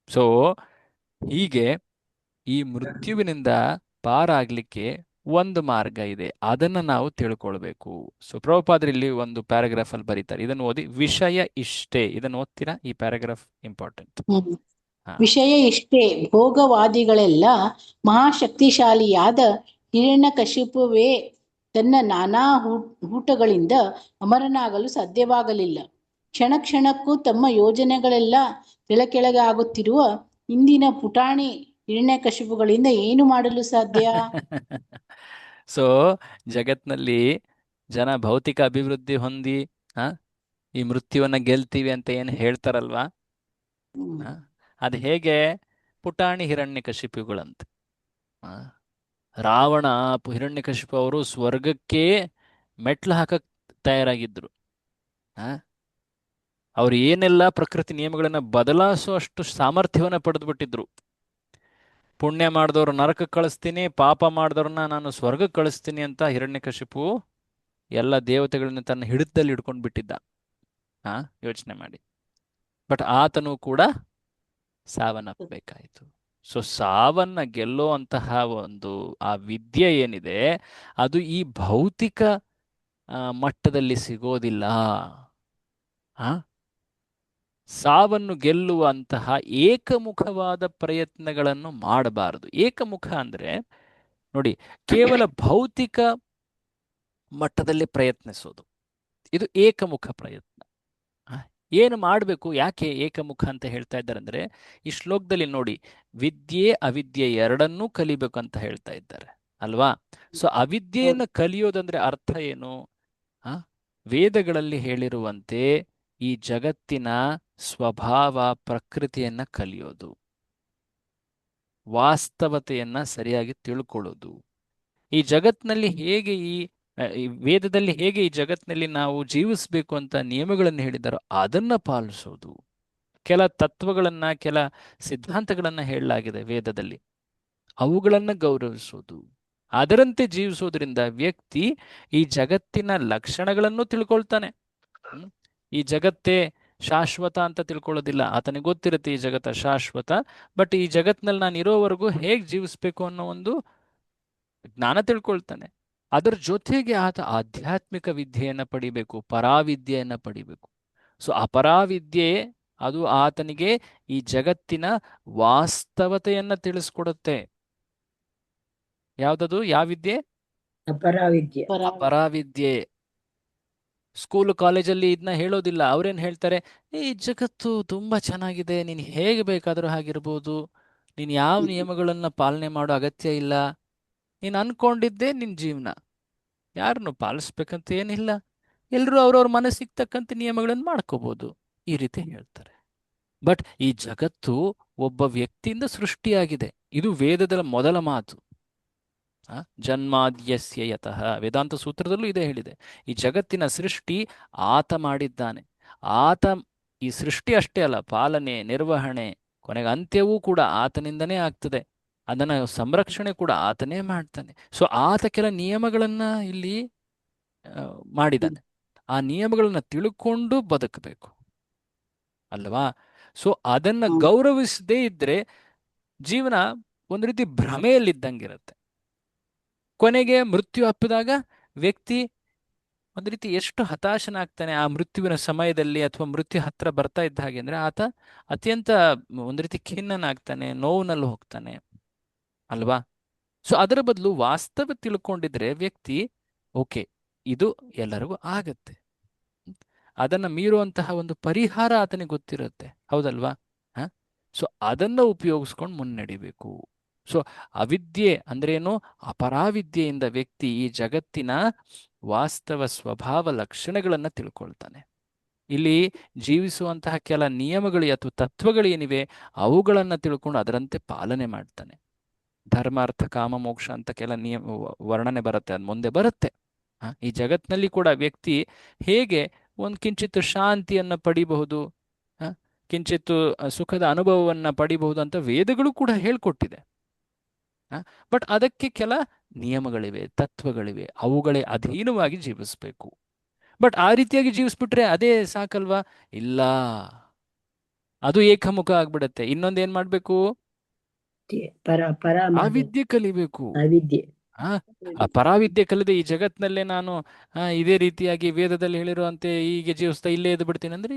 ಸೊ ಹೀಗೆ ಈ ಮೃತ್ಯುವಿನಿಂದ ಪಾರಾಗ್ಲಿಕ್ಕೆ ಒಂದು ಮಾರ್ಗ ಇದೆ, ಅದನ್ನ ನಾವು ತಿಳ್ಕೊಳ್ಬೇಕು. ಸೊ ಪ್ರಭುಪಾದರು ಇಲ್ಲಿ ಒಂದು ಪ್ಯಾರಾಗ್ರಾಫ್ ಅಲ್ಲಿ ಬರೀತಾರೆ, ಇದನ್ನು ಓದಿ. ವಿಷಯ ಇಷ್ಟೇ. ಇದನ್ನು ಓದ್ತೀರಾ? ಈ ಪ್ಯಾರಾಗ್ರಾಫ್ ಇಂಪಾರ್ಟೆಂಟ್. ವಿಷಯ ಇಷ್ಟೇ, ಭೋಗವಾದಿಗಳೆಲ್ಲ ಮಹಾಶಕ್ತಿಶಾಲಿಯಾದ ಹಿರಣ್ಯಕಶಿಪುವೇ ತನ್ನ ನಾನಾ ಹೂಟಗಳಿಂದ ಅಮರನಾಗಲು ಸಾಧ್ಯವಾಗಲಿಲ್ಲ. ಕ್ಷಣ ಕ್ಷಣಕ್ಕೂ ತಮ್ಮ ಯೋಜನೆಗಳೆಲ್ಲ ಕೆಳಕೆಳಗೆ ಆಗುತ್ತಿರುವ ಇಂದಿನ ಪುಟಾಣಿ ಹಿರಣ್ಯಕಶಿಪುಗಳಿಂದ ಏನು ಮಾಡಲು ಸಾಧ್ಯ? ಸೊ ಜಗತ್ನಲ್ಲಿ ಜನ ಭೌತಿಕ ಅಭಿವೃದ್ಧಿ ಹೊಂದಿ ಈ ಮೃತ್ಯುವನ್ನ ಗೆಲ್ತೀವಿ ಅಂತ ಏನು ಹೇಳ್ತಾರಲ್ವಾ, ಅದು ಹೇಗೆ? ಪುಟಾಣಿ ಹಿರಣ್ಯಕಶಿಪುಗಳಂತೆ. ರಾವಣ, ಹಿರಣ್ಯಕಶಿಪು ಅವರು ಸ್ವರ್ಗಕ್ಕೆ ಮೆಟ್ಲು ಹಾಕಕ್ ತಯಾರಾಗಿದ್ರು. ಅವ್ರು ಏನೆಲ್ಲ ಪ್ರಕೃತಿ ನಿಯಮಗಳನ್ನ ಬದಲಾಯಿಸುವಷ್ಟು ಸಾಮರ್ಥ್ಯವನ್ನ ಪಡೆದುಬಿಟ್ಟಿದ್ರು. ಪುಣ್ಯ ಮಾಡಿದವ್ರು ನರಕಕ್ಕೆ ಕಳಿಸ್ತೀನಿ, ಪಾಪ ಮಾಡಿದವ್ರನ್ನ ನಾನು ಸ್ವರ್ಗಕ್ಕೆ ಕಳಿಸ್ತೀನಿ ಅಂತ ಹಿರಣ್ಯಕಶಿಪು ಎಲ್ಲ ದೇವತೆಗಳನ್ನ ತನ್ನ ಹಿಡಿತದಲ್ಲಿ ಹಿಡ್ಕೊಂಡು ಬಿಟ್ಟಿದ್ದ. ಯೋಚನೆ ಮಾಡಿ. ಬಟ್ ಆತನು ಕೂಡ ಸಾವನ್ನಪ್ಪಬೇಕಾಯಿತು. ಸೊ ಸಾವನ್ನ ಗೆಲ್ಲೋ ಅಂತಹ ಒಂದು ಆ ವಿದ್ಯೆ ಏನಿದೆ, ಅದು ಈ ಭೌತಿಕ ಮಟ್ಟದಲ್ಲಿ ಸಿಗೋದಿಲ್ಲ. ಸಾವನ್ನು ಗೆಲ್ಲುವಂತಹ ಏಕಮುಖವಾದ ಪ್ರಯತ್ನಗಳನ್ನು ಮಾಡಬಾರದು. ಏಕಮುಖ ಅಂದ್ರೆ ನೋಡಿ, ಕೇವಲ ಭೌತಿಕ ಮಟ್ಟದಲ್ಲಿ ಪ್ರಯತ್ನಿಸೋದು, ಇದು ಏಕಮುಖ ಪ್ರಯತ್ನ. ಏನು ಮಾಡಬೇಕು, ಯಾಕೆ ಏಕಮುಖ ಅಂತ ಹೇಳ್ತಾ ಇದ್ದಾರೆ ಅಂದ್ರೆ, ಈ ಶ್ಲೋಕದಲ್ಲಿ ನೋಡಿ, ವಿದ್ಯೆ ಅವಿದ್ಯೆ ಎರಡನ್ನೂ ಕಲಿಬೇಕು ಅಂತ ಹೇಳ್ತಾ ಇದ್ದಾರೆ ಅಲ್ವಾ? ಸೊ ಅವಿದ್ಯೆಯನ್ನು ಕಲಿಯೋದಂದ್ರೆ ಅರ್ಥ ಏನು? ಆ ವೇದಗಳಲ್ಲಿ ಹೇಳಿರುವಂತೆ ಈ ಜಗತ್ತಿನ ಸ್ವಭಾವ ಪ್ರಕೃತಿಯನ್ನ ಕಲಿಯೋದು, ವಾಸ್ತವತೆಯನ್ನ ಸರಿಯಾಗಿ ತಿಳ್ಕೊಳ್ಳೋದು. ಈ ಜಗತ್ತಿನಲ್ಲಿ ಹೇಗೆ ಈ ವೇದದಲ್ಲಿ ಹೇಗೆ ಈ ಜಗತ್ತಿನಲ್ಲಿ ನಾವು ಜೀವಿಸಬೇಕು ಅಂತ ನಿಯಮಗಳನ್ನು ಹೇಳಿದಾರೋ ಅದನ್ನ ಪಾಲಿಸೋದು. ಕೆಲ ತತ್ವಗಳನ್ನ, ಕೆಲ ಸಿದ್ಧಾಂತಗಳನ್ನ ಹೇಳಲಾಗಿದೆ ವೇದದಲ್ಲಿ, ಅವುಗಳನ್ನ ಗೌರವಿಸೋದು, ಅದರಂತೆ ಜೀವಿಸೋದ್ರಿಂದ ವ್ಯಕ್ತಿ ಈ ಜಗತ್ತಿನ ಲಕ್ಷಣಗಳನ್ನು ತಿಳ್ಕೊಳ್ತಾನೆ. ಹ್ಮ್? ಈ ಜಗತ್ತೇ ಶಾಶ್ವತ ಅಂತ ತಿಳ್ಕೊಳ್ಳೋದಿಲ್ಲ. ಆತನಿಗೆ ಗೊತ್ತಿರುತ್ತೆ ಈ ಜಗತ್ತ ಶಾಶ್ವತ, ಬಟ್ ಈ ಜಗತ್ತಿನಲ್ಲಿ ನಾನು ಇರೋವರೆಗೂ ಹೇಗೆ ಜೀವಿಸ್ಬೇಕು ಅನ್ನೋ ಒಂದು ಜ್ಞಾನ ತಿಳ್ಕೊಳ್ತಾನೆ. ಅದರ ಜೊತೆಗೆ ಆತ ಆಧ್ಯಾತ್ಮಿಕ ವಿದ್ಯೆಯನ್ನು ಪಡಿಬೇಕು, ಪರಾವಿದ್ಯೆಯನ್ನು ಪಡಿಬೇಕು. ಸೊ ಅಪರಾವಿದ್ಯೆ ಅದು ಆತನಿಗೆ ಈ ಜಗತ್ತಿನ ವಾಸ್ತವತೆಯನ್ನ ತಿಳಿಸ್ಕೊಡುತ್ತೆ. ಯಾವ್ದದು? ಯಾವ ವಿದ್ಯೆ? ಅಪರಾವಿದ್ಯೆ. ಅಪರಾವಿದ್ಯೆ. ಸ್ಕೂಲ್ ಕಾಲೇಜಲ್ಲಿ ಇದನ್ನ ಹೇಳೋದಿಲ್ಲ. ಅವ್ರೇನ್ ಹೇಳ್ತಾರೆ, ಈ ಜಗತ್ತು ತುಂಬಾ ಚೆನ್ನಾಗಿದೆ, ನೀನು ಹೇಗೆ ಬೇಕಾದರೂ ಹಾಗಿರ್ಬೋದು, ನೀನು ಯಾವ ನಿಯಮಗಳನ್ನ ಪಾಲನೆ ಮಾಡೋ ಅಗತ್ಯ ಇಲ್ಲ, ನೀನು ಅನ್ಕೊಂಡಿದ್ದೆ ನಿನ್ನ ಜೀವನ, ಯಾರನ್ನು ಪಾಲಿಸ್ಬೇಕಂತ ಏನಿಲ್ಲ, ಎಲ್ಲರೂ ಅವ್ರವ್ರ ಮನಸ್ಸಿಗೆ ತಕ್ಕಂತೆ ನಿಯಮಗಳನ್ನು ಮಾಡ್ಕೋಬಹುದು, ಈ ರೀತಿ ಹೇಳ್ತಾರೆ. ಬಟ್ ಈ ಜಗತ್ತು ಒಬ್ಬ ವ್ಯಕ್ತಿಯಿಂದ ಸೃಷ್ಟಿಯಾಗಿದೆ. ಇದು ವೇದದ ಮೊದಲ ಮಾತು. ಜನ್ಮಾದ್ಯಸ್ಯ ಯತಃ, ವೇದಾಂತ ಸೂತ್ರದಲ್ಲೂ ಇದೇ ಹೇಳಿದೆ. ಈ ಜಗತ್ತಿನ ಸೃಷ್ಟಿ ಆತ ಮಾಡಿದ್ದಾನೆ. ಆತ ಈ ಸೃಷ್ಟಿ ಅಷ್ಟೇ ಅಲ್ಲ, ಪಾಲನೆ, ನಿರ್ವಹಣೆ, ಕೊನೆಗೆ ಅಂತ್ಯವೂ ಕೂಡ ಆತನಿಂದನೇ ಆಗ್ತದೆ. ಅದನ್ನ ಸಂರಕ್ಷಣೆ ಕೂಡ ಆತನೇ ಮಾಡ್ತಾನೆ. ಸೊ ಆತ ಕೆಲ ನಿಯಮಗಳನ್ನ ಇಲ್ಲಿ ಮಾಡಿದ್ದಾನೆ. ಆ ನಿಯಮಗಳನ್ನ ತಿಳ್ಕೊಂಡು ಬದುಕಬೇಕು ಅಲ್ವಾ? ಸೊ ಅದನ್ನ ಗೌರವಿಸದೇ ಇದ್ರೆ ಜೀವನ ಒಂದು ರೀತಿ ಭ್ರಮೆಯಲ್ಲಿದ್ದಂಗಿರುತ್ತೆ. ಕೊನೆಗೆ ಮೃತ್ಯು ಅಪ್ಪಿದಾಗ ವ್ಯಕ್ತಿ ಒಂದು ರೀತಿ ಎಷ್ಟು ಹತಾಶನಾಗ್ತಾನೆ ಆ ಮೃತ್ಯುವಿನ ಸಮಯದಲ್ಲಿ, ಅಥವಾ ಮೃತ್ಯು ಹತ್ರ ಬರ್ತಾ ಇದ್ದ ಹಾಗೆ ಅಂದ್ರೆ ಆತ ಅತ್ಯಂತ ಒಂದು ರೀತಿ ಖಿನ್ನನಾಗ್ತಾನೆ, ನೋವಿನಲ್ಲಿ ಹೋಗ್ತಾನೆ ಅಲ್ವಾ? ಸೊ ಅದರ ಬದಲು ವಾಸ್ತವ ತಿಳ್ಕೊಂಡಿದ್ರೆ ವ್ಯಕ್ತಿ ಓಕೆ, ಇದು ಎಲ್ಲರಿಗೂ ಆಗತ್ತೆ, ಅದನ್ನ ಮೀರುವಂತಹ ಒಂದು ಪರಿಹಾರ ಆತನಿಗೆ ಗೊತ್ತಿರುತ್ತೆ, ಹೌದಲ್ವಾ? ಸೊ ಅದನ್ನ ಉಪಯೋಗಿಸ್ಕೊಂಡು ಮುನ್ನಡಿಬೇಕು. ಸೊ ಅವಿದ್ಯೆ ಅಂದ್ರೇನು? ಅಪರಾವಿದ್ಯೆಯಿಂದ ವ್ಯಕ್ತಿ ಈ ಜಗತ್ತಿನ ವಾಸ್ತವ ಸ್ವಭಾವ ಲಕ್ಷಣಗಳನ್ನ ತಿಳ್ಕೊಳ್ತಾನೆ. ಇಲ್ಲಿ ಜೀವಿಸುವಂತಹ ಕೆಲ ನಿಯಮಗಳು ಅಥವಾ ತತ್ವಗಳೇನಿವೆ ಅವುಗಳನ್ನ ತಿಳ್ಕೊಂಡು ಅದರಂತೆ ಪಾಲನೆ ಮಾಡ್ತಾನೆ. ಧರ್ಮ, ಅರ್ಥ, ಕಾಮ, ಮೋಕ್ಷ ಅಂತ ಕೆಲ ವರ್ಣನೆ ಬರುತ್ತೆ, ಅದು ಮುಂದೆ ಬರುತ್ತೆ. ಈ ಜಗತ್ತಿನಲ್ಲಿ ಕೂಡ ವ್ಯಕ್ತಿ ಹೇಗೆ ಒಂದು ಕಿಂಚಿತ್ತು ಶಾಂತಿಯನ್ನ ಪಡಿಬಹುದು, ಕಿಂಚಿತ್ತು ಸುಖದ ಅನುಭವವನ್ನ ಪಡಿಬಹುದು ಅಂತ ವೇದಗಳು ಕೂಡ ಹೇಳ್ಕೊಟ್ಟಿದೆ. ಬಟ್ ಅದಕ್ಕೆ ಕೆಲ ನಿಯಮಗಳಿವೆ, ತತ್ವಗಳಿವೆ, ಅವುಗಳೇ ಅಧೀನವಾಗಿ ಜೀವಿಸ್ಬೇಕು. ಬಟ್ ಆ ರೀತಿಯಾಗಿ ಜೀವಿಸ್ಬಿಟ್ರೆ ಅದೇ ಸಾಕಲ್ವಾ? ಇಲ್ಲ, ಅದು ಏಕಮುಖ ಆಗ್ಬಿಡತ್ತೆ. ಇನ್ನೊಂದೇನ್ ಮಾಡ್ಬೇಕು? ಅವಿದ್ಯೆ ಕಲಿಬೇಕು. ಪರಾವಿದ್ಯೆ ಕಲಿದೆ ಈ ಜಗತ್ತಿನಲ್ಲೇ ನಾನು ಇದೇ ರೀತಿಯಾಗಿ ವೇದದಲ್ಲಿ ಹೇಳಿರುವಂತೆ ಹೀಗೆ ಜೀವಿಸ್ತಾ ಇಲ್ಲೇ ಎದ್ದು ಬಿಡ್ತೀನಿ ಅಂದ್ರೆ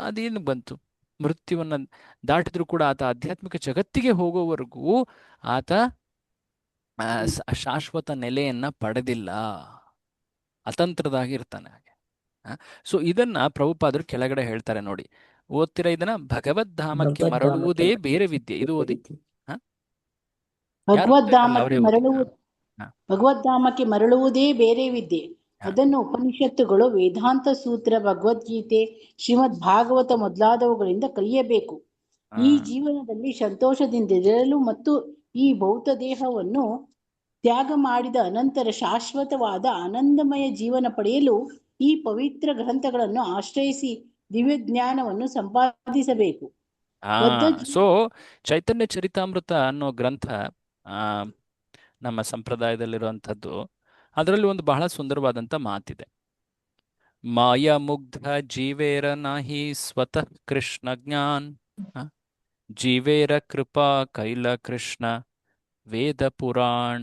ಅದೇನು ಬಂತು? ಮೃತ್ಯುವನ್ನ ದಾಟಿದ್ರು ಕೂಡ ಆತ ಆಧ್ಯಾತ್ಮಿಕ ಜಗತ್ತಿಗೆ ಹೋಗೋವರೆಗೂ ಆತ ಶಾಶ್ವತ ನೆಲೆಯನ್ನ ಪಡೆದಿಲ್ಲ, ಅತಂತ್ರದಾಗಿರ್ತಾನೆ ಹಾಗೆ. ಸೊ ಇದನ್ನ ಪ್ರಭುಪಾದರು ಕೆಳಗಡೆ ಹೇಳ್ತಾರೆ ನೋಡಿ, ಓದ್ತೀರಾ ಇದನ್ನ? ಭಗವದ್ಧಾಮಕ್ಕೆ ಮರಳುವುದೇ ಬೇರೆ ವಿದ್ಯೆ. ಇದು ಓದಿ. ಭಗವದ್ಧಾಮಕ್ಕೆ ಮರಳುವುದೇ ಬೇರೆ ವಿದ್ಯೆ. ಅದನ್ನು ಉಪನಿಷತ್ತುಗಳು, ವೇದಾಂತ ಸೂತ್ರ, ಭಗವದ್ಗೀತೆ, ಶ್ರೀಮದ್ ಭಾಗವತ ಮೊದಲಾದವುಗಳಿಂದ ಕಲಿಯಬೇಕು. ಈ ಜೀವನದಲ್ಲಿ ಸಂತೋಷದಿಂದಿರಲು ಮತ್ತು ಈ ಭೌತ ದೇಹವನ್ನು ತ್ಯಾಗ ಮಾಡಿದ ಅನಂತರ ಶಾಶ್ವತವಾದ ಆನಂದಮಯ ಜೀವನ ಪಡೆಯಲು ಈ ಪವಿತ್ರ ಗ್ರಂಥಗಳನ್ನು ಆಶ್ರಯಿಸಿ ದಿವ್ಯ ಜ್ಞಾನವನ್ನು ಸಂಪಾದಿಸಬೇಕು. ಸೊ ಚೈತನ್ಯ ಚರಿತಾಮೃತ ಅನ್ನೋ ಗ್ರಂಥ ನಮ್ಮ ಸಂಪ್ರದಾಯದಲ್ಲಿರುವಂಥದ್ದು. ಅದರಲ್ಲಿ ಒಂದು ಬಹಳ ಸುಂದರವಾದಂಥ ಮಾತಿದೆ. ಮಾಯಾ ಮುಗ್ಧ ಜೀವೇರ ನಾಹಿ ಸ್ವತಃ ಕೃಷ್ಣ ಜ್ಞಾನ್, ಜೀವೇರ ಕೃಪಾ ಕೈಲ ಕೃಷ್ಣ ವೇದ ಪುರಾಣ.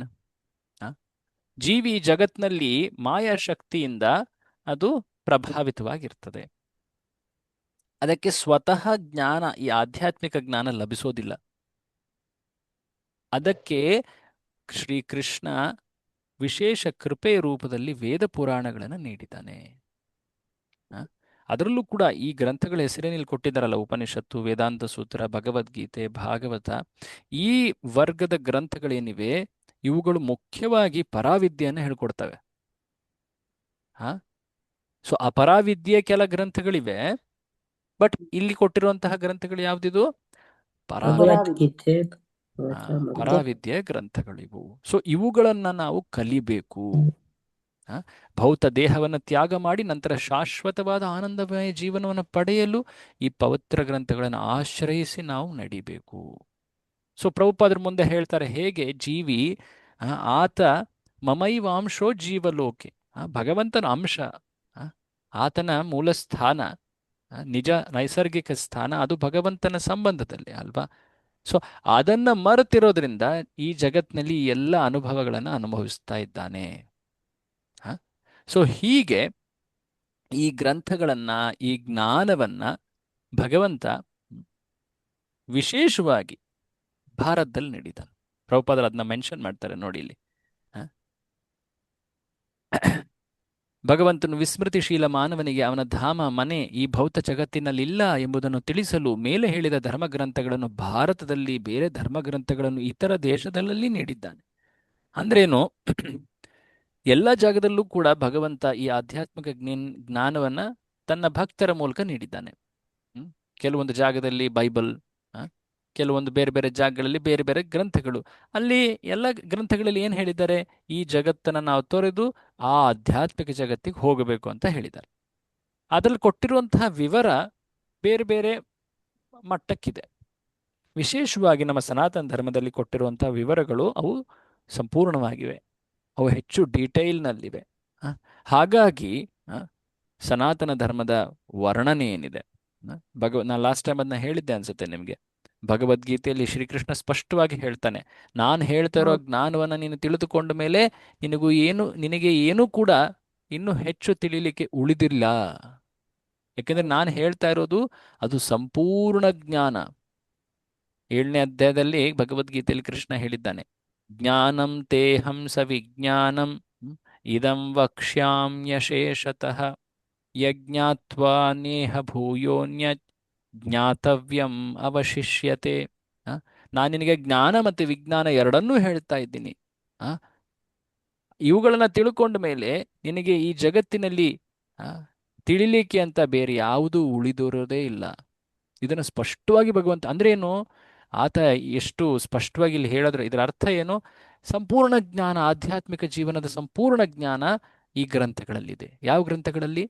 ಜೀವಿ ಜಗತ್ನಲ್ಲಿ ಮಾಯಾ ಶಕ್ತಿಯಿಂದ ಅದು ಪ್ರಭಾವಿತವಾಗಿರ್ತದೆ. ಅದಕ್ಕೆ ಸ್ವತಃ ಜ್ಞಾನ, ಈ ಆಧ್ಯಾತ್ಮಿಕ ಜ್ಞಾನ ಲಭಿಸೋದಿಲ್ಲ. ಅದಕ್ಕೆ ಶ್ರೀಕೃಷ್ಣ ವಿಶೇಷ ಕೃಪೆಯ ರೂಪದಲ್ಲಿ ವೇದ ಪುರಾಣಗಳನ್ನು ನೀಡಿದ್ದಾನೆ. ಅದರಲ್ಲೂ ಕೂಡ ಈ ಗ್ರಂಥಗಳ ಹೆಸರೇನಿಲ್ಲಿ ಕೊಟ್ಟಿದ್ದಾರಲ್ಲ, ಉಪನಿಷತ್ತು, ವೇದಾಂತ ಸೂತ್ರ, ಭಗವದ್ಗೀತೆ, ಭಾಗವತ, ಈ ವರ್ಗದ ಗ್ರಂಥಗಳೇನಿವೆ ಇವುಗಳು ಮುಖ್ಯವಾಗಿ ಪರಾವಿದ್ಯೆಯನ್ನು ಹೇಳ್ಕೊಡ್ತವೆ. ಹಾ, ಸೊ ಅಪರಾವಿದ್ಯೆ ಕೆಲ ಗ್ರಂಥಗಳಿವೆ, ಬಟ್ ಇಲ್ಲಿ ಕೊಟ್ಟಿರುವಂತಹ ಗ್ರಂಥಗಳು ಯಾವ್ದಿದು? ಭಗವದ್ಗೀತೆ ಪರಾವಿದ್ಯೆ ಗ್ರಂಥಗಳಿವು. ಸೊ ಇವುಗಳನ್ನ ನಾವು ಕಲಿಬೇಕು. ಭೌತ ದೇಹವನ್ನು ತ್ಯಾಗ ಮಾಡಿ ನಂತರ ಶಾಶ್ವತವಾದ ಆನಂದಮಯ ಜೀವನವನ್ನು ಪಡೆಯಲು ಈ ಪವಿತ್ರ ಗ್ರಂಥಗಳನ್ನು ಆಶ್ರಯಿಸಿ ನಾವು ನಡಿಬೇಕು. ಸೊ ಪ್ರಭುಪಾದ್ರ ಮುಂದೆ ಹೇಳ್ತಾರೆ, ಹೇಗೆ ಜೀವಿ ಆತ ಮಮೈವಾಂಶೋ ಜೀವಲೋಕೆ, ಭಗವಂತನ ಅಂಶ, ಆತನ ಮೂಲ ಸ್ಥಾನ, ನಿಜ ನೈಸರ್ಗಿಕ ಸ್ಥಾನ ಅದು ಭಗವಂತನ ಸಂಬಂಧದಲ್ಲಿ ಅಲ್ವಾ. ಸೊ ಅದನ್ನ ಮರೆತಿರೋದ್ರಿಂದ ಈ ಜಗತ್ತಿನಲ್ಲಿ ಎಲ್ಲ ಅನುಭವಗಳನ್ನು ಅನುಭವಿಸ್ತಾ ಇದ್ದಾನೆ. ಸೊ ಹೀಗೆ ಈ ಗ್ರಂಥಗಳನ್ನ, ಈ ಜ್ಞಾನವನ್ನ ಭಗವಂತ ವಿಶೇಷವಾಗಿ ಭಾರತದಲ್ಲಿ ನೀಡಿದ್ದಾನೆ. ಪ್ರಭುಪಾದರು ಅದನ್ನ ಮೆನ್ಷನ್ ಮಾಡ್ತಾರೆ ನೋಡಿ ಇಲ್ಲಿ. ಭಗವಂತನು ವಿಸ್ಮೃತಿಶೀಲ ಮಾನವನಿಗೆ ಅವನ ಧಾಮ, ಮನೆ ಈ ಭೌತ ಜಗತ್ತಿನಲ್ಲಿಲ್ಲ ಎಂಬುದನ್ನು ತಿಳಿಸಲು ಮೇಲೆ ಹೇಳಿದ ಧರ್ಮಗ್ರಂಥಗಳನ್ನು ಭಾರತದಲ್ಲಿ, ಬೇರೆ ಧರ್ಮಗ್ರಂಥಗಳನ್ನು ಇತರ ದೇಶದಲ್ಲಿ ನೀಡಿದ್ದಾನೆ. ಅಂದ್ರೇನು? ಎಲ್ಲ ಜಾಗದಲ್ಲೂ ಕೂಡ ಭಗವಂತ ಈ ಆಧ್ಯಾತ್ಮಿಕ ಜ್ಞಾನವನ್ನ ತನ್ನ ಭಕ್ತರ ಮೂಲಕ ನೀಡಿದ್ದಾನೆ. ಕೆಲವೊಂದು ಜಾಗದಲ್ಲಿ ಬೈಬಲ್, ಕೆಲವೊಂದು ಬೇರೆ ಬೇರೆ ಜಾಗಗಳಲ್ಲಿ ಬೇರೆ ಬೇರೆ ಗ್ರಂಥಗಳು. ಅಲ್ಲಿ ಎಲ್ಲ ಗ್ರಂಥಗಳಲ್ಲಿ ಏನು ಹೇಳಿದ್ದಾರೆ? ಈ ಜಗತ್ತನ್ನು ನಾವು ತೊರೆದು ಆ ಆಧ್ಯಾತ್ಮಿಕ ಜಗತ್ತಿಗೆ ಹೋಗಬೇಕು ಅಂತ ಹೇಳಿದ್ದಾರೆ. ಅದರಲ್ಲಿ ಕೊಟ್ಟಿರುವಂತಹ ವಿವರ ಬೇರೆ ಬೇರೆ ಮಟ್ಟಕ್ಕಿದೆ. ವಿಶೇಷವಾಗಿ ನಮ್ಮ ಸನಾತನ ಧರ್ಮದಲ್ಲಿ ಕೊಟ್ಟಿರುವಂತಹ ವಿವರಗಳು ಅವು ಸಂಪೂರ್ಣವಾಗಿವೆ, ಅವು ಹೆಚ್ಚು ಡೀಟೇಲ್ನಲ್ಲಿವೆ. ಹಾಗಾಗಿ ಸನಾತನ ಧರ್ಮದ ವರ್ಣನೆ ಏನಿದೆ, ನಾನು ಲಾಸ್ಟ್ ಟೈಮ್ ಅದನ್ನ ಹೇಳಿದ್ದೆ ಅನ್ಸುತ್ತೆ ನಿಮಗೆ. ಭಗವದ್ಗೀತೆಯಲ್ಲಿ ಶ್ರೀಕೃಷ್ಣ ಸ್ಪಷ್ಟವಾಗಿ ಹೇಳ್ತಾನೆ, ನಾನು ಹೇಳ್ತಾ ಇರೋ ಜ್ಞಾನವನ್ನು ನೀನು ತಿಳಿದುಕೊಂಡ ಮೇಲೆ ನಿನಗೆ ಏನೂ ಕೂಡ ಇನ್ನೂ ಹೆಚ್ಚು ತಿಳಿಲಿಕ್ಕೆ ಉಳಿದಿಲ್ಲ. ಯಾಕೆಂದ್ರೆ ನಾನು ಹೇಳ್ತಾ ಇರೋದು ಅದು ಸಂಪೂರ್ಣ ಜ್ಞಾನ. 7ನೇ ಅಧ್ಯಾಯದಲ್ಲಿ ಭಗವದ್ಗೀತೆಯಲ್ಲಿ ಕೃಷ್ಣ ಹೇಳಿದ್ದಾನೆ, ಜ್ಞಾನಂ ತೇಹಂ ಸವಿಜ್ಞಾನಂ ಇದಂ ವಕ್ಷ್ಯಾಮ್ಯಶೇಷತಃ ಯಜ್ಞಾತ್ವಾ ನೇಹ ಭೂಯೋನ್ಯ ಜ್ಞಾತವ್ಯಂ ಅವಶಿಷ್ಯತೆ. ನಾನು ನಿನಗೆ ಜ್ಞಾನ ಮತ್ತು ವಿಜ್ಞಾನ ಎರಡನ್ನೂ ಹೇಳ್ತಾ ಇದ್ದೀನಿ. ಇವುಗಳನ್ನ ತಿಳ್ಕೊಂಡ ಮೇಲೆ ನಿನಗೆ ಈ ಜಗತ್ತಿನಲ್ಲಿ ತಿಳಿಲಿಕ್ಕೆ ಅಂತ ಬೇರೆ ಯಾವುದೂ ಉಳಿದಿರೋದೇ ಇಲ್ಲ. ಇದನ್ನು ಸ್ಪಷ್ಟವಾಗಿ ಭಗವಂತ ಅಂದ್ರೆ ಏನು, ಆತ ಎಷ್ಟು ಸ್ಪಷ್ಟವಾಗಿ ಇಲ್ಲಿ ಹೇಳಿದ್ರೆ ಇದರ ಅರ್ಥ ಏನು? ಸಂಪೂರ್ಣ ಜ್ಞಾನ, ಆಧ್ಯಾತ್ಮಿಕ ಜೀವನದ ಸಂಪೂರ್ಣ ಜ್ಞಾನ ಈ ಗ್ರಂಥಗಳಲ್ಲಿದೆ. ಯಾವ ಗ್ರಂಥಗಳಲ್ಲಿ?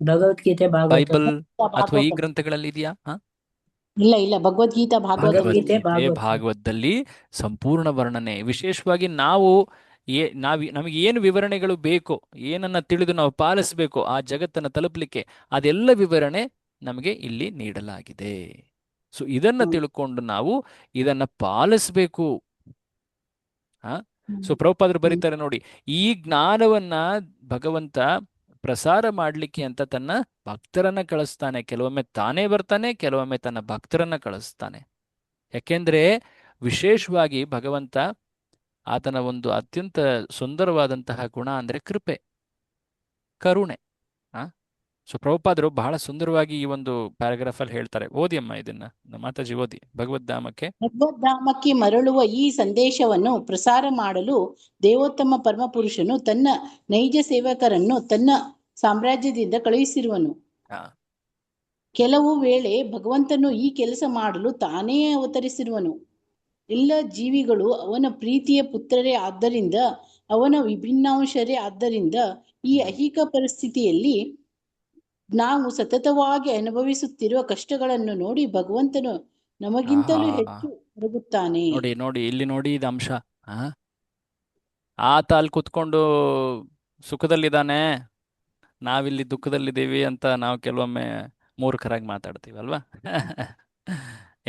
ಭಗವದ್ಗೀತೆ, ಬೈಬಲ್ ಅಥವಾ ಈ ಗ್ರಂಥಗಳಲ್ಲಿ ಇದೆಯಾ? ಇಲ್ಲ ಭಗವದ್ಗೀತಾ, ಭಾಗವತದಲ್ಲಿ ಸಂಪೂರ್ಣ ವರ್ಣನೆ. ವಿಶೇಷವಾಗಿ ನಮಗೆ ಏನು ವಿವರಣೆಗಳು ಬೇಕು, ಏನನ್ನ ತಿಳಿದು ನಾವು ಪಾಲಿಸಬೇಕು ಆ ಜಗತ್ತನ್ನು ತಲುಪಲಿಕ್ಕೆ, ಅದೆಲ್ಲ ವಿವರಣೆ ನಮಗೆ ಇಲ್ಲಿ ನೀಡಲಾಗಿದೆ. ಸೊ ಇದನ್ನ ತಿಳ್ಕೊಂಡು ನಾವು ಇದನ್ನ ಪಾಲಿಸಬೇಕು. ಸೊ ಪ್ರಭುಪಾದರು ಬರೀತಾರೆ ನೋಡಿ, ಈ ಜ್ಞಾನವನ್ನ ಭಗವಂತ ಪ್ರಸಾರ ಮಾಡಲಿಕ್ಕೆ ಅಂತ ತನ್ನ ಭಕ್ತರನ್ನ ಕಳಿಸ್ತಾನೆ. ಕೆಲವೊಮ್ಮೆ ತಾನೇ ಬರ್ತಾನೆ, ಕೆಲವೊಮ್ಮೆ ತನ್ನ ಭಕ್ತರನ್ನ ಕಳಿಸ್ತಾನೆ. ಯಾಕೆಂದ್ರೆ ವಿಶೇಷವಾಗಿ ಭಗವಂತ ಆತನ ಒಂದು ಅತ್ಯಂತ ಸುಂದರವಾದಂತಹ ಗುಣ ಅಂದ್ರೆ ಕೃಪೆ, ಕರುಣೆ. ಸೊ ಪ್ರಭುಪಾದರು ಬಹಳ ಸುಂದರವಾಗಿ ಈ ಒಂದು ಪ್ಯಾರಾಗ್ರಾಫ್ ಅಲ್ಲಿ ಹೇಳ್ತಾರೆ. ಓದಿ ಅಮ್ಮ ಇದನ್ನ, ಮಾತಾಜಿ ಓದಿ. ಭಗವದ್ಧಾಮಕ್ಕೆ ಮರಳುವ ಈ ಸಂದೇಶವನ್ನು ಪ್ರಸಾರ ಮಾಡಲು ದೇವೋತ್ತಮ ಪರಮಪುರುಷನು ತನ್ನ ನೈಜ ಸೇವಕರನ್ನು ತನ್ನ ಸಾಮ್ರಾಜ್ಯದಿಂದ ಕಳುಹಿಸಿರುವನು. ಕೆಲವು ವೇಳೆ ಭಗವಂತನು ಈ ಕೆಲಸ ಮಾಡಲು ತಾನೇ ಅವತರಿಸಿರುವನು. ಎಲ್ಲ ಜೀವಿಗಳು ಅವನ ಪ್ರೀತಿಯ ಪುತ್ರರೇ ಆದ್ದರಿಂದ, ಅವನ ವಿಭಿನ್ನಾಂಶರೇ ಆದ್ದರಿಂದ ಈ ಐಹಿಕ ಪರಿಸ್ಥಿತಿಯಲ್ಲಿ ನಾವು ಸತತವಾಗಿ ಅನುಭವಿಸುತ್ತಿರುವ ಕಷ್ಟಗಳನ್ನು ನೋಡಿ ಭಗವಂತನು ನಮಗಿಂತಲೂ ಹೆಚ್ಚು ಹೊರಗುತ್ತಾನೆ. ನೋಡಿ ಇಲ್ಲಿ ನೋಡಿ ಇದು ಅಂಶ. ಆತ ಅಲ್ಲಿ ಕುತ್ಕೊಂಡು ಸುಖದಲ್ಲಿದ್ದಾನೆ, ನಾವಿಲ್ಲಿ ದುಃಖದಲ್ಲಿದ್ದೀವಿ ಅಂತ ನಾವು ಕೆಲವೊಮ್ಮೆ ಮೂರ್ಖರಾಗಿ ಮಾತಾಡ್ತೀವಿ ಅಲ್ವಾ?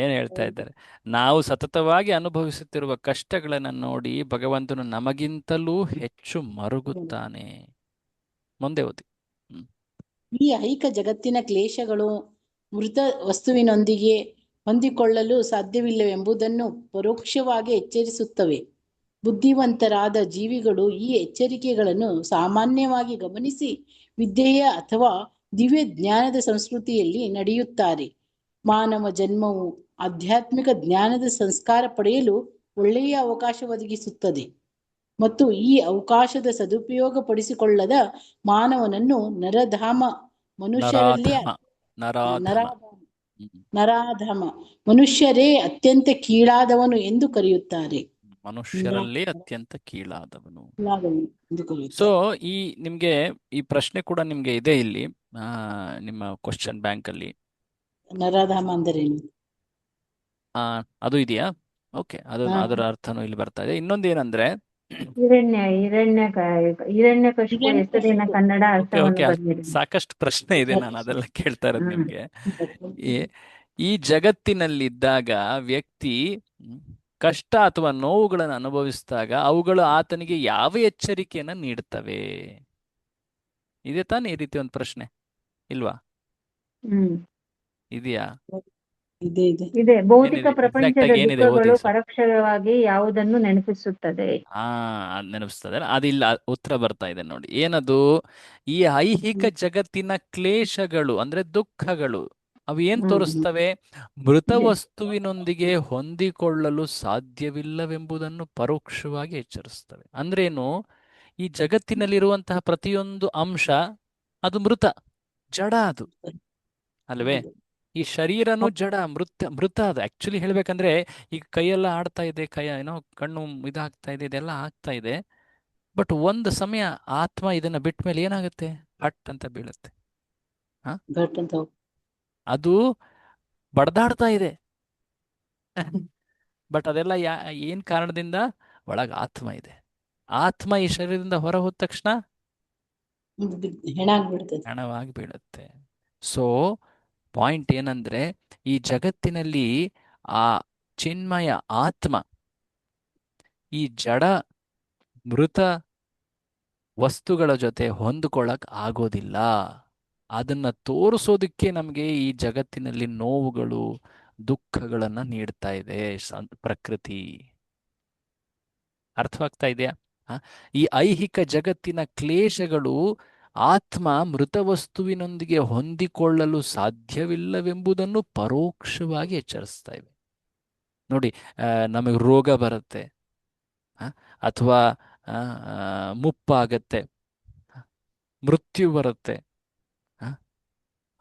ಏನ್ ಹೇಳ್ತಾ ಇದ್ದಾರೆ? ನಾವು ಸತತವಾಗಿ ಅನುಭವಿಸುತ್ತಿರುವ ಕಷ್ಟಗಳನ್ನು ನೋಡಿ ಭಗವಂತನು ನಮಗಿಂತಲೂ ಹೆಚ್ಚು ಮರುಗುತ್ತಾನೆ. ಮುಂದೆ ಓದಿ. ಈ ಐಹಿಕ ಜಗತ್ತಿನ ಕ್ಲೇಶಗಳು ಮೃತ ವಸ್ತುವಿನೊಂದಿಗೆ ಹೊಂದಿಕೊಳ್ಳಲು ಸಾಧ್ಯವಿಲ್ಲವೆಂಬುದನ್ನು ಪರೋಕ್ಷವಾಗಿ ಎಚ್ಚರಿಸುತ್ತವೆ. ಬುದ್ಧಿವಂತರಾದ ಜೀವಿಗಳು ಈ ಎಚ್ಚರಿಕೆಗಳನ್ನು ಸಾಮಾನ್ಯವಾಗಿ ಗಮನಿಸಿ ವಿದ್ಯೆಯ ಅಥವಾ ದಿವ್ಯ ಜ್ಞಾನದ ಸಂಸ್ಕೃತಿಯಲ್ಲಿ ನಡೆಯುತ್ತಾರೆ. ಮಾನವ ಜನ್ಮವು ಆಧ್ಯಾತ್ಮಿಕ ಜ್ಞಾನದ ಸಂಸ್ಕಾರ ಪಡೆಯಲು ಒಳ್ಳೆಯ ಅವಕಾಶ ಒದಗಿಸುತ್ತದೆ ಮತ್ತು ಈ ಅವಕಾಶದ ಸದುಪಯೋಗ ಪಡಿಸಿಕೊಳ್ಳದ ಮಾನವನನ್ನು ನರಧಾಮ ಮನುಷ್ಯರಲ್ಲೇ ನರಾಧಮ ನರಾಧಾಮ ನರಾಧಮ ಮನುಷ್ಯರೇ ಅತ್ಯಂತ ಕೀಳಾದವನು ಎಂದು ಕರೆಯುತ್ತಾರೆ. ಮನುಷ್ಯರಲ್ಲಿ ಅತ್ಯಂತ ಕೀಳಾದವನು. ಎಂದು ಸೊ ಕರೆಯುತ್ತಾರೆ. ಈ ನಿಮ್ಗೆ ಈ ಪ್ರಶ್ನೆ ಕೂಡ ನಿಮ್ಗೆ ಇದೆ ಇಲ್ಲಿ ನಿಮ್ಮ ಕ್ವಶನ್ ಬ್ಯಾಂಕ್ ಅಲ್ಲಿ. ನರಾಧಾಮ ಅಂದರೇನು? ಅದು ಇದೆಯಾ? ಓಕೆ, ಅದರ ಅರ್ಥನೂ ಇಲ್ಲಿ ಬರ್ತಾ ಇದೆ. ಇನ್ನೊಂದು ಏನಂದ್ರೆ ಹಿರಣ್ಯಕಶಿಪು ಹೆಸರಿನ ಕನ್ನಡ ಅರ್ಥವನ್ನು ಬರೆಯಿರಿ. ಸಾಕಷ್ಟು ಪ್ರಶ್ನೆ ಇದೆ, ನಾನು ಅದೆಲ್ಲ ಕೇಳ್ತಾ ಇರೋದು ನಿಮ್ಗೆ. ಈ ಜಗತ್ತಿನಲ್ಲಿದ್ದಾಗ ವ್ಯಕ್ತಿ ಕಷ್ಟ ಅಥವಾ ನೋವುಗಳನ್ನು ಅನುಭವಿಸಿದಾಗ ಅವುಗಳು ಆತನಿಗೆ ಯಾವ ಎಚ್ಚರಿಕೆಯನ್ನ ನೀಡುತ್ತವೆ? ಇದೆ ತಾನೇ ಈ ರೀತಿ ಒಂದು ಪ್ರಶ್ನೆ, ಇಲ್ವಾ? ಇದೆಯಾ? ಇದೆ. ಭೌತಿಕ ಪ್ರಪಂಚದ ಏನಿದೆ ದುಃಖಗಳು ಪರೋಕ್ಷವಾಗಿ ಯಾವುದನ್ನು ನೆನಪಿಸುತ್ತದೆ? ನೆನಪಿಸ್ತದೆ. ಅದಿಲ್ಲ, ಉತ್ತರ ಬರ್ತಾ ಇದೆ ನೋಡಿ. ಏನದು? ಈ ಐಹಿಕ ಜಗತ್ತಿನ ಕ್ಲೇಶಗಳು ಅಂದ್ರೆ ದುಃಖಗಳು, ಅವು ಏನ್ ತೋರಿಸ್ತವೆ? ಮೃತ ವಸ್ತುವಿನೊಂದಿಗೆ ಹೊಂದಿಕೊಳ್ಳಲು ಸಾಧ್ಯವಿಲ್ಲವೆಂಬುದನ್ನು ಪರೋಕ್ಷವಾಗಿ ಎಚ್ಚರಿಸ್ತವೆ. ಅಂದ್ರೇನು? ಈ ಜಗತ್ತಿನಲ್ಲಿರುವಂತಹ ಪ್ರತಿಯೊಂದು ಅಂಶ ಅದು ಮೃತ, ಜಡ, ಅದು ಅಲ್ವೇ? ಈ ಶರೀರನು ಜಡ, ಮೃತ ಅದು. ಆಕ್ಚುಲಿ ಹೇಳ್ಬೇಕಂದ್ರೆ ಈಗ ಕೈಯೆಲ್ಲ ಆಡ್ತಾ ಇದೆ, ಕಣ್ಣು ಇದಾಗ್ತಾ ಇದೆ, ಇದೆಲ್ಲ ಆಗ್ತಾ ಇದೆ. ಬಟ್ ಒಂದು ಸಮಯ ಆತ್ಮ ಇದನ್ನ ಬಿಟ್ಟ ಮೇಲೆ ಏನಾಗುತ್ತೆ? ಹಟ್ ಅಂತ ಬೀಳುತ್ತೆ. ಅದು ಬಡ್ದಾಡ್ತಾ ಇದೆ. ಬಟ್ ಅದೆಲ್ಲ ಏನ್ ಕಾರಣದಿಂದ? ಒಳಗ ಆತ್ಮ ಇದೆ. ಆತ್ಮ ಈ ಶರೀರದಿಂದ ಹೊರ ಹೋದ ತಕ್ಷಣ ಹೆಣವಾಗಿ ಬೀಳುತ್ತೆ. ಸೊ ಪಾಯಿಂಟ್ ಏನಂದ್ರೆ, ಈ ಜಗತ್ತಿನಲ್ಲಿ ಆ ಚಿನ್ಮಯ ಆತ್ಮ ಈ ಜಡ ಮೃತ ವಸ್ತುಗಳ ಜೊತೆ ಹೊಂದಿಕೊಳ್ಳಕ್ ಆಗೋದಿಲ್ಲ. ಅದನ್ನ ತೋರಿಸೋದಕ್ಕೆ ನಮಗೆ ಈ ಜಗತ್ತಿನಲ್ಲಿ ನೋವುಗಳು, ದುಃಖಗಳನ್ನ ನೀಡ್ತಾ ಇದೆ ಪ್ರಕೃತಿ. ಅರ್ಥವಾಗ್ತಾ ಇದೆಯಾ? ಈ ಐಹಿಕ ಜಗತ್ತಿನ ಕ್ಲೇಶಗಳು ಆತ್ಮ ಮೃತ ವಸ್ತುವಿನೊಂದಿಗೆ ಹೊಂದಿಕೊಳ್ಳಲು ಸಾಧ್ಯವಿಲ್ಲವೆಂಬುದನ್ನು ಪರೋಕ್ಷವಾಗಿ ಎಚ್ಚರಿಸ್ತಾ ಇವೆ. ನೋಡಿ, ನಮಗೆ ರೋಗ ಬರುತ್ತೆ, ಅಥವಾ ಮುಪ್ಪಾಗತ್ತೆ, ಮೃತ್ಯು ಬರುತ್ತೆ,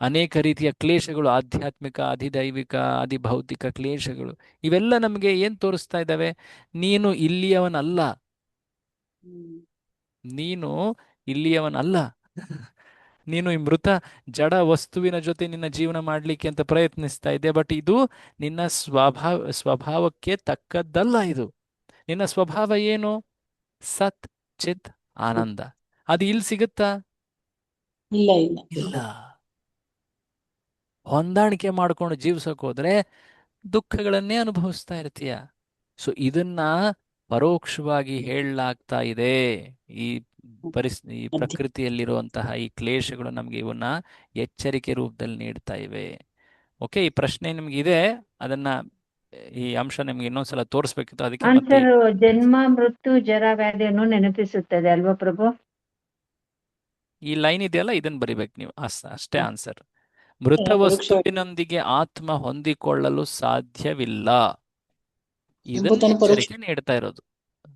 ಅನೇಕ ರೀತಿಯ ಕ್ಲೇಶಗಳು, ಆಧ್ಯಾತ್ಮಿಕ, ಅಧಿದೈವಿಕ, ಅಧಿಭೌತಿಕ ಕ್ಲೇಶಗಳು. ಇವೆಲ್ಲ ನಮಗೆ ಏನ್ ತೋರಿಸ್ತಾ ಇದ್ದಾವೆ? ನೀನು ಇಲ್ಲಿಯವನಲ್ಲ, ನೀನು ಇಲ್ಲಿಯವನಲ್ಲ. ನೀನು ಈ ಮೃತ ಜಡ ವಸ್ತುವಿನ ಜೊತೆ ನಿನ್ನ ಜೀವನ ಮಾಡ್ಲಿಕ್ಕೆ ಅಂತ ಪ್ರಯತ್ನಿಸ್ತಾ ಇದ್ದೆ. ಬಟ್ ಇದು ನಿನ್ನ ಸ್ವಭಾವಕ್ಕೆ ತಕ್ಕದ್ದಲ್ಲ. ಇದು ನಿನ್ನ ಸ್ವಭಾವ ಏನು? ಸತ್ ಚಿತ್ ಆನಂದ. ಅದು ಇಲ್ಲಿ ಸಿಗುತ್ತಾ? ಇಲ್ಲ. ಹೊಂದಾಣಿಕೆ ಮಾಡ್ಕೊಂಡು ಜೀವಿಸಕ್ ಹೋದ್ರೆ ದುಃಖಗಳನ್ನೇ ಅನುಭವಿಸ್ತಾ ಇರ್ತೀಯ. ಸೊ ಇದನ್ನ ಪರೋಕ್ಷವಾಗಿ ಹೇಳಲಾಗ್ತಾ ಇದೆ. ಈ ಈ ಪ್ರಕೃತಿಯಲ್ಲಿರುವಂತಹ ಈ ಕ್ಲೇಶಗಳು ನಮ್ಗೆ ಇವನ್ನ ಎಚ್ಚರಿಕೆ ರೂಪದಲ್ಲಿ ನೀಡ್ತಾ ಇವೆ. ಓಕೆ, ಈ ಪ್ರಶ್ನೆ ನಿಮ್ಗೆ ಇದೆ, ಅದನ್ನ ಈ ಅಂಶ ನಿಮ್ಗೆ ಇನ್ನೊಂದ್ಸಲ ತೋರಿಸ್ಬೇಕಿತ್ತು. ಅದಕ್ಕೆ ಮತ್ತೆ ಜನ್ಮ, ಮೃತ್ಯು, ಜರ, ವ್ಯಾಧಿಯನ್ನು ನೆನಪಿಸುತ್ತದೆ ಅಲ್ವಾ ಪ್ರಭು? ಈ ಲೈನ್ ಇದೆಯಲ್ಲ, ಇದನ್ನ ಬರಿಬೇಕು ನೀವು, ಅಷ್ಟೇ ಆನ್ಸರ್. ಮೃತ ವಸ್ತುವಿನೊಂದಿಗೆ ಆತ್ಮ ಹೊಂದಿಕೊಳ್ಳಲು ಸಾಧ್ಯವಿಲ್ಲ, ಇದನ್ನ ಎಚ್ಚರಿಕೆ ನೀಡ್ತಾ ಇರೋದು.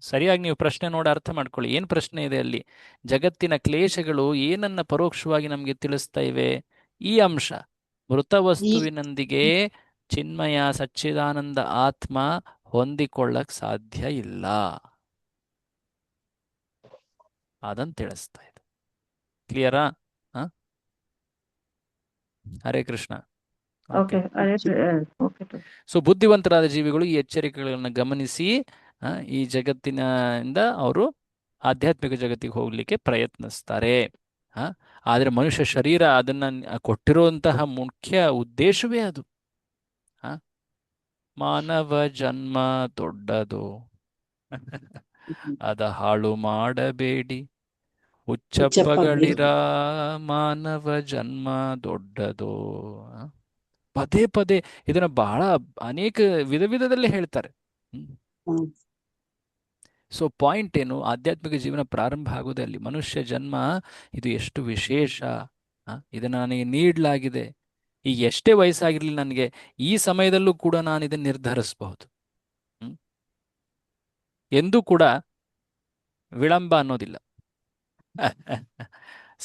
ಸರಿಯಾಗಿ ನೀವು ಪ್ರಶ್ನೆ ನೋಡಿ ಅರ್ಥ ಮಾಡ್ಕೊಳ್ಳಿ. ಏನ್ ಪ್ರಶ್ನೆ ಇದೆ ಅಲ್ಲಿ? ಜಗತ್ತಿನ ಕ್ಲೇಶಗಳು ಏನನ್ನ ಪರೋಕ್ಷವಾಗಿ ನಮ್ಗೆ ತಿಳಿಸ್ತಾ ಇವೆ? ಈ ಅಂಶ, ಮೃತ ವಸ್ತುವಿನೊಂದಿಗೆ ಚಿನ್ಮಯ ಸಚ್ಚಿದಾನಂದ ಆತ್ಮ ಹೊಂದಿಕೊಳ್ಳಕ್ ಸಾಧ್ಯ ಇಲ್ಲ, ಅದನ್ನ ತಿಳಿಸ್ತಾ ಇದೆ. ಕ್ಲಿಯರಾ? ಹರೇ ಕೃಷ್ಣ. ಸೊ ಬುದ್ಧಿವಂತರಾದ ಜೀವಿಗಳು ಈ ಎಚ್ಚರಿಕೆಗಳನ್ನು ಗಮನಿಸಿ ಈ ಜಗತ್ತಿನಿಂದ ಅವರು ಆಧ್ಯಾತ್ಮಿಕ ಜಗತ್ತಿಗೆ ಹೋಗ್ಲಿಕ್ಕೆ ಪ್ರಯತ್ನಿಸ್ತಾರೆ. ಆದ್ರೆ ಮನುಷ್ಯ ಶರೀರ ಅದನ್ನ ಕೊಟ್ಟಿರುವಂತಹ ಮುಖ್ಯ ಉದ್ದೇಶವೇ ಅದು. ಮಾನವ ಜನ್ಮ ದೊಡ್ಡದು, ಅದ ಹಾಳು ಮಾಡಬೇಡಿ, ಹುಚ್ಚಪ್ಪಗಳಿರ ಮಾನವ ಜನ್ಮ ದೊಡ್ಡದು. ಪದೇ ಪದೇ ಇದನ್ನ ಬಹಳ ಅನೇಕ ವಿಧದಲ್ಲಿ ಹೇಳ್ತಾರೆ. ಸೊ ಪಾಯಿಂಟ್ ಏನು, ಆಧ್ಯಾತ್ಮಿಕ ಜೀವನ ಪ್ರಾರಂಭ ಆಗೋದೇ ಅಲ್ಲಿ. ಮನುಷ್ಯ ಜನ್ಮ ಇದು ಎಷ್ಟು ವಿಶೇಷ, ಇದನ್ನು ನನಗೆ ನೀಡಲಾಗಿದೆ. ಈಗ ಎಷ್ಟೇ ವಯಸ್ಸಾಗಿರ್ಲಿ ನನಗೆ, ಈ ಸಮಯದಲ್ಲೂ ಕೂಡ ನಾನು ಇದನ್ನು ನಿರ್ಧರಿಸಬಹುದು. ಎಂದೂ ಕೂಡ ವಿಳಂಬ ಅನ್ನೋದಿಲ್ಲ.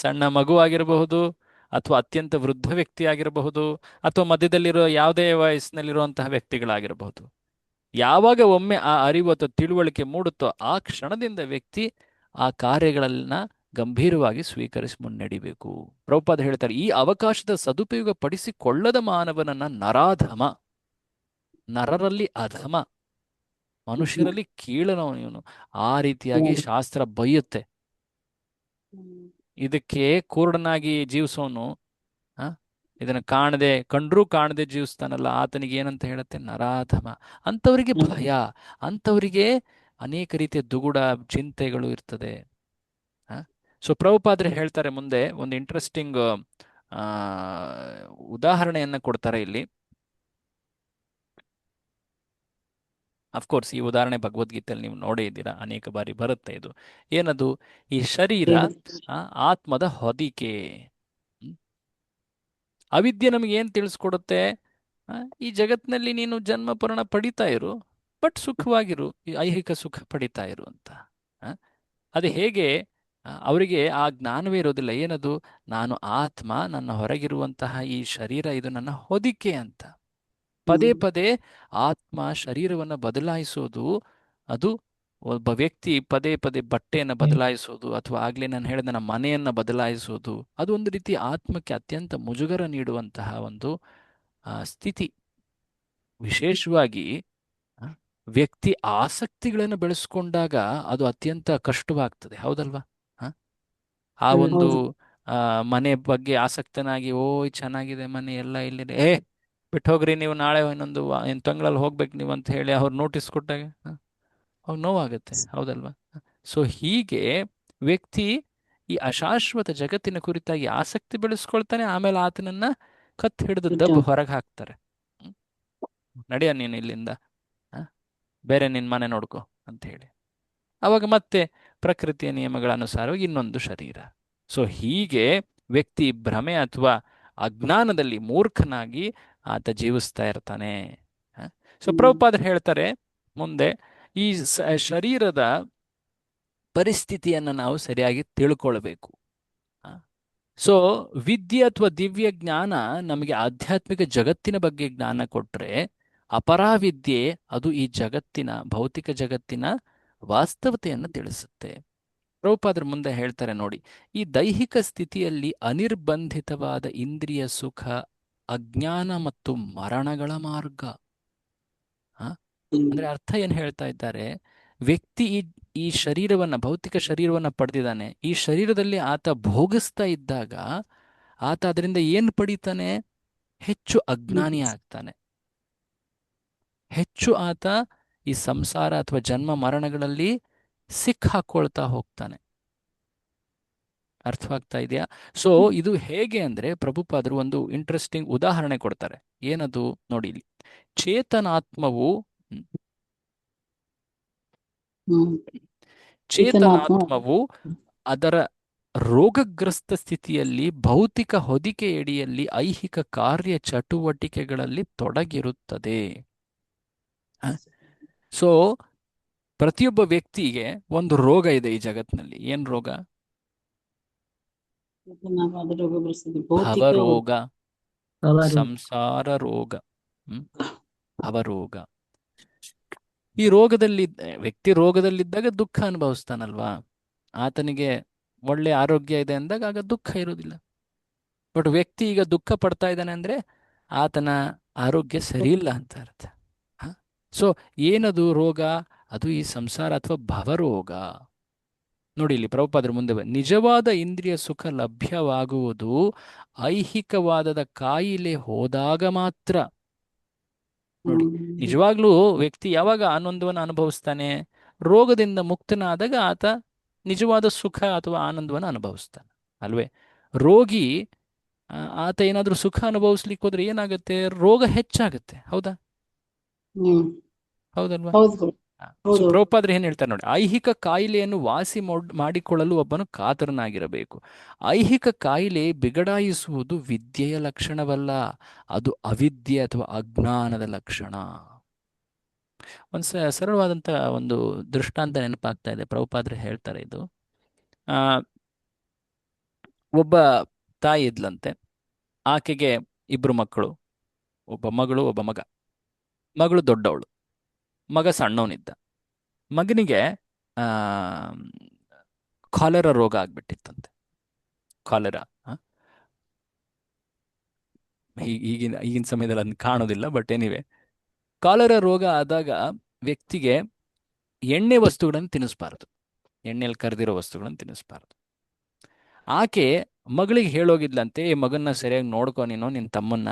ಸಣ್ಣ ಮಗು ಆಗಿರಬಹುದು, ಅಥವಾ ಅತ್ಯಂತ ವೃದ್ಧ ವ್ಯಕ್ತಿ ಆಗಿರಬಹುದು, ಅಥವಾ ಮಧ್ಯದಲ್ಲಿರೋ ಯಾವುದೇ ವಯಸ್ಸಿನಲ್ಲಿರುವಂತಹ ವ್ಯಕ್ತಿಗಳಾಗಿರಬಹುದು. ಯಾವಾಗ ಒಮ್ಮೆ ಆ ಅರಿವು ಅಥವಾ ತಿಳುವಳಿಕೆ ಮೂಡುತ್ತೋ ಆ ಕ್ಷಣದಿಂದ ವ್ಯಕ್ತಿ ಆ ಕಾರ್ಯಗಳನ್ನ ಗಂಭೀರವಾಗಿ ಸ್ವೀಕರಿಸಿ ಮುನ್ನಡಿಬೇಕು. ಪ್ರಭುಪಾದ ಹೇಳ್ತಾರೆ, ಈ ಅವಕಾಶದ ಸದುಪಯೋಗ ಪಡಿಸಿಕೊಳ್ಳದ ಮಾನವನನ್ನ ನರಾಧಮ, ನರರಲ್ಲಿ ಅಧಮ, ಮನುಷ್ಯರಲ್ಲಿ ಕೀಳನವನು ಇವನು, ಆ ರೀತಿಯಾಗಿ ಶಾಸ್ತ್ರ ಬೈಯುತ್ತೆ. ಇದಕ್ಕೆ ಕೂರ್ಡನಾಗಿ ಜೀವಿಸೋನು, ಇದನ್ನು ಕಂಡ್ರೂ ಕಾಣದೆ ಜೀವಿಸ್ತಾನಲ್ಲ, ಆತನಿಗೆ ಏನಂತ ಹೇಳುತ್ತೆ, ನರಾಧಮ. ಅಂಥವರಿಗೆ ಭಯ, ಅಂಥವರಿಗೆ ಅನೇಕ ರೀತಿಯ ದುಗುಡ ಚಿಂತೆಗಳು ಇರ್ತದೆ. ಸೊ ಪ್ರಭುಪಾದ್ರೆ ಹೇಳ್ತಾರೆ ಮುಂದೆ ಒಂದು ಇಂಟ್ರೆಸ್ಟಿಂಗ್ ಉದಾಹರಣೆಯನ್ನ ಕೊಡ್ತಾರೆ ಇಲ್ಲಿ. ಅಫ್ಕೋರ್ಸ್ ಈ ಉದಾಹರಣೆ ಭಗವದ್ಗೀತೆಯಲ್ಲಿ ನೀವು ನೋಡೇ ಇದ್ದೀರಾ, ಅನೇಕ ಬಾರಿ ಬರುತ್ತೆ ಇದು. ಏನದು? ಈ ಶರೀರ ಆತ್ಮದ ಹೊದಿಕೆ. ಅವಿದ್ಯೆ ನಮಗೆ ಏನು ತಿಳಿಸ್ಕೊಡುತ್ತೆ? ಈ ಜಗತ್ತಿನಲ್ಲಿ ನೀನು ಜನ್ಮ ಪರ್ಣ ಪಡಿತಾ ಇರು, ಬಟ್ ಸುಖವಾಗಿರು, ಈ ಐಹಿಕ ಸುಖ ಪಡಿತಾ ಇರು ಅಂತ. ಅದು ಹೇಗೆ? ಅವರಿಗೆ ಆ ಜ್ಞಾನವೇ ಇರೋದಿಲ್ಲ. ಏನದು? ನಾನು ಆತ್ಮ, ನನ್ನ ಹೊರಗಿರುವಂತಹ ಈ ಶರೀರ ಇದು ನನ್ನ ಹೊದಿಕೆ ಅಂತ. ಪದೇ ಪದೇ ಆತ್ಮ ಶರೀರವನ್ನು ಬದಲಾಯಿಸೋದು, ಅದು ಒಬ್ಬ ವ್ಯಕ್ತಿ ಪದೇ ಪದೇ ಬಟ್ಟೆಯನ್ನು ಬದಲಾಯಿಸೋದು, ಅಥವಾ ಆಗ್ಲೇ ನಾನು ಹೇಳಿದ ನನ್ನ ಮನೆಯನ್ನು ಬದಲಾಯಿಸೋದು, ಅದು ಒಂದು ರೀತಿ ಆತ್ಮಕ್ಕೆ ಅತ್ಯಂತ ಮುಜುಗರ ನೀಡುವಂತಹ ಒಂದು ಸ್ಥಿತಿ. ವಿಶೇಷವಾಗಿ ವ್ಯಕ್ತಿ ಆಸಕ್ತಿಗಳನ್ನು ಬೆಳೆಸ್ಕೊಂಡಾಗ ಅದು ಅತ್ಯಂತ ಕಷ್ಟವಾಗ್ತದೆ, ಹೌದಲ್ವಾ? ಆ ಒಂದು ಮನೆ ಬಗ್ಗೆ ಆಸಕ್ತನಾಗಿ, ಚೆನ್ನಾಗಿದೆ ಮನೆ ಎಲ್ಲ ಇಲ್ಲಿದೆ, ಬಿಟ್ಟು ಹೋಗ್ರಿ ನೀವು, ನಾಳೆ ಇನ್ನೊಂದು ತಿಂಗಳಲ್ಲಿ ಹೋಗ್ಬೇಕು ನೀವು ಅಂತ ಹೇಳಿ ಅವ್ರು ನೋಟಿಸ್ ಕೊಟ್ಟಾಗ ಅವಾಗ ನೋವಾಗುತ್ತೆ, ಹೌದಲ್ವಾ? ಸೊ ಹೀಗೆ ವ್ಯಕ್ತಿ ಈ ಅಶಾಶ್ವತ ಜಗತ್ತಿನ ಕುರಿತಾಗಿ ಆಸಕ್ತಿ ಬೆಳೆಸ್ಕೊಳ್ತಾನೆ, ಆಮೇಲೆ ಆತನನ್ನ ಕತ್ ಹಿಡಿದು ದಬ್ಬು ಹೊರಗೆ ಹಾಕ್ತಾರೆ. ನಡೆಯ ನೀನು ಇಲ್ಲಿಂದ, ಬೇರೆ ನಿನ್ನ ಮನೆ ನೋಡ್ಕೊ ಅಂತ ಹೇಳಿ. ಅವಾಗ ಮತ್ತೆ ಪ್ರಕೃತಿಯ ನಿಯಮಗಳ ಅನುಸಾರವಾಗಿ ಇನ್ನೊಂದು ಶರೀರ. ಸೊ ಹೀಗೆ ವ್ಯಕ್ತಿ ಭ್ರಮೆ ಅಥವಾ ಅಜ್ಞಾನದಲ್ಲಿ ಮೂರ್ಖನಾಗಿ ಆತ ಜೀವಿಸ್ತಾ ಇರ್ತಾನೆ. ಸೊ ಪ್ರಭುಪಾದರು ಹೇಳ್ತಾರೆ ಮುಂದೆ, ಈ ಶರೀರದ ಪರಿಸ್ಥಿತಿಯನ್ನು ನಾವು ಸರಿಯಾಗಿ ತಿಳ್ಕೊಳ್ಬೇಕು. ಸೊ ವಿದ್ಯೆ ಅಥವಾ ದಿವ್ಯ ಜ್ಞಾನ ನಮಗೆ ಆಧ್ಯಾತ್ಮಿಕ ಜಗತ್ತಿನ ಬಗ್ಗೆ ಜ್ಞಾನ ಕೊಟ್ರೆ, ಅಪರಾವಿದ್ಯೆ ಅದು ಈ ಜಗತ್ತಿನ, ಭೌತಿಕ ಜಗತ್ತಿನ ವಾಸ್ತವತೆಯನ್ನು ತಿಳಿಸುತ್ತೆ. ಪ್ರಭುಪಾದರು ಮುಂದೆ ಹೇಳ್ತಾರೆ ನೋಡಿ, ಈ ದೈಹಿಕ ಸ್ಥಿತಿಯಲ್ಲಿ ಅನಿರ್ಬಂಧಿತವಾದ ಇಂದ್ರಿಯ ಸುಖ, ಅಜ್ಞಾನ ಮತ್ತು ಮರಣಗಳ ಮಾರ್ಗ. ಅಂದ್ರೆ ಅರ್ಥ ಏನ್ ಹೇಳ್ತಾ ಇದ್ದಾರೆ? ವ್ಯಕ್ತಿ ಈ ಶರೀರವನ್ನ, ಭೌತಿಕ ಶರೀರವನ್ನ ಪಡೆದಿದ್ದಾನೆ. ಈ ಶರೀರದಲ್ಲಿ ಆತ ಭೋಗಿಸ್ತಾ ಇದ್ದಾಗ ಆತ ಅದರಿಂದ ಏನು ಪಡಿತಾನೆ? ಹೆಚ್ಚು ಅಜ್ಞಾನಿ ಆಗ್ತಾನೆ, ಹೆಚ್ಚು ಆತ ಈ ಸಂಸಾರ ಅಥವಾ ಜನ್ಮ ಮರಣಗಳಲ್ಲಿ ಸಿಕ್ಕಾಕೊಳ್ತಾ ಹೋಗ್ತಾನೆ. ಅರ್ಥವಾಗ್ತಾ ಇದೆಯಾ? ಸೊ ಇದು ಹೇಗೆ ಅಂದ್ರೆ, ಪ್ರಭುಪಾದರು ಒಂದು ಇಂಟ್ರೆಸ್ಟಿಂಗ್ ಉದಾಹರಣೆ ಕೊಡ್ತಾರೆ. ಏನದು ನೋಡಿ ಇಲ್ಲಿ. ಚೇತನಾತ್ಮವು ಅದರ ರೋಗಗ್ರಸ್ತ ಸ್ಥಿತಿಯಲ್ಲಿ ಭೌತಿಕ ಹೊದಿಕೆಯಡಿಯಲ್ಲಿ ಐಹಿಕ ಕಾರ್ಯ ಚಟುವಟಿಕೆಗಳಲ್ಲಿ ತೊಡಗಿರುತ್ತದೆ. ಸೊ ಪ್ರತಿಯೊಬ್ಬ ವ್ಯಕ್ತಿಗೆ ಒಂದು ರೋಗ ಇದೆ ಈ ಜಗತ್ತಿನಲ್ಲಿ. ಏನ್ ರೋಗ? ಭವರೋಗ, ಸಂಸಾರ ರೋಗ, ಭವರೋಗ. ಈ ರೋಗದಲ್ಲಿ ವ್ಯಕ್ತಿ ರೋಗದಲ್ಲಿದ್ದಾಗ ದುಃಖ ಅನುಭವಿಸ್ತಾನಲ್ವಾ? ಆತನಿಗೆ ಒಳ್ಳೆ ಆರೋಗ್ಯ ಇದೆ ಅಂದಾಗ ಆಗ ದುಃಖ ಇರೋದಿಲ್ಲ. ಬಟ್ ವ್ಯಕ್ತಿ ಈಗ ದುಃಖ ಪಡ್ತಾ ಇದ್ದಾನೆ ಅಂದ್ರೆ ಆತನ ಆರೋಗ್ಯ ಸರಿ ಇಲ್ಲ ಅಂತ ಅರ್ಥ. ಸೊ ಏನದು ರೋಗ? ಅದು ಈ ಸಂಸಾರ ಅಥವಾ ಭವರೋಗ. ನೋಡಿ ಇಲ್ಲಿ ಪ್ರಭುಪಾದರು ಮುಂದೆ, ನಿಜವಾದ ಇಂದ್ರಿಯ ಸುಖ ಲಭ್ಯವಾಗುವುದು ಐಹಿಕವಾದದ ಕಾಯಿಲೆ ಹೋದಾಗ ಮಾತ್ರ. ನೋಡಿ, ನಿಜವಾಗ್ಲೂ ವ್ಯಕ್ತಿ ಯಾವಾಗ ಆನಂದವನ್ನು ಅನುಭವಿಸ್ತಾನೆ? ರೋಗದಿಂದ ಮುಕ್ತನಾದಾಗ ಆತ ನಿಜವಾದ ಸುಖ ಅಥವಾ ಆನಂದವನ್ನು ಅನುಭವಿಸ್ತಾನೆ, ಅಲ್ವೇ? ರೋಗಿ ಆತ ಏನಾದ್ರೂ ಸುಖ ಅನುಭವಿಸ್ಲಿಕ್ಕೆ ಹೋದ್ರೆ ಏನಾಗುತ್ತೆ? ರೋಗ ಹೆಚ್ಚಾಗುತ್ತೆ, ಹೌದಾ? ಹೌದಲ್ವಾ? ಸೊ ಹೌದು. ಪ್ರಭುಪಾದರು ಏನ್ ಹೇಳ್ತಾರೆ ನೋಡಿ, ಐಹಿಕ ಕಾಯಿಲೆಯನ್ನು ವಾಸಿ ಮಾಡಿಕೊಳ್ಳಲು ಒಬ್ಬನು ಕಾತರನಾಗಿರಬೇಕು. ಐಹಿಕ ಕಾಯಿಲೆ ಬಿಗಡಾಯಿಸುವುದು ವಿದ್ಯೆಯ ಲಕ್ಷಣವಲ್ಲ, ಅದು ಅವಿದ್ಯೆ ಅಥವಾ ಅಜ್ಞಾನದ ಲಕ್ಷಣ. ಒಂದು ಸರಳವಾದಂಥ ಒಂದು ದೃಷ್ಟಾಂತ ನೆನಪಾಗ್ತಾ ಇದೆ. ಪ್ರಭುಪಾದರು ಹೇಳ್ತಾರೆ ಇದು. ಆ, ಒಬ್ಬ ತಾಯಿ ಇದ್ಲಂತೆ. ಆಕೆಗೆ ಇಬ್ರು ಮಕ್ಕಳು, ಒಬ್ಬ ಮಗಳು ಒಬ್ಬ ಮಗ. ಮಗಳು ದೊಡ್ಡವಳು, ಮಗ ಸಣ್ಣವನಿದ್ದ. ಮಗನಿಗೆ ಆ ಕಾಲೆರಾ ರೋಗ ಆಗ್ಬಿಟ್ಟಿತ್ತಂತೆ. ಕಾಲೆರಾ ಈಗಿನ ಸಮಯದಲ್ಲಿ ಅದನ್ನ ಕಾಣೋದಿಲ್ಲ, ಬಟ್ ಎನಿವೆ, ಕಾಲೆರಾ ರೋಗ ಆದಾಗ ವ್ಯಕ್ತಿಗೆ ಎಣ್ಣೆ ವಸ್ತುಗಳನ್ನು ತಿನ್ನಿಸ್ಬಾರ್ದು, ಎಣ್ಣೆಯಲ್ಲಿ ಕರೆದಿರೋ ವಸ್ತುಗಳನ್ನು ತಿನ್ನಿಸ್ಬಾರ್ದು. ಆಕೆ ಮಗಳಿಗೆ ಹೇಳೋಗಿದ್ಲಂತೆ, ಈ ಮಗನ್ನ ಸರಿಯಾಗಿ ನೋಡ್ಕೊ ನೀನು, ನಿನ್ನ ತಮ್ಮನ್ನ,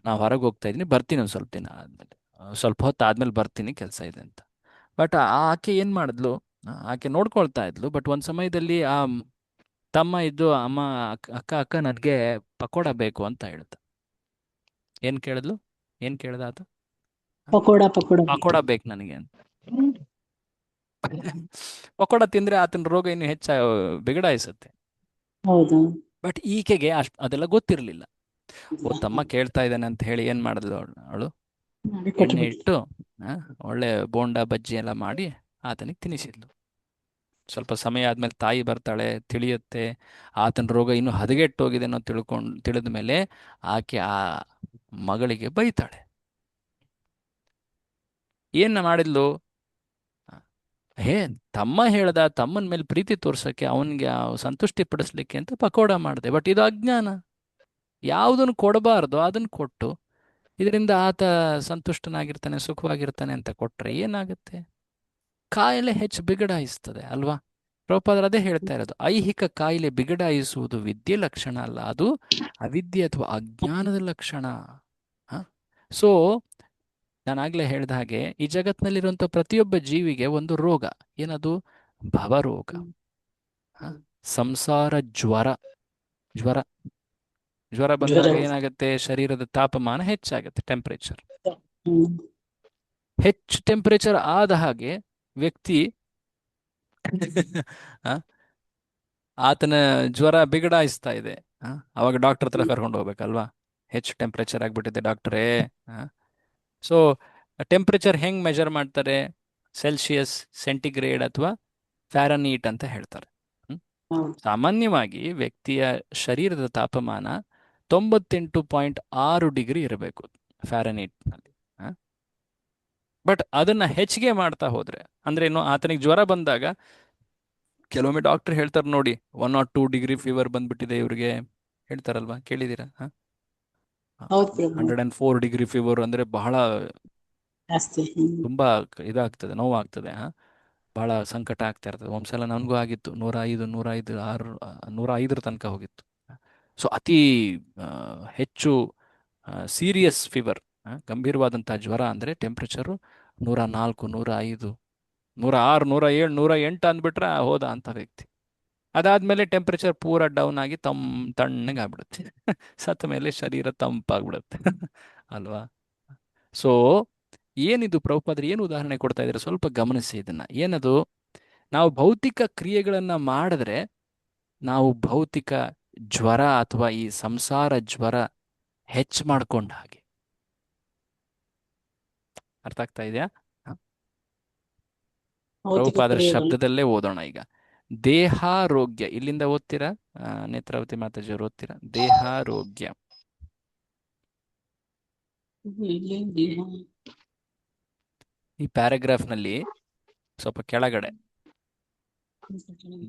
ನಾವು ಹೊರಗೆ ಹೋಗ್ತಾ ಇದ್ದೀನಿ, ಬರ್ತೀನಿ ಒಂದು ಸ್ವಲ್ಪ ದಿನ ಆದ್ಮೇಲೆ, ಸ್ವಲ್ಪ ಹೊತ್ತು ಆದ್ಮೇಲೆ ಬರ್ತೀನಿ, ಕೆಲಸ ಇದೆ ಅಂತ. ಬಟ್ ಆಕೆ ಏನ್ ಮಾಡಿದ್ಲು, ಆಕೆ ನೋಡ್ಕೊಳ್ತಾ ಇದ್ಲು. ಬಟ್ ಒಂದ್ ಸಮಯದಲ್ಲಿ ಆ ತಮ್ಮ ಇದ್ದು, ಅಮ್ಮ ಅಕ್ಕ ಅಕ್ಕ ನನಗೆ ಪಕೋಡ ಬೇಕು ಅಂತ ಹೇಳ್ದ. ಏನ್ ಕೇಳಿದ್ಲು, ಏನ್ ಕೇಳ್ದ ಆತ? ಪಕೋಡ ಪಕೋಡ ಬೇಕು ನನಗೆ ಅಂತ. ಪಕೋಡ ತಿಂದ್ರೆ ಆತನ ರೋಗ ಇನ್ನು ಹೆಚ್ಚ ಬಿಗಡಾಯಿಸುತ್ತೆ. ಹೌದು. ಬಟ್ ಈಕೆಗೆ ಅದೆಲ್ಲ ಗೊತ್ತಿರಲಿಲ್ಲ. ಓ, ತಮ್ಮ ಕೇಳ್ತಾ ಇದ್ದಾನೆ ಅಂತ ಹೇಳಿ ಏನ್ ಮಾಡಿದ್ಲು ಅವಳು, ಎಣ್ಣೆ ಇಟ್ಟು ಒಳ್ಳೆ ಬೋಂಡ ಬಜ್ಜಿ ಎಲ್ಲ ಮಾಡಿ ಆತನಿಗೆ ತಿನ್ನಿಸಿದ್ಲು. ಸ್ವಲ್ಪ ಸಮಯ ಆದ್ಮೇಲೆ ತಾಯಿ ಬರ್ತಾಳೆ, ತಿಳಿಯುತ್ತೆ ಆತನ ರೋಗ ಇನ್ನೂ ಹದಗೆಟ್ಟೋಗಿದೆ ಅನ್ನೋ ತಿಳಿದ ಮೇಲೆ ಆಕೆ ಆ ಮಗಳಿಗೆ ಬೈತಾಳೆ. ಏನ ಮಾಡಿದ್ಲು, ತಮ್ಮ ಹೇಳ್ದ, ತಮ್ಮನ ಮೇಲೆ ಪ್ರೀತಿ ತೋರ್ಸಕ್ಕೆ, ಅವನಿಗೆ ಸಂತುಷ್ಟಿ ಪಡಿಸ್ಲಿಕ್ಕೆ ಅಂತ ಪಕೋಡ ಮಾಡಿದೆ. ಬಟ್ ಇದು ಅಜ್ಞಾನ. ಯಾವುದನ್ನು ಕೊಡಬಾರ್ದು ಅದನ್ನ ಕೊಟ್ಟು ಇದರಿಂದ ಆತ ಸಂತುಷ್ಟನಾಗಿರ್ತಾನೆ, ಸುಖವಾಗಿರ್ತಾನೆ ಅಂತ ಕೊಟ್ರೆ ಏನಾಗುತ್ತೆ? ಕಾಯಿಲೆ ಹೆಚ್ಚು ಬಿಗಡಾಯಿಸ್ತದೆ ಅಲ್ವಾ? ಪ್ರಭುಪಾದರು ಅದೇ ಹೇಳ್ತಾ ಇರೋದು, ಐಹಿಕ ಕಾಯಿಲೆ ಬಿಗಡಾಯಿಸುವುದು ವಿದ್ಯೆ ಲಕ್ಷಣ ಅಲ್ಲ, ಅದು ಅವಿದ್ಯೆ ಅಥವಾ ಅಜ್ಞಾನದ ಲಕ್ಷಣ. ಸೊ ನಾನಾಗ್ಲೇ ಹೇಳ್ದ ಹಾಗೆ, ಈ ಜಗತ್ತಿನಲ್ಲಿರುವಂಥ ಪ್ರತಿಯೊಬ್ಬ ಜೀವಿಗೆ ಒಂದು ರೋಗ. ಏನದು? ಭವರೋಗ, ಸಂಸಾರ ಜ್ವರ. ಜ್ವರ ಜ್ವರ ಬಂದಾಗ ಏನಾಗುತ್ತೆ? ಶರೀರದ ತಾಪಮಾನ ಹೆಚ್ಚಾಗುತ್ತೆ, ಟೆಂಪರೇಚರ್. ಹೆಚ್ಚು ಟೆಂಪರೇಚರ್ ಆದ ಹಾಗೆ ವ್ಯಕ್ತಿ ಆತನ ಜ್ವರ ಬಿಗಡಾಯಿಸ್ತಾ ಇದೆ. ಅವಾಗ ಡಾಕ್ಟರ್ ಹತ್ರ ಕರ್ಕೊಂಡು ಹೋಗ್ಬೇಕಲ್ವಾ? ಹೆಚ್ಚು ಟೆಂಪರೇಚರ್ ಆಗ್ಬಿಟ್ಟಿದೆ ಡಾಕ್ಟ್ರೇ. ಸೊ ಟೆಂಪರೇಚರ್ ಹೆಂಗ್ ಮೆಜರ್ ಮಾಡ್ತಾರೆ? ಸೆಲ್ಸಿಯಸ್, ಸೆಂಟಿಗ್ರೇಡ್ ಅಥವಾ ಫ್ಯಾರನೀಟ್ ಅಂತ ಹೇಳ್ತಾರೆ. ಸಾಮಾನ್ಯವಾಗಿ ವ್ಯಕ್ತಿಯ ಶರೀರದ ತಾಪಮಾನ 98.6 ಡಿಗ್ರಿ ಇರಬೇಕು ಫ್ಯಾರನೀಟ್ನಲ್ಲಿ. ಬಟ್ ಅದನ್ನ ಹೆಚ್ಚಿಗೆ ಮಾಡ್ತಾ ಹೋದ್ರೆ, ಅಂದ್ರೆ ಏನು, ಆತನಿಗೆ ಜ್ವರ ಬಂದಾಗ ಕೆಲವೊಮ್ಮೆ ಡಾಕ್ಟರ್ ಹೇಳ್ತಾರೆ ನೋಡಿ, 1 or 2 ಡಿಗ್ರಿ ಫೀವರ್ ಬಂದ್ಬಿಟ್ಟಿದೆ ಇವ್ರಿಗೆ, ಹೇಳ್ತಾರಲ್ವಾ? ಕೇಳಿದೀರಾ? 104 ಡಿಗ್ರಿ ಫೀವರ್ ಅಂದ್ರೆ ಬಹಳ ತುಂಬಾ ಇದಾಗ್ತದೆ, ನೋವಾಗ್ತದೆ, ಬಹಳ ಸಂಕಟ ಆಗ್ತಾ ಇರ್ತದೆ. ಒಂದ್ಸಲ ನನಗೂ ಆಗಿತ್ತು, 105 ತನಕ ಹೋಗಿತ್ತು. ಸೊ ಅತಿ ಹೆಚ್ಚು ಸೀರಿಯಸ್ ಫೀವರ್, ಗಂಭೀರವಾದಂತಹ ಜ್ವರ ಅಂದ್ರೆ ಟೆಂಪರೇಚರು 104, 105, 106, 107, 108 ಅಂದ್ಬಿಟ್ರೆ ಹೋದ ಅಂತ ವ್ಯಕ್ತಿ. ಅದಾದ್ಮೇಲೆ ಟೆಂಪರೇಚರ್ ಪೂರ ಡೌನ್ ಆಗಿ ತಣ್ಣಗೆ ಆಗ್ಬಿಡುತ್ತೆ. ಸತ್ತ ಮೇಲೆ ಶರೀರ ತಂಪಾಗ್ಬಿಡುತ್ತೆ ಅಲ್ವಾ? ಸೊ ಏನಿದು? ಪ್ರಭುಪಾದರು ಏನು ಉದಾಹರಣೆ ಕೊಡ್ತಾ ಇದ್ದಾರೆ? ಸ್ವಲ್ಪ ಗಮನಿಸಿ ಇದನ್ನ. ಏನದು? ನಾವು ಭೌತಿಕ ಕ್ರಿಯೆಗಳನ್ನ ಮಾಡಿದ್ರೆ ನಾವು ಭೌತಿಕ ಜ್ವರ ಅಥವಾ ಈ ಸಂಸಾರ ಜ್ವರ ಹೆಚ್ಚು ಮಾಡ್ಕೊಂಡ ಹಾಗೆ. ಅರ್ಥ ಆಗ್ತಾ ಇದೆಯಾ? ಪ್ರಭುಪಾದರ ಶಬ್ದದಲ್ಲೇ ಓದೋಣ ಈಗ. ದೇಹಾರೋಗ್ಯ, ಇಲ್ಲಿಂದ ಓದ್ತೀರಾ? ನೇತ್ರಾವತಿ ಮಾತಾಜಿಯವರು ಓದ್ತೀರಾ? ದೇಹಾರೋಗ್ಯ. ಈ ಪ್ಯಾರಾಗ್ರಾಫ್ ನಲ್ಲಿ ಸ್ವಲ್ಪ ಕೆಳಗಡೆ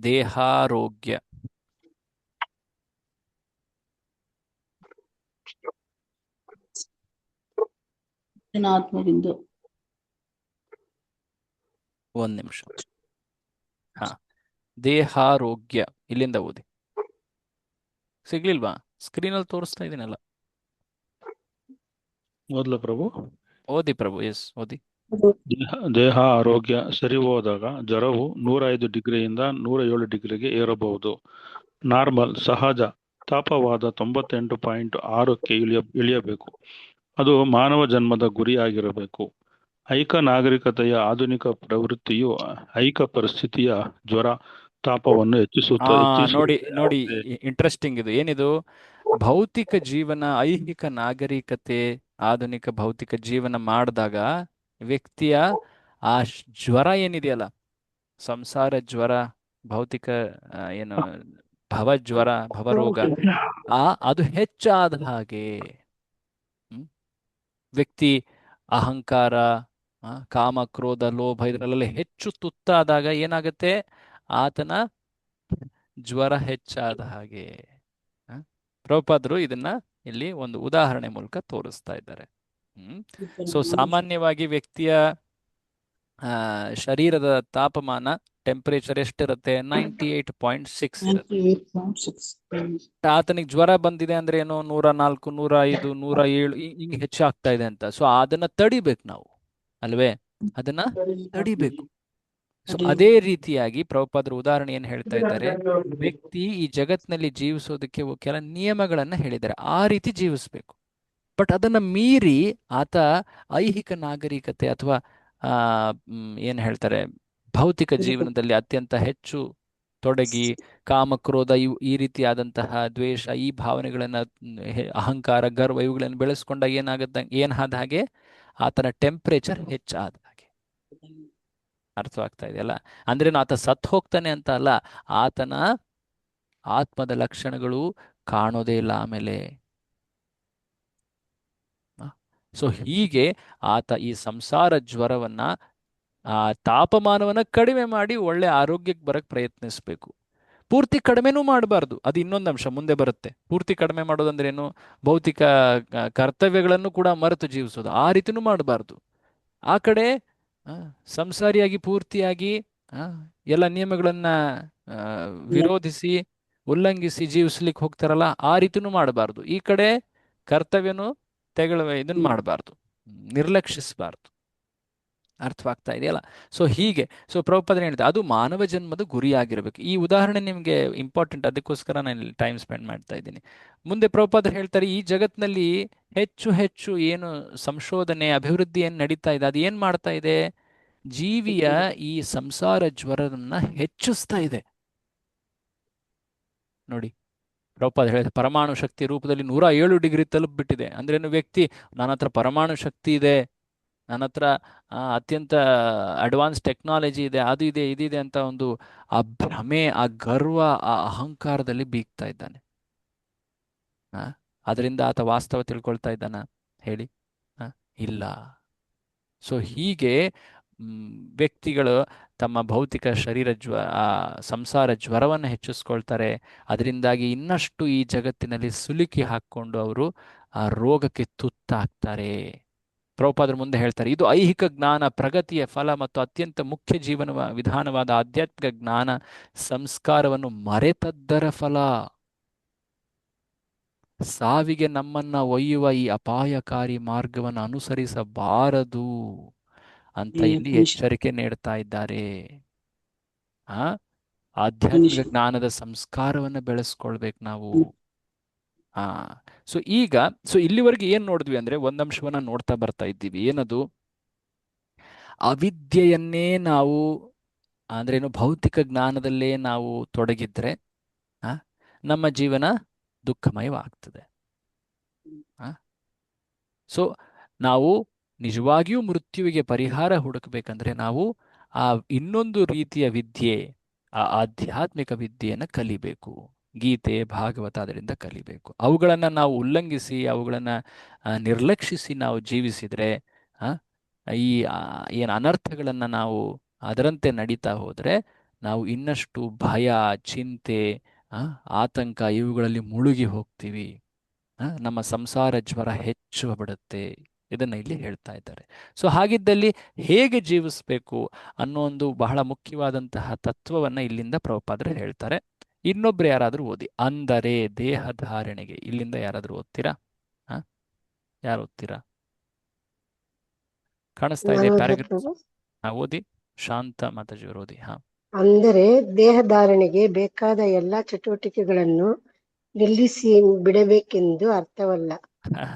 ದೇಹಾರೋಗ್ಯ. ಒಂದ್ ನಿಮಿಷ. ದೇಹಾರೋಗ್ಯ ಇಲ್ಲಿಂದ ಓದಿ. ಸಿಗ್ಲಿಲ್ವಾ? ಸ್ಕ್ರೀನಲ್ಲಿ ತೋರಿಸ್ತಾ ಇದೀನಲ್ಲ. ಓದ್ಲ ಪ್ರಭು? ಓದಿ ಪ್ರಭು. ಎಸ್, ಓದಿ. ದೇಹ ಆರೋಗ್ಯ ಸರಿ ಹೋದಾಗ ಜ್ವರವು 105 ಡಿಗ್ರಿಯಿಂದ 107 ಡಿಗ್ರಿಗೆ ಏರಬಹುದು. ನಾರ್ಮಲ್, ಸಹಜ ತಾಪವಾದ 98.6ಕ್ಕೆ ಇಳಿಯಬೇಕು. ಅದು ಮಾನವ ಜನ್ಮದ ಗುರಿಯಾಗಿರಬೇಕು. ಐಕ ನಾಗರಿಕತೆಯ ಆಧುನಿಕ ಪ್ರವೃತ್ತಿಯು ಐಕ ಪರಿಸ್ಥಿತಿಯ ಜ್ವರ ತಾಪವನ್ನು ನೋಡಿ ಹೆಚ್ಚಿಸುತ್ತದೆ. ಇಂಟ್ರೆಸ್ಟಿಂಗ್ ಇದು. ಏನಿದು? ಭೌತಿಕ ಜೀವನ, ಐಹಿಕ ನಾಗರಿಕತೆ, ಆಧುನಿಕ ಭೌತಿಕ ಜೀವನ ಮಾಡಿದಾಗ ವ್ಯಕ್ತಿಯ ಆ ಜ್ವರ ಏನಿದೆಯಲ್ಲ, ಸಂಸಾರ ಜ್ವರ, ಭೌತಿಕ ಏನು ಭವಜ್ವರ, ಭವರೋಗ, ಅದು ಹೆಚ್ಚಾದ ಹಾಗೆ ವ್ಯಕ್ತಿ ಅಹಂಕಾರ, ಕಾಮ, ಕ್ರೋಧ, ಲೋಭ ಇದರಲ್ಲೆಲ್ಲ ಹೆಚ್ಚು ತುತ್ತಾದಾಗ ಏನಾಗುತ್ತೆ? ಆತನ ಜ್ವರ ಹೆಚ್ಚಾದ ಹಾಗೆ. ಪ್ರಭುಪಾದರು ಇದನ್ನ ಇಲ್ಲಿ ಒಂದು ಉದಾಹರಣೆ ಮೂಲಕ ತೋರಿಸ್ತಾ ಇದ್ದಾರೆ. ಸೊ ಸಾಮಾನ್ಯವಾಗಿ ವ್ಯಕ್ತಿಯ ಶರೀರದ ತಾಪಮಾನ, ಟೆಂಪರೇಚರ್ ಎಷ್ಟಿರುತ್ತೆ? 98.6 ಇರುತ್ತೆ. ಆತನಿಗೆ ಜ್ವರ ಬಂದಿದೆ ಅಂದ್ರೆ ಏನು? 104, 105, 107 ಹಿಂಗೆ ಹೆಚ್ಚಾಗ್ತಾ ಇದೆ ಅಂತ. ಸೊ ಅದನ್ನ ತಡಿಬೇಕು ನಾವು, ಅಲ್ವೇ? ಅದನ್ನ ತಡಿಬೇಕು. ಸೊ ಅದೇ ರೀತಿಯಾಗಿ ಪ್ರಭುಪಾದರು ಉದಾಹರಣೆ ಏನ್ ಹೇಳ್ತಾ ಇದ್ದಾರೆ? ವ್ಯಕ್ತಿ ಈ ಜಗತ್ತಿನಲ್ಲಿ ಜೀವಿಸೋದಕ್ಕೆ ಕೆಲ ನಿಯಮಗಳನ್ನ ಹೇಳಿದ್ದಾರೆ, ಆ ರೀತಿ ಜೀವಿಸ್ಬೇಕು. ಬಟ್ ಅದನ್ನ ಮೀರಿ ಆತ ಐಹಿಕ ನಾಗರಿಕತೆ ಅಥವಾ ಏನ್ ಹೇಳ್ತಾರೆ, ಭೌತಿಕ ಜೀವನದಲ್ಲಿ ಅತ್ಯಂತ ಹೆಚ್ಚು ತೊಡಗಿ ಕಾಮ, ಕ್ರೋಧ, ಈ ರೀತಿಯಾದಂತಹ ದ್ವೇಷ, ಈ ಭಾವನೆಗಳನ್ನ, ಅಹಂಕಾರ, ಗರ್ವ ಇವುಗಳನ್ನು ಬೆಳೆಸ್ಕೊಂಡಾಗ ಏನಾದ ಹಾಗೆ? ಆತನ ಟೆಂಪರೇಚರ್ ಹೆಚ್ಚಾದ ಹಾಗೆ. ಅರ್ಥವಾಗ್ತಾ ಇದೆಯಲ್ಲ? ಅಂದ್ರೆ ಆತ ಸತ್ ಹೋಗ್ತಾನೆ ಅಂತ ಅಲ್ಲ, ಆತನ ಆತ್ಮದ ಲಕ್ಷಣಗಳು ಕಾಣೋದೇ ಇಲ್ಲ ಆಮೇಲೆ. ಸೊ ಹೀಗೆ ಆತ ಈ ಸಂಸಾರ ಜ್ವರವನ್ನ, ಆ ತಾಪಮಾನವನ್ನ ಕಡಿಮೆ ಮಾಡಿ ಒಳ್ಳೆ ಆರೋಗ್ಯಕ್ಕೆ ಬರಕ್ ಪ್ರಯತ್ನಿಸ್ಬೇಕು. ಪೂರ್ತಿ ಕಡಿಮೆನೂ ಮಾಡಬಾರ್ದು, ಅದು ಇನ್ನೊಂದು ಅಂಶ ಮುಂದೆ ಬರುತ್ತೆ. ಪೂರ್ತಿ ಕಡಿಮೆ ಮಾಡೋದಂದ್ರೆ ಏನು? ಭೌತಿಕ ಕರ್ತವ್ಯಗಳನ್ನು ಕೂಡ ಮರೆತು ಜೀವಿಸೋದು, ಆ ರೀತಿನೂ ಮಾಡಬಾರ್ದು. ಆ ಕಡೆ ಸಂಸಾರಿಯಾಗಿ ಪೂರ್ತಿಯಾಗಿ ಎಲ್ಲ ನಿಯಮಗಳನ್ನ ವಿರೋಧಿಸಿ ಉಲ್ಲಂಘಿಸಿ ಜೀವಿಸ್ಲಿಕ್ಕೆ ಹೋಗ್ತಾರಲ್ಲ, ಆ ರೀತಿನೂ ಮಾಡಬಾರ್ದು. ಈ ಕಡೆ ಕರ್ತವ್ಯನು ಇದನ್ನ ಮಾಡಬಾರ್ದು, ನಿರ್ಲಕ್ಷಿಸಬಾರ್ದು. ಅರ್ಥವಾಗ್ತಾ ಇದೆಯಲ್ಲ? ಸೊ ಹೀಗೆ ಪ್ರಭುಪಾದರು ಹೇಳಿದೆ ಅದು ಮಾನವ ಜನ್ಮದ ಗುರಿಯಾಗಿರ್ಬೇಕು. ಈ ಉದಾಹರಣೆ ನಿಮಗೆ ಇಂಪಾರ್ಟೆಂಟ್, ಅದಕ್ಕೋಸ್ಕರ ನಾನು ಇಲ್ಲಿ ಟೈಮ್ ಸ್ಪೆಂಡ್ ಮಾಡ್ತಾ ಇದ್ದೀನಿ. ಮುಂದೆ ಪ್ರಭುಪಾದರು ಹೇಳ್ತಾರೆ, ಈ ಜಗತ್ತಿನಲ್ಲಿ ಹೆಚ್ಚು ಹೆಚ್ಚು ಏನು ಸಂಶೋಧನೆ, ಅಭಿವೃದ್ಧಿ ಏನು ನಡೀತಾ ಇದೆ, ಅದು ಏನ್ ಮಾಡ್ತಾ ಇದೆ? ಜೀವಿಯ ಈ ಸಂಸಾರ ಜ್ವರವನ್ನ ಹೆಚ್ಚಿಸ್ತಾ ಇದೆ. ನೋಡಿ, ಪ್ರಭುಪಾದ ಹೇಳಿದ ಪರಮಾಣು ಶಕ್ತಿ ರೂಪದಲ್ಲಿ 107 ಡಿಗ್ರಿ ತಲುಪಿಬಿಟ್ಟಿದೆ. ಅಂದ್ರೇನು? ವ್ಯಕ್ತಿ ನನ್ನ ಹತ್ರ ಪರಮಾಣು ಶಕ್ತಿ ಇದೆ, ನನ್ನ ಹತ್ರ ಅತ್ಯಂತ ಅಡ್ವಾನ್ಸ್ ಟೆಕ್ನಾಲಜಿ ಇದೆ, ಅದು ಇದೆ, ಇದಿದೆ ಅಂತ ಒಂದು ಆ ಭ್ರಮೆ, ಆ ಗರ್ವ, ಆ ಅಹಂಕಾರದಲ್ಲಿ ಬೀಗ್ತಾ ಇದ್ದಾನೆ. ಅದರಿಂದ ಆತ ವಾಸ್ತವ ತಿಳ್ಕೊಳ್ತಾ ಇದ್ದಾನ? ಹೇಳಿ, ಇಲ್ಲ. ಸೊ ಹೀಗೆ ವ್ಯಕ್ತಿಗಳು ತಮ್ಮ ಭೌತಿಕ ಶರೀರ ಸಂಸಾರ ಜ್ವರವನ್ನು ಹೆಚ್ಚಿಸ್ಕೊಳ್ತಾರೆ. ಅದರಿಂದಾಗಿ ಇನ್ನಷ್ಟು ಈ ಜಗತ್ತಿನಲ್ಲಿ ಸಿಲುಕಿ ಹಾಕ್ಕೊಂಡು ಅವರು ಆ ರೋಗಕ್ಕೆ ತುತ್ತಾಗ್ತಾರೆ. ಪ್ರಭುಪಾದರು ಮುಂದೆ ಹೇಳ್ತಾರೆ, ಇದು ಐಹಿಕ ಜ್ಞಾನ ಪ್ರಗತಿಯ ಫಲ ಮತ್ತು ಅತ್ಯಂತ ಮುಖ್ಯ ಜೀವನ ವಿಧಾನವಾದ ಆಧ್ಯಾತ್ಮಿಕ ಜ್ಞಾನ ಸಂಸ್ಕಾರವನ್ನು ಮರೆತದ್ದರ ಫಲ. ಸಾವಿಗೆ ನಮ್ಮನ್ನ ಒಯ್ಯುವ ಈ ಅಪಾಯಕಾರಿ ಮಾರ್ಗವನ್ನು ಅನುಸರಿಸಬಾರದು ಅಂತ ಇಲ್ಲಿ ಎಚ್ಚರಿಕೆ ನೀಡ್ತಾ ಇದ್ದಾರೆ. ಆಧ್ಯಾತ್ಮಿಕ ಜ್ಞಾನದ ಸಂಸ್ಕಾರವನ್ನು ಬೆಳೆಸ್ಕೊಳ್ಬೇಕು ನಾವು. ಸೊ ಇಲ್ಲಿವರೆಗೆ ಏನ್ ನೋಡಿದ್ವಿ ಅಂದ್ರೆ, ಒಂದಂಶವನ್ನ ನೋಡ್ತಾ ಬರ್ತಾ ಇದ್ದೀವಿ. ಏನದು? ಅವಿದ್ಯೆಯನ್ನೇ ನಾವು ಅಂದ್ರೇನು, ಭೌತಿಕ ಜ್ಞಾನದಲ್ಲೇ ನಾವು ತೊಡಗಿದ್ರೆ ನಮ್ಮ ಜೀವನ ದುಃಖಮಯವಾಗ್ತದೆ. ಸೊ ನಾವು ನಿಜವಾಗಿಯೂ ಮೃತ್ಯುವಿಗೆ ಪರಿಹಾರ ಹುಡುಕಬೇಕಂದ್ರೆ ನಾವು ಆ ಇನ್ನೊಂದು ರೀತಿಯ ವಿದ್ಯೆ, ಆ ಆಧ್ಯಾತ್ಮಿಕ ವಿದ್ಯೆಯನ್ನು ಕಲಿಬೇಕು. ಗೀತೆ, ಭಾಗವತ ಅದರಿಂದ ಕಲಿಬೇಕು. ಅವುಗಳನ್ನ ನಾವು ಉಲ್ಲಂಘಿಸಿ, ಅವುಗಳನ್ನ ನಿರ್ಲಕ್ಷಿಸಿ ನಾವು ಜೀವಿಸಿದ್ರೆ ಈ ಏನು ಅನರ್ಥಗಳನ್ನ ನಾವು ಅದರಂತೆ ನಡೀತಾ ಹೋದ್ರೆ ನಾವು ಇನ್ನಷ್ಟು ಭಯ, ಚಿಂತೆ, ಆತಂಕ ಇವುಗಳಲ್ಲಿ ಮುಳುಗಿ ಹೋಗ್ತೀವಿ. ನಮ್ಮ ಸಂಸಾರ ಜ್ವರ ಹೆಚ್ಚು ಬಿಡುತ್ತೆ. ಇದನ್ನ ಇಲ್ಲಿ ಹೇಳ್ತಾ ಇದ್ದಾರೆ. ಸೊ ಹಾಗಿದ್ದಲ್ಲಿ ಹೇಗೆ ಜೀವಿಸ್ಬೇಕು ಅನ್ನೋ ಒಂದು ಬಹಳ ಮುಖ್ಯವಾದಂತಹ ತತ್ವವನ್ನ ಇಲ್ಲಿಂದ ಪ್ರಭುಪಾದರು ಹೇಳ್ತಾರೆ. ಇನ್ನೊಬ್ರು ಯಾರಾದ್ರೂ ಓದಿ. ಅಂದರೆ ದೇಹ ಧಾರಣೆಗೆ, ಇಲ್ಲಿಂದ ಯಾರಾದ್ರೂ ಓದ್ತೀರಾ? ಯಾರು ಓದ್ತೀರಾ? ಕಾಣಿಸ್ತಾ ಇದೆ ಪ್ಯಾರಾಗ್ರಾಫ್? ಓದಿ, ಶಾಂತ ಮಾತಾಜಿಯವರು ಓದಿ. ಅಂದರೆ ದೇಹ ಧಾರಣೆಗೆ ಬೇಕಾದ ಎಲ್ಲಾ ಚಟುವಟಿಕೆಗಳನ್ನು ನಿಲ್ಲಿಸಿ ಬಿಡಬೇಕೆಂದು ಅರ್ಥವಲ್ಲ.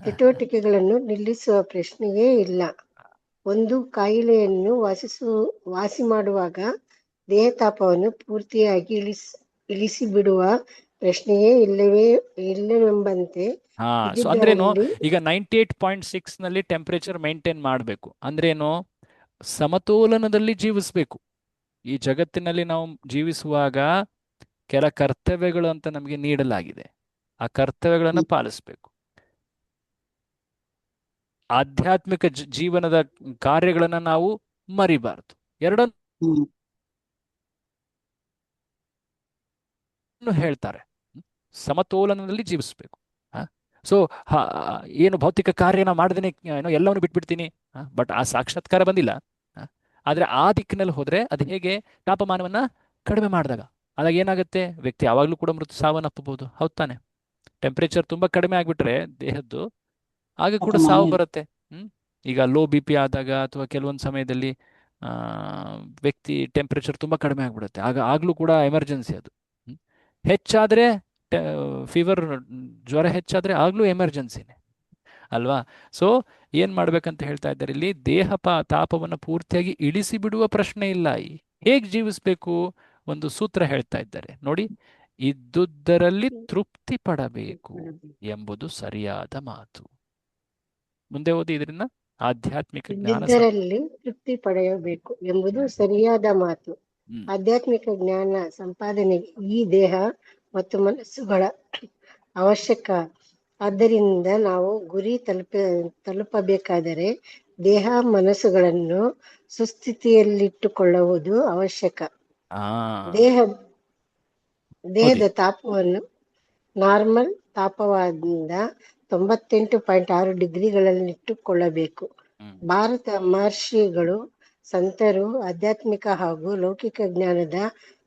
ಚಟುವಟಿಕೆಗಳನ್ನು ನಿಲ್ಲಿಸುವ ಪ್ರಶ್ನೆಯೇ ಇಲ್ಲ. ಒಂದು ಕಾಯಿಲೆಯನ್ನು ವಾಸಿ ಮಾಡುವಾಗ ದೇಹತಾಪವನ್ನು ಪೂರ್ತಿಯಾಗಿ ಇಳಿಸಿ ಬಿಡುವ ಪ್ರಶ್ನೆಯೇ ಇಲ್ಲವೆಂಬಂತೆ ಸೊ ಅಂದ್ರೇನು, ಇದ್ದಿದ್ದರಲ್ಲಿ ಈಗ 98.6 ನಲ್ಲಿ ಟೆಂಪರೇಚರ್ ಮೇಂಟೈನ್ ಮಾಡಬೇಕು ಅಂದ್ರೇನು, ಸಮತೋಲನದಲ್ಲಿ ಜೀವಿಸ್ಬೇಕು. ಈ ಜಗತ್ತಿನಲ್ಲಿ ನಾವು ಜೀವಿಸುವಾಗ ಕೆಲ ಕರ್ತವ್ಯಗಳು ಅಂತ ನಮಗೆ ನೀಡಲಾಗಿದೆ, ಆ ಕರ್ತವ್ಯಗಳನ್ನು ಪಾಲಿಸ್ಬೇಕು. ಆಧ್ಯಾತ್ಮಿಕ ಜೀವನದ ಕಾರ್ಯಗಳನ್ನ ನಾವು ಮರಿಬಾರ್ದು. ಎರಡನ್ನು ಹೇಳ್ತಾರೆ, ಸಮತೋಲನದಲ್ಲಿ ಜೀವಿಸ್ಬೇಕು. ಸೊ ಏನು ಭೌತಿಕ ಕಾರ್ಯನ ಮಾಡಿದ್ರೆ ಎಲ್ಲವನ್ನು ಬಿಟ್ಬಿಡ್ತೀನಿ, ಬಟ್ ಆ ಸಾಕ್ಷಾತ್ಕಾರ ಬಂದಿಲ್ಲ. ಆದ್ರೆ ಆ ದಿಕ್ಕಿನಲ್ಲಿ ಹೋದ್ರೆ ಅದು ಹೇಗೆ, ತಾಪಮಾನವನ್ನ ಕಡಿಮೆ ಮಾಡಿದಾಗ ಅದಾಗ ಏನಾಗುತ್ತೆ, ವ್ಯಕ್ತಿ ಯಾವಾಗ್ಲೂ ಕೂಡ ಮೃತ ಸಾವನ್ನಪ್ಪಬಹುದು. ಹೌದ್ ತಾನೆ? ಟೆಂಪರೇಚರ್ ತುಂಬಾ ಕಡಿಮೆ ಆಗ್ಬಿಟ್ರೆ ದೇಹದ್ದು, ಆಗ ಕೂಡ ಸಾವು ಬರುತ್ತೆ. ಈಗ ಲೋ BP ಆದಾಗ ಅಥವಾ ಕೆಲವೊಂದು ಸಮಯದಲ್ಲಿ ವ್ಯಕ್ತಿ ಟೆಂಪರೇಚರ್ ತುಂಬಾ ಕಡಿಮೆ ಆಗ್ಬಿಡುತ್ತೆ, ಆಗ್ಲೂ ಕೂಡ ಎಮರ್ಜೆನ್ಸಿ ಅದು. ಹೆಚ್ಚಾದ್ರೆ ಫೀವರ್, ಜ್ವರ ಹೆಚ್ಚಾದ್ರೆ ಆಗ್ಲೂ ಎಮರ್ಜೆನ್ಸಿನೇ ಅಲ್ವಾ? ಸೊ ಏನ್ ಮಾಡ್ಬೇಕಂತ ಹೇಳ್ತಾ ಇದ್ದಾರೆ ಇಲ್ಲಿ, ತಾಪವನ್ನು ಪೂರ್ತಿಯಾಗಿ ಇಳಿಸಿ ಬಿಡುವ ಪ್ರಶ್ನೆ ಇಲ್ಲ. ಹೇಗ್ ಜೀವಿಸ್ಬೇಕು, ಒಂದು ಸೂತ್ರ ಹೇಳ್ತಾ ಇದ್ದಾರೆ ನೋಡಿ, ಇದ್ದುದರಲ್ಲಿ ತೃಪ್ತಿ ಪಡಬೇಕು ಎಂಬುದು ಸರಿಯಾದ ಮಾತು. ಮುಂದೆ ಓದಿ ಇದರಿಂದ. ಆಧ್ಯಾತ್ಮಿಕ ಜ್ಞಾನ ಇದ್ದಿದ್ದರಲ್ಲಿ ತೃಪ್ತಿ ಪಡೆಯಬೇಕು ಎಂಬುದು ಸರಿಯಾದ ಮಾತು. ಆಧ್ಯಾತ್ಮಿಕ ಜ್ಞಾನ ಸಂಪಾದನೆಗೆ ಈ ದೇಹ ಮತ್ತು ಮನಸ್ಸುಗಳ ಅವಶ್ಯಕ. ಆದ್ದರಿಂದ ನಾವು ಗುರಿ ತಲುಪಬೇಕಾದರೆ ದೇಹ ಮನಸ್ಸುಗಳನ್ನು ಸುಸ್ಥಿತಿಯಲ್ಲಿಟ್ಟುಕೊಳ್ಳುವುದು ಅವಶ್ಯಕ. ದೇಹದ ತಾಪವನ್ನು ನಾರ್ಮಲ್ ತಾಪದಿಂದ 98.6 ಡಿಗ್ರಿಗಳಲ್ಲಿಟ್ಟುಕೊಳ್ಳಬೇಕು. ಭಾರತ ಮಹರ್ಷಿಗಳು, ಸಂತರು ಆಧ್ಯಾತ್ಮಿಕ ಹಾಗೂ ಲೌಕಿಕ ಜ್ಞಾನದ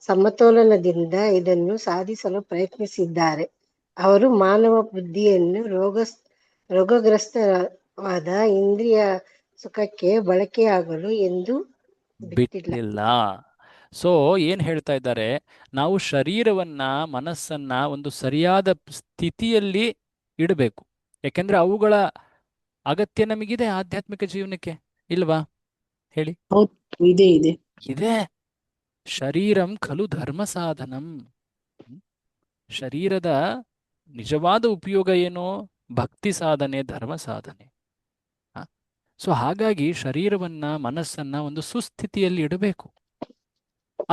ಸಮತೋಲನದಿಂದ ಇದನ್ನು ಸಾಧಿಸಲು ಪ್ರಯತ್ನಿಸಿದ್ದಾರೆ. ಅವರು ಮಾನವ ಬುದ್ಧಿಯನ್ನು ರೋಗಗ್ರಸ್ತವಾದ ಇಂದ್ರಿಯ ಸುಖಕ್ಕೆ ಬಳಕೆಯಾಗಲು ಎಂದು ಬಿಟ್ಟಿಲ್ಲ. ಸೊ ಏನ್ ಹೇಳ್ತಾ ಇದ್ದಾರೆ, ನಾವು ಶರೀರವನ್ನ ಮನಸ್ಸನ್ನ ಒಂದು ಸರಿಯಾದ ಸ್ಥಿತಿಯಲ್ಲಿ ಇಡಬೇಕು. ಯಾಕೆಂದ್ರೆ ಅವುಗಳ ಅಗತ್ಯ ನಮಗಿದೆ ಆಧ್ಯಾತ್ಮಿಕ ಜೀವನಕ್ಕೆ, ಇಲ್ವಾ ಹೇಳಿ? ಇದೆ. ಶರೀರಂ ಖಲು ಧರ್ಮ ಸಾಧನಂ. ಶರೀರದ ನಿಜವಾದ ಉಪಯೋಗ ಏನು? ಭಕ್ತಿ ಸಾಧನೆ, ಧರ್ಮ ಸಾಧನೆ. ಸೊ ಹಾಗಾಗಿ ಶರೀರವನ್ನ ಮನಸ್ಸನ್ನ ಒಂದು ಸುಸ್ಥಿತಿಯಲ್ಲಿ ಇಡಬೇಕು.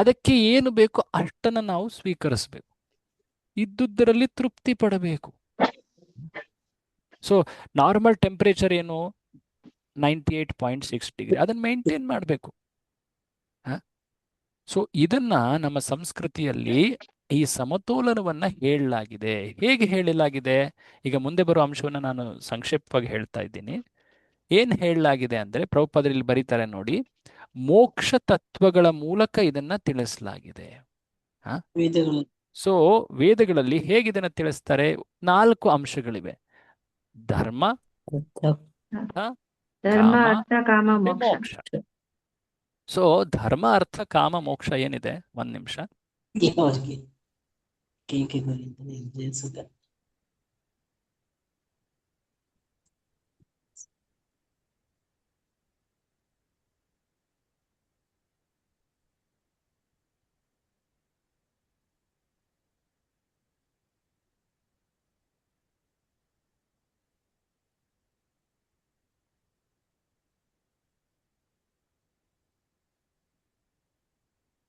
ಅದಕ್ಕೆ ಏನು ಬೇಕು ಅಷ್ಟನ್ನ ನಾವು ಸ್ವೀಕರಿಸಬೇಕು. ಇದ್ದುದರಲ್ಲಿ ತೃಪ್ತಿ ಪಡಬೇಕು. ಸೊ ನಾರ್ಮಲ್ ಟೆಂಪರೇಚರ್ ಏನು? 98.6 ಡಿಗ್ರಿ. ಅದನ್ನ ಮೇಂಟೈನ್ ಮಾಡಬೇಕು. ಸೊ ಇದನ್ನ ನಮ್ಮ ಸಂಸ್ಕೃತಿಯಲ್ಲಿ ಈ ಸಮತೋಲನವನ್ನ ಹೇಳಲಾಗಿದೆ. ಹೇಗೆ ಹೇಳಲಾಗಿದೆ? ಈಗ ಮುಂದೆ ಬರುವ ಅಂಶವನ್ನ ನಾನು ಸಂಕ್ಷೇಪವಾಗಿ ಹೇಳ್ತಾ ಇದ್ದೀನಿ. ಏನ್ ಹೇಳಲಾಗಿದೆ ಅಂದ್ರೆ, ಪ್ರಭುಪಾದರಲ್ಲಿ ಬರೀತಾರೆ ನೋಡಿ, ಮೋಕ್ಷ ತತ್ವಗಳ ಮೂಲಕ ಇದನ್ನ ತಿಳಿಸಲಾಗಿದೆ. ಸೊ ವೇದಗಳಲ್ಲಿ ಹೇಗೆ ಇದನ್ನ ತಿಳಿಸ್ತಾರೆ? 4 ಅಂಶಗಳಿವೆ: ಧರ್ಮ, ಅರ್ಥ, ಕಾಮ, ಮೋಕ್ಷ. ಸೊ ಧರ್ಮ, ಅರ್ಥ, ಕಾಮ, ಮೋಕ್ಷ ಏನಿದೆ, 1 ನಿಮಿಷ.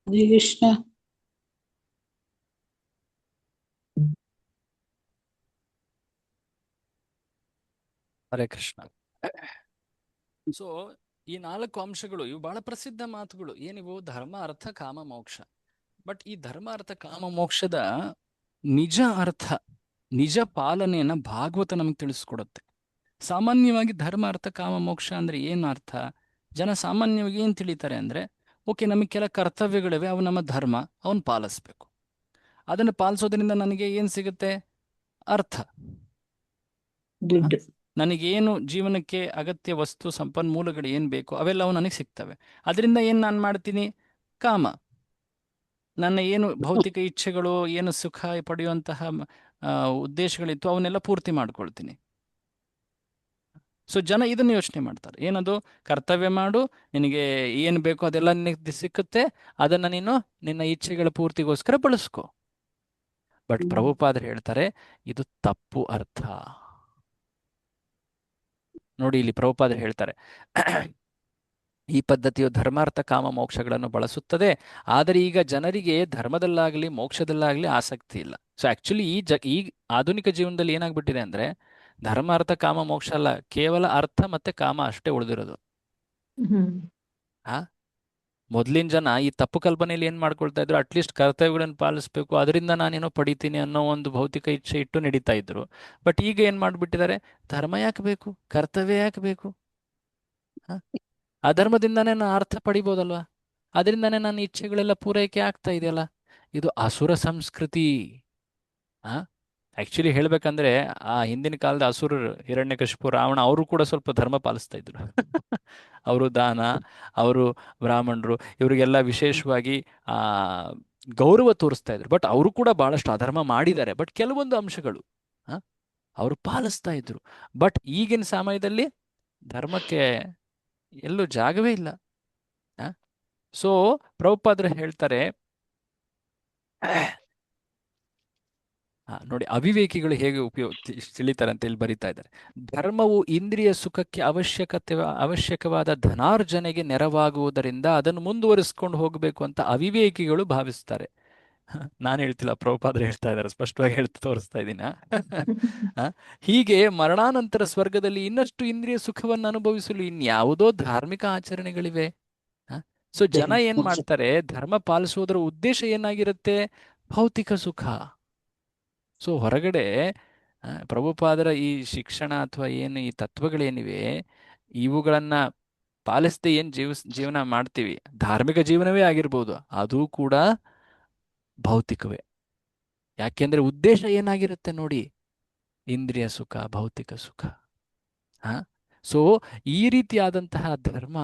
ಕೃಷ್ಣ. ಹರೇ ಕೃಷ್ಣ. ಸೊ ಈ 4 ಅಂಶಗಳು ಇವು ಬಹಳ ಪ್ರಸಿದ್ಧ ಮಾತುಗಳು. ಏನಿವು? ಧರ್ಮ, ಅರ್ಥ, ಕಾಮ, ಮೋಕ್ಷ. ಬಟ್ ಈ ಧರ್ಮ, ಅರ್ಥ, ಕಾಮ, ಮೋಕ್ಷದ ನಿಜ ಅರ್ಥ, ನಿಜ ಪಾಲನೆಯನ್ನ ಭಾಗವತ ನಮಗೆ ತಿಳಿಸ್ಕೊಡುತ್ತೆ. ಸಾಮಾನ್ಯವಾಗಿ ಧರ್ಮ, ಅರ್ಥ, ಕಾಮ, ಮೋಕ್ಷ ಅಂದ್ರೆ ಏನು ಅರ್ಥ? ಜನ ಸಾಮಾನ್ಯವಾಗಿ ಏನ್ ತಿಳಿತಾರೆ ಅಂದ್ರೆ, ಓಕೆ, ನಮಗೆ ಕೆಲ ಕರ್ತವ್ಯಗಳಿವೆ, ಅವು ನಮ್ಮ ಧರ್ಮ, ಅವನ್ನ ಪಾಲಿಸ್ಬೇಕು. ಅದನ್ನು ಪಾಲಿಸೋದ್ರಿಂದ ನನಗೆ ಏನ್ ಸಿಗುತ್ತೆ? ಅರ್ಥ. ನನಗೇನು ಜೀವನಕ್ಕೆ ಅಗತ್ಯ ವಸ್ತು ಸಂಪನ್ಮೂಲಗಳು ಏನ್ ಬೇಕು ಅವೆಲ್ಲವೂ ನನಗೆ ಸಿಗ್ತವೆ. ಅದರಿಂದ ಏನ್ ನಾನು ಮಾಡ್ತೀನಿ? ಕಾಮ. ನನ್ನ ಏನು ಭೌತಿಕ ಇಚ್ಛೆಗಳು, ಏನು ಸುಖ ಪಡೆಯುವಂತಹ ಉದ್ದೇಶಗಳಿತ್ತು ಅವನ್ನೆಲ್ಲ ಪೂರ್ತಿ ಮಾಡ್ಕೊಳ್ತೀನಿ. ಸೊ ಜನ ಇದನ್ನು ಯೋಚನೆ ಮಾಡ್ತಾರೆ, ಏನದು, ಕರ್ತವ್ಯ ಮಾಡು, ನಿನಗೆ ಏನು ಬೇಕೋ ಅದೆಲ್ಲ ನಿನಗೆ ಸಿಕ್ಕುತ್ತೆ, ಅದನ್ನು ನೀನು ನಿನ್ನ ಇಚ್ಛೆಗಳ ಪೂರ್ತಿಗೋಸ್ಕರ ಬಳಸ್ಕೊ. ಬಟ್ ಪ್ರಭುಪಾದರು ಹೇಳ್ತಾರೆ ಇದು ತಪ್ಪು ಅರ್ಥ. ನೋಡಿ ಇಲ್ಲಿ ಪ್ರಭುಪಾದರು ಹೇಳ್ತಾರೆ ಈ ಪದ್ಧತಿಯು ಧರ್ಮಾರ್ಥ ಕಾಮ ಮೋಕ್ಷಗಳನ್ನು ಬಳಸುತ್ತದೆ, ಆದರೆ ಈಗ ಜನರಿಗೆ ಧರ್ಮದಲ್ಲಾಗಲಿ ಮೋಕ್ಷದಲ್ಲಾಗಲಿ ಆಸಕ್ತಿ ಇಲ್ಲ. ಸೊ ಆಕ್ಚುಲಿ ಈ ಆಧುನಿಕ ಜೀವನದಲ್ಲಿ ಏನಾಗ್ಬಿಟ್ಟಿದೆ ಅಂದ್ರೆ ಧರ್ಮ ಅರ್ಥ ಕಾಮ ಮೋಕ್ಷ ಅಲ್ಲ, ಕೇವಲ ಅರ್ಥ ಮತ್ತೆ ಕಾಮ ಅಷ್ಟೇ ಉಳಿದಿರೋದು. ಆ ಮೊದ್ಲಿನ ಜನ ಈ ತಪ್ಪು ಕಲ್ಪನೆಯಲ್ಲಿ ಏನ್ ಮಾಡ್ಕೊಳ್ತಾ ಇದ್ರು, ಅಟ್ಲೀಸ್ಟ್ ಕರ್ತವ್ಯಗಳನ್ನು ಪಾಲಿಸ್ಬೇಕು, ಅದರಿಂದ ನಾನೇನೋ ಪಡಿತೀನಿ ಅನ್ನೋ ಒಂದು ಭೌತಿಕ ಇಚ್ಛೆ ಇಟ್ಟು ನಡೀತಾ ಇದ್ರು. ಬಟ್ ಈಗ ಏನ್ ಮಾಡ್ಬಿಟ್ಟಿದ್ದಾರೆ, ಧರ್ಮ ಯಾಕೆ ಬೇಕು, ಕರ್ತವ್ಯ ಯಾಕೆ ಬೇಕು, ಅಧರ್ಮದಿಂದಾನೇ ನಾನು ಅರ್ಥ ಪಡಿಬೋದಲ್ವಾ, ಅದರಿಂದಾನೇ ನನ್ನ ಇಚ್ಛೆಗಳೆಲ್ಲ ಪೂರೈಕೆ ಆಗ್ತಾ ಇದೆಯಲ್ಲ. ಇದು ಅಸುರ ಸಂಸ್ಕೃತಿ. ಆಕ್ಚುಲಿ ಹೇಳ್ಬೇಕಂದ್ರೆ ಆ ಹಿಂದಿನ ಕಾಲದ ಅಸುರರು ಹಿರಣ್ಯಕಶಿಪು, ರಾವಣ, ಅವರು ಕೂಡ ಸ್ವಲ್ಪ ಧರ್ಮ ಪಾಲಿಸ್ತಾ ಇದ್ರು. ಅವರು ದಾನ, ಅವರು ಬ್ರಾಹ್ಮಣರು, ಇವರಿಗೆಲ್ಲ ವಿಶೇಷವಾಗಿ ಆ ಗೌರವ ತೋರಿಸ್ತಾ ಇದ್ರು. ಬಟ್ ಅವರು ಕೂಡ ಬಹಳಷ್ಟು ಅಧರ್ಮ ಮಾಡಿದ್ದಾರೆ, ಬಟ್ ಕೆಲವೊಂದು ಅಂಶಗಳು ಅವರು ಪಾಲಿಸ್ತಾ ಇದ್ರು. ಬಟ್ ಈಗಿನ ಸಮಯದಲ್ಲಿ ಧರ್ಮಕ್ಕೆ ಎಲ್ಲೂ ಜಾಗವೇ ಇಲ್ಲ. ಸೊ ಪ್ರಭುಪಾದರು ಹೇಳ್ತಾರೆ ನೋಡಿ ಅವಿವೇಕಿಗಳು ಹೇಗೆ ತಿಳಿತಾರೆ ಅಂತ ಇಲ್ಲಿ ಬರೀತಾ ಇದ್ದಾರೆ. ಧರ್ಮವು ಇಂದ್ರಿಯ ಸುಖಕ್ಕೆ ಅವಶ್ಯಕವಾದ ಧನಾರ್ಜನೆಗೆ ನೆರವಾಗುವುದರಿಂದ ಅದನ್ನು ಮುಂದುವರಿಸ್ಕೊಂಡು ಹೋಗಬೇಕು ಅಂತ ಅವಿವೇಕಿಗಳು ಭಾವಿಸ್ತಾರೆ. ನಾನು ಹೇಳ್ತಿಲ್ಲ, ಪ್ರಭುಪಾದರು ಹೇಳ್ತಾ ಇದ್ದಾರೆ, ಸ್ಪಷ್ಟವಾಗಿ ತೋರಿಸ್ತಾ ಇದ್ದೀನ. ಹೀಗೆ ಮರಣಾನಂತರ ಸ್ವರ್ಗದಲ್ಲಿ ಇನ್ನಷ್ಟು ಇಂದ್ರಿಯ ಸುಖವನ್ನು ಅನುಭವಿಸಲು ಇನ್ಯಾವುದೋ ಧಾರ್ಮಿಕ ಆಚರಣೆಗಳಿವೆ. ಸೊ ಜನ ಏನ್ ಮಾಡ್ತಾರೆ, ಧರ್ಮ ಪಾಲಿಸುವುದರ ಉದ್ದೇಶ ಏನಾಗಿರುತ್ತೆ, ಭೌತಿಕ ಸುಖ. ಸೊ ಹೊರಗಡೆ ಪ್ರಭುಪಾದರ ಈ ಶಿಕ್ಷಣ ಅಥವಾ ಏನು ಈ ತತ್ವಗಳೇನಿವೆ ಇವುಗಳನ್ನ ಪಾಲಿಸದೆ ಏನ್ ಜೀವನ ಮಾಡ್ತೀವಿ, ಧಾರ್ಮಿಕ ಜೀವನವೇ ಆಗಿರ್ಬೋದು, ಅದು ಕೂಡ ಭೌತಿಕವೇ. ಯಾಕೆಂದ್ರೆ ಉದ್ದೇಶ ಏನಾಗಿರುತ್ತೆ ನೋಡಿ, ಇಂದ್ರಿಯ ಸುಖ, ಭೌತಿಕ ಸುಖ. ಸೊ ಈ ರೀತಿಯಾದಂತಹ ಧರ್ಮ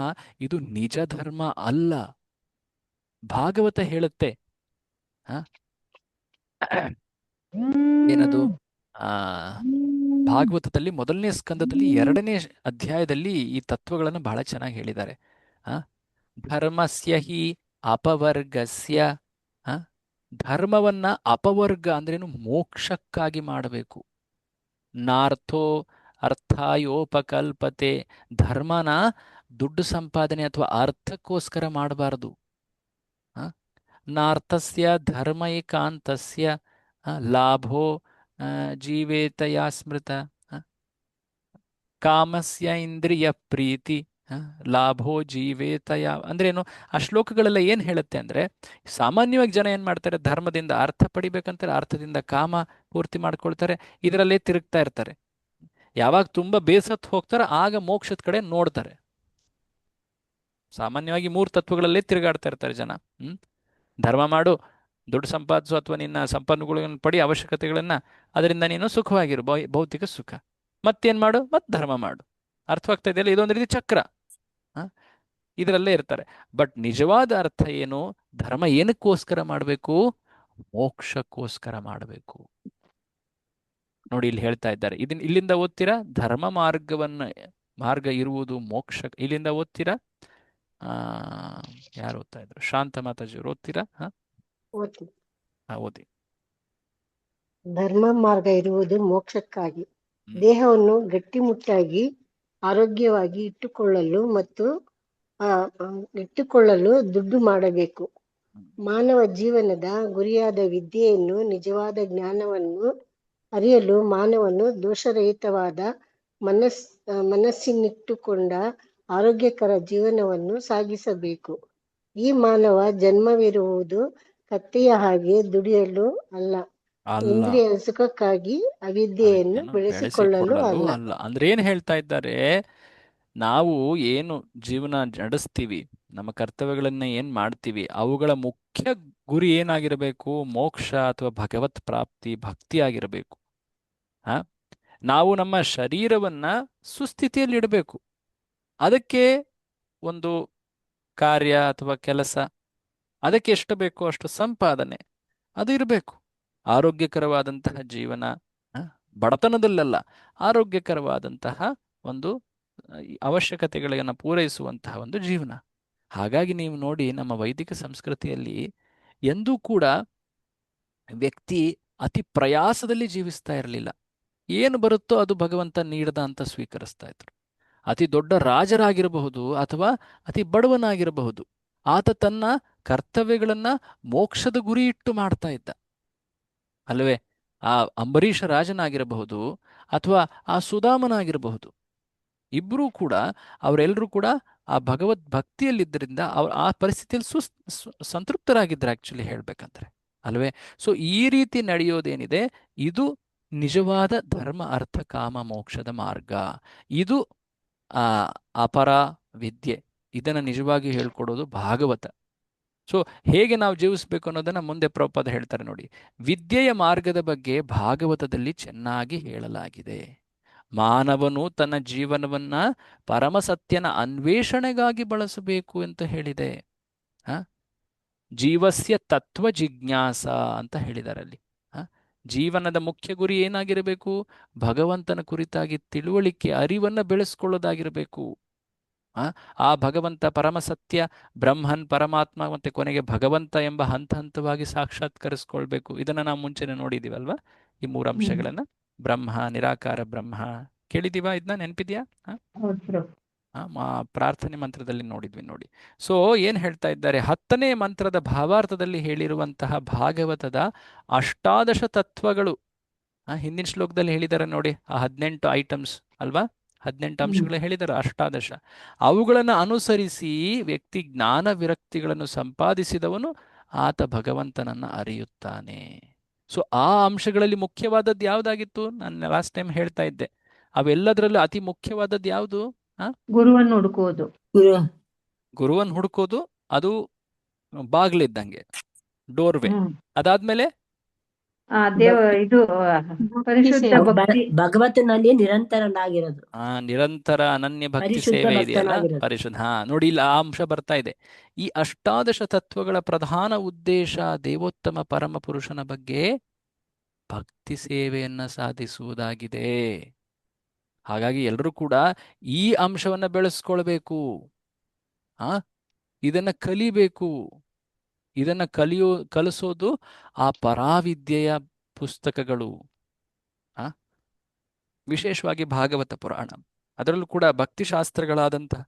ಇದು ನಿಜ ಧರ್ಮ ಅಲ್ಲ. ಭಾಗವತ ಹೇಳುತ್ತೆ ಏನದು, ಭಾಗವತದಲ್ಲಿ ಮೊದಲನೇ ಸ್ಕಂದದಲ್ಲಿ 2ನೇ ಅಧ್ಯಾಯದಲ್ಲಿ ಈ ತತ್ವಗಳನ್ನು ಬಹಳ ಚೆನ್ನಾಗಿ ಹೇಳಿದ್ದಾರೆ. ಧರ್ಮಸ್ಯ ಹಿ ಅಪವರ್ಗಸ್ಯ, ಧರ್ಮವನ್ನ ಅಪವರ್ಗ ಅಂದ್ರೇನು, ಮೋಕ್ಷಕ್ಕಾಗಿ ಮಾಡಬೇಕು. ನಾರ್ಥೋ ಅರ್ಥಾಯೋಪಕಲ್ಪತೆ, ಧರ್ಮನ ದುಡ್ಡು ಸಂಪಾದನೆ ಅಥವಾ ಅರ್ಥಕ್ಕೋಸ್ಕರ ಮಾಡಬಾರದು. ನಾರ್ಥಸ್ಯ ಧರ್ಮ ಏಕಾಂತಸ್ಯ ಲಾಭೋ ಜೀವೇತಯಾ ಸ್ಮೃತ, ಕಾಮಸ್ಯ ಇಂದ್ರಿಯ ಪ್ರೀತಿ ಲಾಭೋ ಜೀವೇತಯ. ಅಂದ್ರೇನು, ಆ ಶ್ಲೋಕಗಳೆಲ್ಲ ಏನ್ ಹೇಳುತ್ತೆ ಅಂದ್ರೆ, ಸಾಮಾನ್ಯವಾಗಿ ಜನ ಏನ್ ಮಾಡ್ತಾರೆ, ಧರ್ಮದಿಂದ ಅರ್ಥ ಪಡಿಬೇಕಂತಾರೆ, ಅರ್ಥದಿಂದ ಕಾಮ ಪೂರ್ತಿ ಮಾಡ್ಕೊಳ್ತಾರೆ, ಇದರಲ್ಲೇ ತಿರುಗ್ತಾ ಇರ್ತಾರೆ. ಯಾವಾಗ ತುಂಬಾ ಬೇಸತ್ತು ಹೋಗ್ತಾರೆ ಆಗ ಮೋಕ್ಷದ ಕಡೆ ನೋಡ್ತಾರೆ. ಸಾಮಾನ್ಯವಾಗಿ 3 ತತ್ವಗಳಲ್ಲೇ ತಿರುಗಾಡ್ತಾ ಇರ್ತಾರೆ ಜನ. ಧರ್ಮ ಮಾಡು, ದುಡ್ಡು ಸಂಪಾದಿಸು, ಅಥವಾ ನಿನ್ನ ಸಂಪನ್ಮೂಲಗಳನ್ನು ಪಡಿ, ಅವಶ್ಯಕತೆಗಳನ್ನ, ಅದರಿಂದ ನೀನು ಸುಖವಾಗಿರು, ಭೌತಿಕ ಸುಖ. ಮತ್ತೇನ್ ಮಾಡು, ಧರ್ಮ ಮಾಡು. ಅರ್ಥವಾಗ್ತಾ ಇದೆಯಲ್ಲ, ಇದೊಂದು ರೀತಿ ಚಕ್ರ. ಇದರಲ್ಲೇ ಇರ್ತಾರೆ. ಬಟ್ ನಿಜವಾದ ಅರ್ಥ ಏನು, ಧರ್ಮ ಏನಕ್ಕೋಸ್ಕರ ಮಾಡಬೇಕು, ಮೋಕ್ಷಕ್ಕೋಸ್ಕರ ಮಾಡಬೇಕು. ನೋಡಿ ಇಲ್ಲಿ ಹೇಳ್ತಾ ಇದ್ದಾರೆ, ಇಲ್ಲಿಂದ ಓದ್ತೀರಾ, ಧರ್ಮ ಮಾರ್ಗ ಇರುವುದು ಮೋಕ್ಷ. ಇಲ್ಲಿಂದ ಓದ್ತೀರಾ, ಯಾರು ಓದ್ತಾ ಇದ್ರು, ಶಾಂತ ಮಾತಾಜಿಯವರು ಓದ್ತೀರಾ? ಓದಿ. ಧರ್ಮ ಮಾರ್ಗ ಇರುವುದು ಮೋಕ್ಷಕ್ಕಾಗಿ, ದೇಹವನ್ನು ಗಟ್ಟಿಮುಟ್ಟಾಗಿ ಆರೋಗ್ಯವಾಗಿ ಇಟ್ಟುಕೊಳ್ಳಲು ದುಡ್ಡು ಮಾಡಬೇಕು. ಮಾನವ ಜೀವನದ ಗುರಿಯಾದ ವಿದ್ಯೆಯನ್ನು, ನಿಜವಾದ ಜ್ಞಾನವನ್ನು ಅರಿಯಲು ಮಾನವನು ದೋಷರಹಿತವಾದ ಮನಸ್ಸಿನಿಟ್ಟುಕೊಂಡ ಆರೋಗ್ಯಕರ ಜೀವನವನ್ನು ಸಾಗಿಸಬೇಕು. ಈ ಮಾನವ ಜನ್ಮವಿರುವುದು ಕತ್ತೆಯ ಹಾಗೆ ದುಡಿಯಲು ಅಲ್ಲ, ಇಂದ್ರಿಯ ಸುಖಕ್ಕಾಗಿ ಅವಿದ್ಯೆಯನ್ನು ಬೆಳೆಸಿಕೊಳ್ಳಲು ಅಲ್ಲ. ಅಂದ್ರೆ ಏನ್ ಹೇಳ್ತಾ ಇದ್ದಾರೆ, ನಾವು ಏನು ಜೀವನ ನಡೆಸ್ತೀವಿ, ನಮ್ಮ ಕರ್ತವ್ಯಗಳನ್ನ ಏನ್ ಮಾಡ್ತೀವಿ, ಅವುಗಳ ಮುಖ್ಯ ಗುರಿ ಏನಾಗಿರಬೇಕು, ಮೋಕ್ಷ ಅಥವಾ ಭಗವತ್ ಪ್ರಾಪ್ತಿ, ಭಕ್ತಿ ಆಗಿರಬೇಕು. ನಾವು ನಮ್ಮ ಶರೀರವನ್ನ ಸುಸ್ಥಿತಿಯಲ್ಲಿ ಇಡಬೇಕು. ಅದಕ್ಕೆ ಒಂದು ಕಾರ್ಯ ಅಥವಾ ಕೆಲಸ, ಅದಕ್ಕೆ ಎಷ್ಟು ಬೇಕೋ ಅಷ್ಟು ಸಂಪಾದನೆ ಅದು ಇರಬೇಕು. ಆರೋಗ್ಯಕರವಾದಂತಹ ಜೀವನ, ಬಡತನದಲ್ಲ, ಆರೋಗ್ಯಕರವಾದಂತಹ ಒಂದು ಈ ಅವಶ್ಯಕತೆಗಳನ್ನು ಪೂರೈಸುವಂತಹ ಒಂದು ಜೀವನ. ಹಾಗಾಗಿ ನೀವು ನೋಡಿ, ನಮ್ಮ ವೈದಿಕ ಸಂಸ್ಕೃತಿಯಲ್ಲಿ ಎಂದೂ ಕೂಡ ವ್ಯಕ್ತಿ ಅತಿ ಪ್ರಯಾಸದಲ್ಲಿ ಜೀವಿಸ್ತಾ ಇರಲಿಲ್ಲ. ಏನು ಬರುತ್ತೋ ಅದು ಭಗವಂತ ನೀಡದ ಅಂತ ಸ್ವೀಕರಿಸ್ತಾ ಇದ್ರು. ಅತಿ ದೊಡ್ಡ ರಾಜರಾಗಿರಬಹುದು ಅಥವಾ ಅತಿ ಬಡವನಾಗಿರಬಹುದು, ಆತ ತನ್ನ ಕರ್ತವ್ಯಗಳನ್ನ ಮೋಕ್ಷದ ಗುರಿ ಇಟ್ಟು ಮಾಡ್ತಾ ಇದ್ದ ಅಲ್ಲವೇ? ಆ ಅಂಬರೀಷ ರಾಜನಾಗಿರಬಹುದು ಅಥವಾ ಆ ಸುಧಾಮನಾಗಿರಬಹುದು, ಇಬ್ಬರೂ ಕೂಡ, ಅವರೆಲ್ಲರೂ ಕೂಡ ಆ ಭಗವದ್ ಭಕ್ತಿಯಲ್ಲಿದ್ದರಿಂದ ಅವ್ರು ಆ ಪರಿಸ್ಥಿತಿಯಲ್ಲಿ ಸಂತೃಪ್ತರಾಗಿದ್ದಾರೆ ಆಕ್ಚುಲಿ ಹೇಳ್ಬೇಕಂದ್ರೆ, ಅಲ್ವೇ? ಸೊ ಈ ರೀತಿ ನಡೆಯೋದೇನಿದೆ, ಇದು ನಿಜವಾದ ಧರ್ಮ ಅರ್ಥ ಕಾಮ ಮೋಕ್ಷದ ಮಾರ್ಗ. ಇದು ಅಪರ ವಿದ್ಯೆ. ಇದನ್ನು ನಿಜವಾಗಿ ಹೇಳ್ಕೊಡೋದು ಭಾಗವತ. ಸೊ ಹೇಗೆ ನಾವು ಜೀವಿಸ್ಬೇಕು ಅನ್ನೋದನ್ನ ಮುಂದೆ ಪ್ರಭುಪಾದ ಹೇಳ್ತಾರೆ ನೋಡಿ. ವಿದ್ಯೆಯ ಮಾರ್ಗದ ಬಗ್ಗೆ ಭಾಗವತದಲ್ಲಿ ಚೆನ್ನಾಗಿ ಹೇಳಲಾಗಿದೆ. ಮಾನವನು ತನ್ನ ಜೀವನವನ್ನ ಪರಮಸತ್ಯನ ಅನ್ವೇಷಣೆಗಾಗಿ ಬಳಸಬೇಕು ಅಂತ ಹೇಳಿದೆ. ಜೀವಸ್ಯ ತತ್ವ ಜಿಜ್ಞಾಸ ಅಂತ ಹೇಳಿದ್ದಾರೆ ಅಲ್ಲಿ. ಜೀವನದ ಮುಖ್ಯ ಗುರಿ ಏನಾಗಿರಬೇಕು? ಭಗವಂತನ ಕುರಿತಾಗಿ ತಿಳುವಳಿಕೆ, ಅರಿವನ್ನು ಬೆಳೆಸ್ಕೊಳ್ಳೋದಾಗಿರಬೇಕು. ಆ ಭಗವಂತ ಪರಮಸತ್ಯ ಬ್ರಹ್ಮನ್, ಪರಮಾತ್ಮ ಮತ್ತೆ ಕೊನೆಗೆ ಭಗವಂತ ಎಂಬ ಹಂತ ಹಂತವಾಗಿ ಸಾಕ್ಷಾತ್ಕರಿಸ್ಕೊಳ್ಬೇಕು. ಇದನ್ನ ನಾವು ಮುಂಚೆನೆ ನೋಡಿದೀವಲ್ವಾ, ಈ ಮೂರು ಅಂಶಗಳನ್ನ. ಬ್ರಹ್ಮ, ನಿರಾಕಾರ ಬ್ರಹ್ಮ ಕೇಳಿದೀವ? ಇದನ್ನ ನೆನಪಿದ್ಯಾ? ಪ್ರಾರ್ಥನೆ ಮಂತ್ರದಲ್ಲಿ ನೋಡಿದ್ವಿ ನೋಡಿ. ಸೊ ಏನ್ ಹೇಳ್ತಾ ಇದ್ದಾರೆ? 10ನೇ ಮಂತ್ರದ ಭಾವಾರ್ಥದಲ್ಲಿ ಹೇಳಿರುವಂತಹ ಭಾಗವತದ 18 ತತ್ವಗಳು, ಹಿಂದಿನ ಶ್ಲೋಕದಲ್ಲಿ ಹೇಳಿದ್ದಾರೆ ನೋಡಿ, ಆ 18 ಐಟಮ್ಸ್ ಅಲ್ವಾ, 18 ಅಂಶಗಳು ಹೇಳಿದ್ದಾರೆ, 18. ಅವುಗಳನ್ನು ಅನುಸರಿಸಿ ವ್ಯಕ್ತಿ ಜ್ಞಾನ ವಿರಕ್ತಿಗಳನ್ನು ಸಂಪಾದಿಸಿದವನು ಆತ ಭಗವಂತನನ್ನ ಅರಿಯುತ್ತಾನೆ. ಸೊ ಆ ಅಂಶಗಳಲ್ಲಿ ಮುಖ್ಯವಾದದ್ದು ಯಾವ್ದಾಗಿತ್ತು? ನಾನು ಲಾಸ್ಟ್ ಟೈಮ್ ಹೇಳ್ತಾ ಇದ್ದೆ, ಅವೆಲ್ಲದರಲ್ಲೂ ಅತಿ ಮುಖ್ಯವಾದದ್ದು ಯಾವುದು? ಗುರುವನ್ನು ಹುಡುಕುವುದು. ಗುರುವನ್ನು ಹುಡುಕೋದು, ಅದು ಬಾಗ್ಲಿದ್ದಂಗೆ, ಡೋರ್ವೇ. ಅದಾದ್ಮೇಲೆ ಇದು ಪರಿಶುದ್ಧ ಭಕ್ತಿ, ಭಗವಂತನಲ್ಲಿ ನಿರಂತರನಾಗಿರೋದು, ನಿರಂತರ ಅನನ್ಯ ಭಕ್ತಿ ಸೇವೆ ಇದೆಯಲ್ಲ, ಪರಿಶುದ್ಧ. ನೋಡಿ, ಇಲ್ಲಿ ಆ ಅಂಶ ಬರ್ತಾ ಇದೆ. ಈ 18 ತತ್ವಗಳ ಪ್ರಧಾನ ಉದ್ದೇಶ ದೇವೋತ್ತಮ ಪರಮ ಪುರುಷನ ಬಗ್ಗೆ ಭಕ್ತಿ ಸೇವೆಯನ್ನ ಸಾಧಿಸುವುದಾಗಿದೆ. ಹಾಗಾಗಿ ಎಲ್ಲರೂ ಕೂಡ ಈ ಅಂಶವನ್ನ ಬೆಳೆಸ್ಕೊಳ್ಬೇಕು, ಇದನ್ನ ಕಲಿಬೇಕು. ಇದನ್ನ ಕಲಿಸೋದು ಆ ಪರಾವಿದ್ಯೆಯ ಪುಸ್ತಕಗಳು, ವಿಶೇಷವಾಗಿ ಭಾಗವತ ಪುರಾಣ. ಅದರಲ್ಲೂ ಕೂಡ ಭಕ್ತಿಶಾಸ್ತ್ರಗಳಾದಂತಹ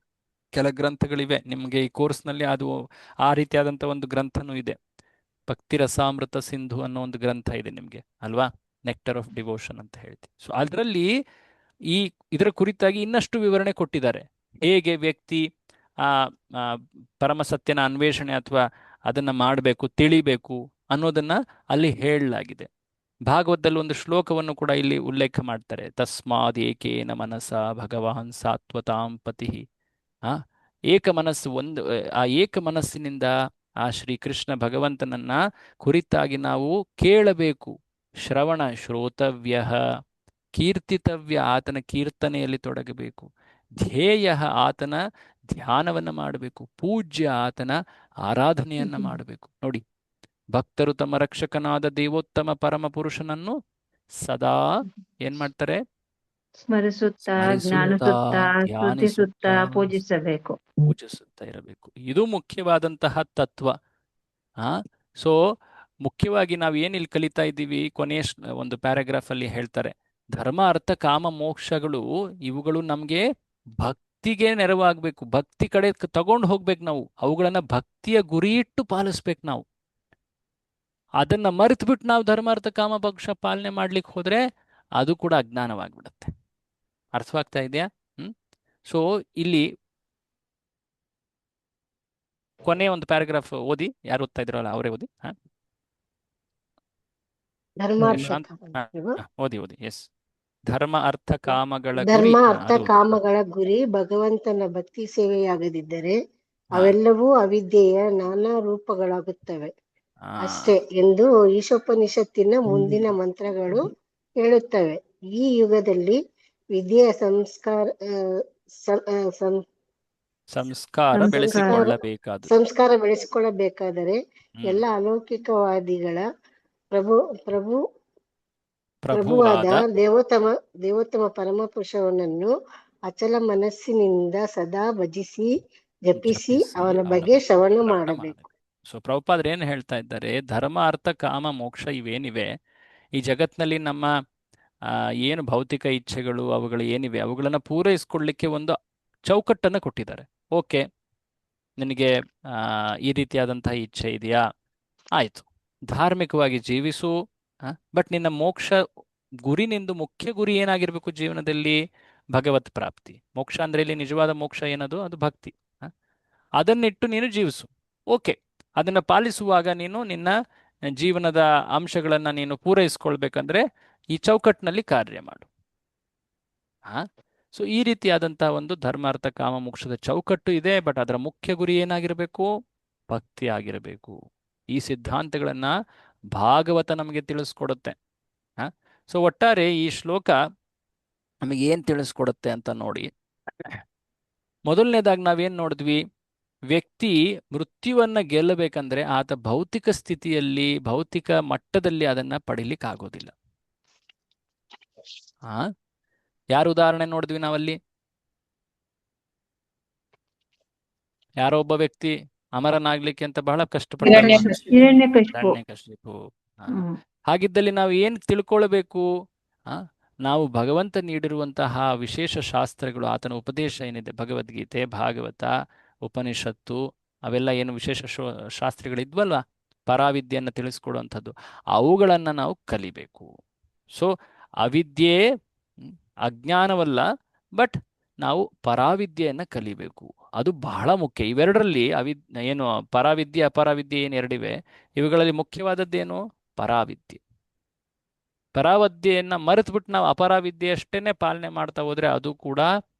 ಕೆಲ ಗ್ರಂಥಗಳಿವೆ. ನಿಮಗೆ ಈ ಕೋರ್ಸ್ನಲ್ಲಿ ಅದು ಆ ರೀತಿಯಾದಂಥ ಒಂದು ಗ್ರಂಥನೂ ಇದೆ. ಭಕ್ತಿ ರಸಾಮೃತ ಸಿಂಧು ಅನ್ನೋ ಒಂದು ಗ್ರಂಥ ಇದೆ ನಿಮಗೆ ಅಲ್ವಾ, ನೆಕ್ಟರ್ ಆಫ್ ಡಿವೋಷನ್ ಅಂತ ಹೇಳ್ತೀವಿ. ಸೊ ಅದರಲ್ಲಿ ಇದರ ಕುರಿತಾಗಿ ಇನ್ನಷ್ಟು ವಿವರಣೆ ಕೊಟ್ಟಿದ್ದಾರೆ. ಹೇಗೆ ವ್ಯಕ್ತಿ ಪರಮಸತ್ಯನ ಅನ್ವೇಷಣೆ ಅಥವಾ ಅದನ್ನ ಮಾಡಬೇಕು, ತಿಳಿಬೇಕು ಅನ್ನೋದನ್ನ ಅಲ್ಲಿ ಹೇಳಲಾಗಿದೆ. ಭಾಗವತದಲ್ಲಿ ಒಂದು ಶ್ಲೋಕವನ್ನು ಕೂಡ ಇಲ್ಲಿ ಉಲ್ಲೇಖ ಮಾಡ್ತಾರೆ. ತಸ್ಮಾದ್ ಏಕೇನ ಮನಸ ಭಗವಾನ್ ಸಾತ್ವತಾಂ ಪತಿ. ಏಕ ಮನಸ್ಸು, ಆ ಏಕ ಮನಸ್ಸಿನಿಂದ ಆ ಶ್ರೀಕೃಷ್ಣ ಭಗವಂತನನ್ನ ಕುರಿತಾಗಿ ನಾವು ಕೇಳಬೇಕು. ಶ್ರವಣ ಶ್ರೋತವ್ಯ, ಕೀರ್ತಿತವ್ಯ, ಆತನ ಕೀರ್ತನೆಯಲ್ಲಿ ತೊಡಗಬೇಕು. ಧ್ಯೇಯ, ಆತನ ಧ್ಯಾನವನ್ನ ಮಾಡಬೇಕು. ಪೂಜ್ಯ, ಆತನ ಆರಾಧನೆಯನ್ನ ಮಾಡಬೇಕು. ನೋಡಿ, ಭಕ್ತರು ತಮ್ಮ ರಕ್ಷಕನಾದ ದೇವೋತ್ತಮ ಪರಮ ಪುರುಷನನ್ನು ಸದಾ ಏನ್ ಮಾಡ್ತಾರೆ? ಸ್ಮರಿಸುತ್ತಾ, ಧ್ಯಾನಿಸುತ್ತಾ, ಪೂಜಿಸುತ್ತಾ ಇರಬೇಕು. ಇದು ಮುಖ್ಯವಾದಂತಹ ತತ್ವ. ಸೊ ಮುಖ್ಯವಾಗಿ ನಾವು ಏನಿಲ್ಲಿ ಕಲಿತಾ ಇದ್ದೀವಿ, ಕೊನೆಯ ಒಂದು ಪ್ಯಾರಾಗ್ರಾಫ್ ಅಲ್ಲಿ ಹೇಳ್ತಾರೆ, ಧರ್ಮ ಅರ್ಥ ಕಾಮ ಮೋಕ್ಷಗಳು ಇವುಗಳು ನಮ್ಗೆ ಭಕ್ತಿಗೆ ನೆರವಾಗಬೇಕು, ಭಕ್ತಿ ಕಡೆ ತಗೊಂಡು ಹೋಗ್ಬೇಕು. ನಾವು ಅವುಗಳನ್ನ ಭಕ್ತಿಯ ಗುರಿ ಇಟ್ಟು ಪಾಲಿಸ್ಬೇಕು. ನಾವು ಅದನ್ನ ಮರೆತು ಬಿಟ್ಟು ನಾವು ಧರ್ಮಾರ್ಥ ಕಾಮ ಪಕ್ಷ ಪಾಲನೆ ಮಾಡ್ಲಿಕ್ಕೆ ಹೋದ್ರೆ ಅದು ಕೂಡ ಅಜ್ಞಾನವಾಗ್ಬಿಡತ್ತೆ. ಅರ್ಥವಾಗ್ತಾ ಇದೆಯಾ? ಸೊ ಇಲ್ಲಿ ಕೊನೆ ಒಂದು ಪ್ಯಾರಾಗ್ರಾಫ್ ಓದಿ. ಯಾರು ಓದ್ತಾ ಇದ್ರಲ್ಲ ಅವರೇ ಓದಿ. ಓದಿ. ಎಸ್. ಧರ್ಮ ಅರ್ಥ ಕಾಮಗಳ ಗುರಿ ಭಗವಂತನ ಭಕ್ತಿ ಸೇವೆಯಾಗದಿದ್ದರೆ ಅವೆಲ್ಲವೂ ಅವಿದ್ಯೆಯ ನಾನಾ ರೂಪಗಳಾಗುತ್ತವೆ ಅಷ್ಟೇ ಎಂದು ಈಶೋಪನಿಷತ್ತಿನ ಮುಂದಿನ ಮಂತ್ರಗಳು ಹೇಳುತ್ತವೆ. ಈ ಯುಗದಲ್ಲಿ ವಿದ್ಯೆಯ ಸಂಸ್ಕಾರ ಬೆಳೆಸಿಕೊಳ್ಳಬೇಕಾದರೆ ಎಲ್ಲ ಅಲೌಕಿಕವಾದಿಗಳ ಪ್ರಭುವಾದ ದೇವೋತ್ತಮ ಪರಮಪುರುಷನನ್ನು ಅಚಲ ಮನಸ್ಸಿನಿಂದ ಸದಾ ಭಜಿಸಿ ಜಪಿಸಿ ಜಪಿಸಿ ಅವನ ಅವನ ಬಗ್ಗೆ ಶ್ರವಣ ಶ್ರವಣ ಮಾಡಬೇಕು. ಮಾಡಬೇಕು. ಸೊ ಪ್ರಭುಪಾದರು ಏನು ಹೇಳ್ತಾ ಇದ್ದಾರೆ, ಧರ್ಮ ಅರ್ಥ ಕಾಮ ಮೋಕ್ಷ ಇವೇನಿವೆ ಈ ಜಗತ್ತಿನಲ್ಲಿ ನಮ್ಮ ಏನು ಭೌತಿಕ ಇಚ್ಛೆಗಳು ಅವುಗಳು ಏನಿವೆ ಅವುಗಳನ್ನು ಪೂರೈಸ್ಕೊಳ್ಳಿಕ್ಕೆ ಒಂದು ಚೌಕಟ್ಟನ್ನು ಕೊಟ್ಟಿದ್ದಾರೆ. ಓಕೆ, ನಿನಗೆ ಈ ರೀತಿಯಾದಂತಹ ಇಚ್ಛೆ ಇದೆಯಾ, ಆಯಿತು, ಧಾರ್ಮಿಕವಾಗಿ ಜೀವಿಸು. ಬಟ್ ನಿನ್ನ ಮೋಕ್ಷ ಗುರಿ, ನಿಂದು ಮುಖ್ಯ ಗುರಿ ಏನಾಗಿರ್ಬೇಕು ಜೀವನದಲ್ಲಿ? ಭಗವತ್ ಪ್ರಾಪ್ತಿ. ಮೋಕ್ಷ ಅಂದ್ರೆ ಇಲ್ಲಿ ನಿಜವಾದ ಮೋಕ್ಷ ಏನದು? ಅದು ಭಕ್ತಿ. ಅದನ್ನಿಟ್ಟು ನೀನು ಜೀವಿಸು. ಓಕೆ, ಅದನ್ನು ಪಾಲಿಸುವಾಗ ನೀನು ನಿನ್ನ ಜೀವನದ ಅಂಶಗಳನ್ನು ನೀನು ಪೂರೈಸ್ಕೊಳ್ಬೇಕಂದ್ರೆ ಈ ಚೌಕಟ್ಟಿನಲ್ಲಿ ಕಾರ್ಯ ಮಾಡು. ಸೊ ಈ ರೀತಿಯಾದಂತಹ ಒಂದು ಧರ್ಮಾರ್ಥ ಕಾಮ ಮೋಕ್ಷದ ಚೌಕಟ್ಟು ಇದೆ. ಬಟ್ ಅದರ ಮುಖ್ಯ ಗುರಿ ಏನಾಗಿರಬೇಕು? ಭಕ್ತಿ ಆಗಿರಬೇಕು. ಈ ಸಿದ್ಧಾಂತಗಳನ್ನ ಭಾಗವತ ನಮಗೆ ತಿಳಿಸ್ಕೊಡುತ್ತೆ. ಸೊ ಒಟ್ಟಾರೆ ಈ ಶ್ಲೋಕ ನಮಗೆ ಏನ್ ತಿಳಿಸ್ಕೊಡುತ್ತೆ ಅಂತ ನೋಡಿ. ಮೊದಲನೇದಾಗಿ ನಾವೇನ್ ನೋಡಿದ್ವಿ? ವ್ಯಕ್ತಿ ಮೃತ್ಯುವನ್ನ ಗೆಲ್ಲಬೇಕಂದ್ರೆ ಆತ ಭೌತಿಕ ಸ್ಥಿತಿಯಲ್ಲಿ, ಭೌತಿಕ ಮಟ್ಟದಲ್ಲಿ ಅದನ್ನ ಪಡಿಲಿಕ್ಕೆ ಆಗೋದಿಲ್ಲ. ಯಾರು ಉದಾಹರಣೆ ನೋಡಿದ್ವಿ ನಾವಲ್ಲಿ? ಯಾರೋ ಒಬ್ಬ ವ್ಯಕ್ತಿ ಅಮರನಾಗ್ಲಿಕ್ಕೆ ಅಂತ ಬಹಳ ಕಷ್ಟಪಡ್ತಾನೆ, ಹಿರಣ್ಯಕಶಿಪು. ಹಾಗಿದ್ದಲ್ಲಿ ನಾವು ಏನ್ ತಿಳ್ಕೊಳ್ಬೇಕು? ನಾವು ಭಗವಂತ ನೀಡಿರುವಂತಹ ವಿಶೇಷ ಶಾಸ್ತ್ರಗಳು, ಆತನ ಉಪದೇಶ ಏನಿದೆ, ಭಗವದ್ಗೀತೆ, ಭಾಗವತ, ಉಪನಿಷತ್ತು, ಅವೆಲ್ಲ ಏನು ವಿಶೇಷ ಶಾಸ್ತ್ರಗಳಿದ್ವಲ್ವ, ಪರಾವಿದ್ಯೆಯನ್ನು ತಿಳಿಸ್ಕೊಡುವಂಥದ್ದು, ಅವುಗಳನ್ನು ನಾವು ಕಲಿಬೇಕು. ಸೊ ಅವಿದ್ಯೆ ಅಜ್ಞಾನವಲ್ಲ, ಬಟ್ ನಾವು ಪರಾವಿದ್ಯೆಯನ್ನು ಕಲಿಬೇಕು. ಅದು ಬಹಳ ಮುಖ್ಯ. ಇವೆರಡರಲ್ಲಿ ಏನು ಪರಾವಿದ್ಯೆ ಅಪರಾವಿದ್ಯೆ ಏನು ಎರಡಿವೆ, ಇವುಗಳಲ್ಲಿ ಮುಖ್ಯವಾದದ್ದೇನು? ಪರಾವಿದ್ಯೆ. ಪರಾವಿದ್ಯೆಯನ್ನು ಮರೆತುಬಿಟ್ಟು ನಾವು ಅಪರಾವಿದ್ಯೆ ಅಷ್ಟೇನೆ ಪಾಲನೆ ಮಾಡ್ತಾ ಹೋದ್ರೆ ಅದು ಕೂಡ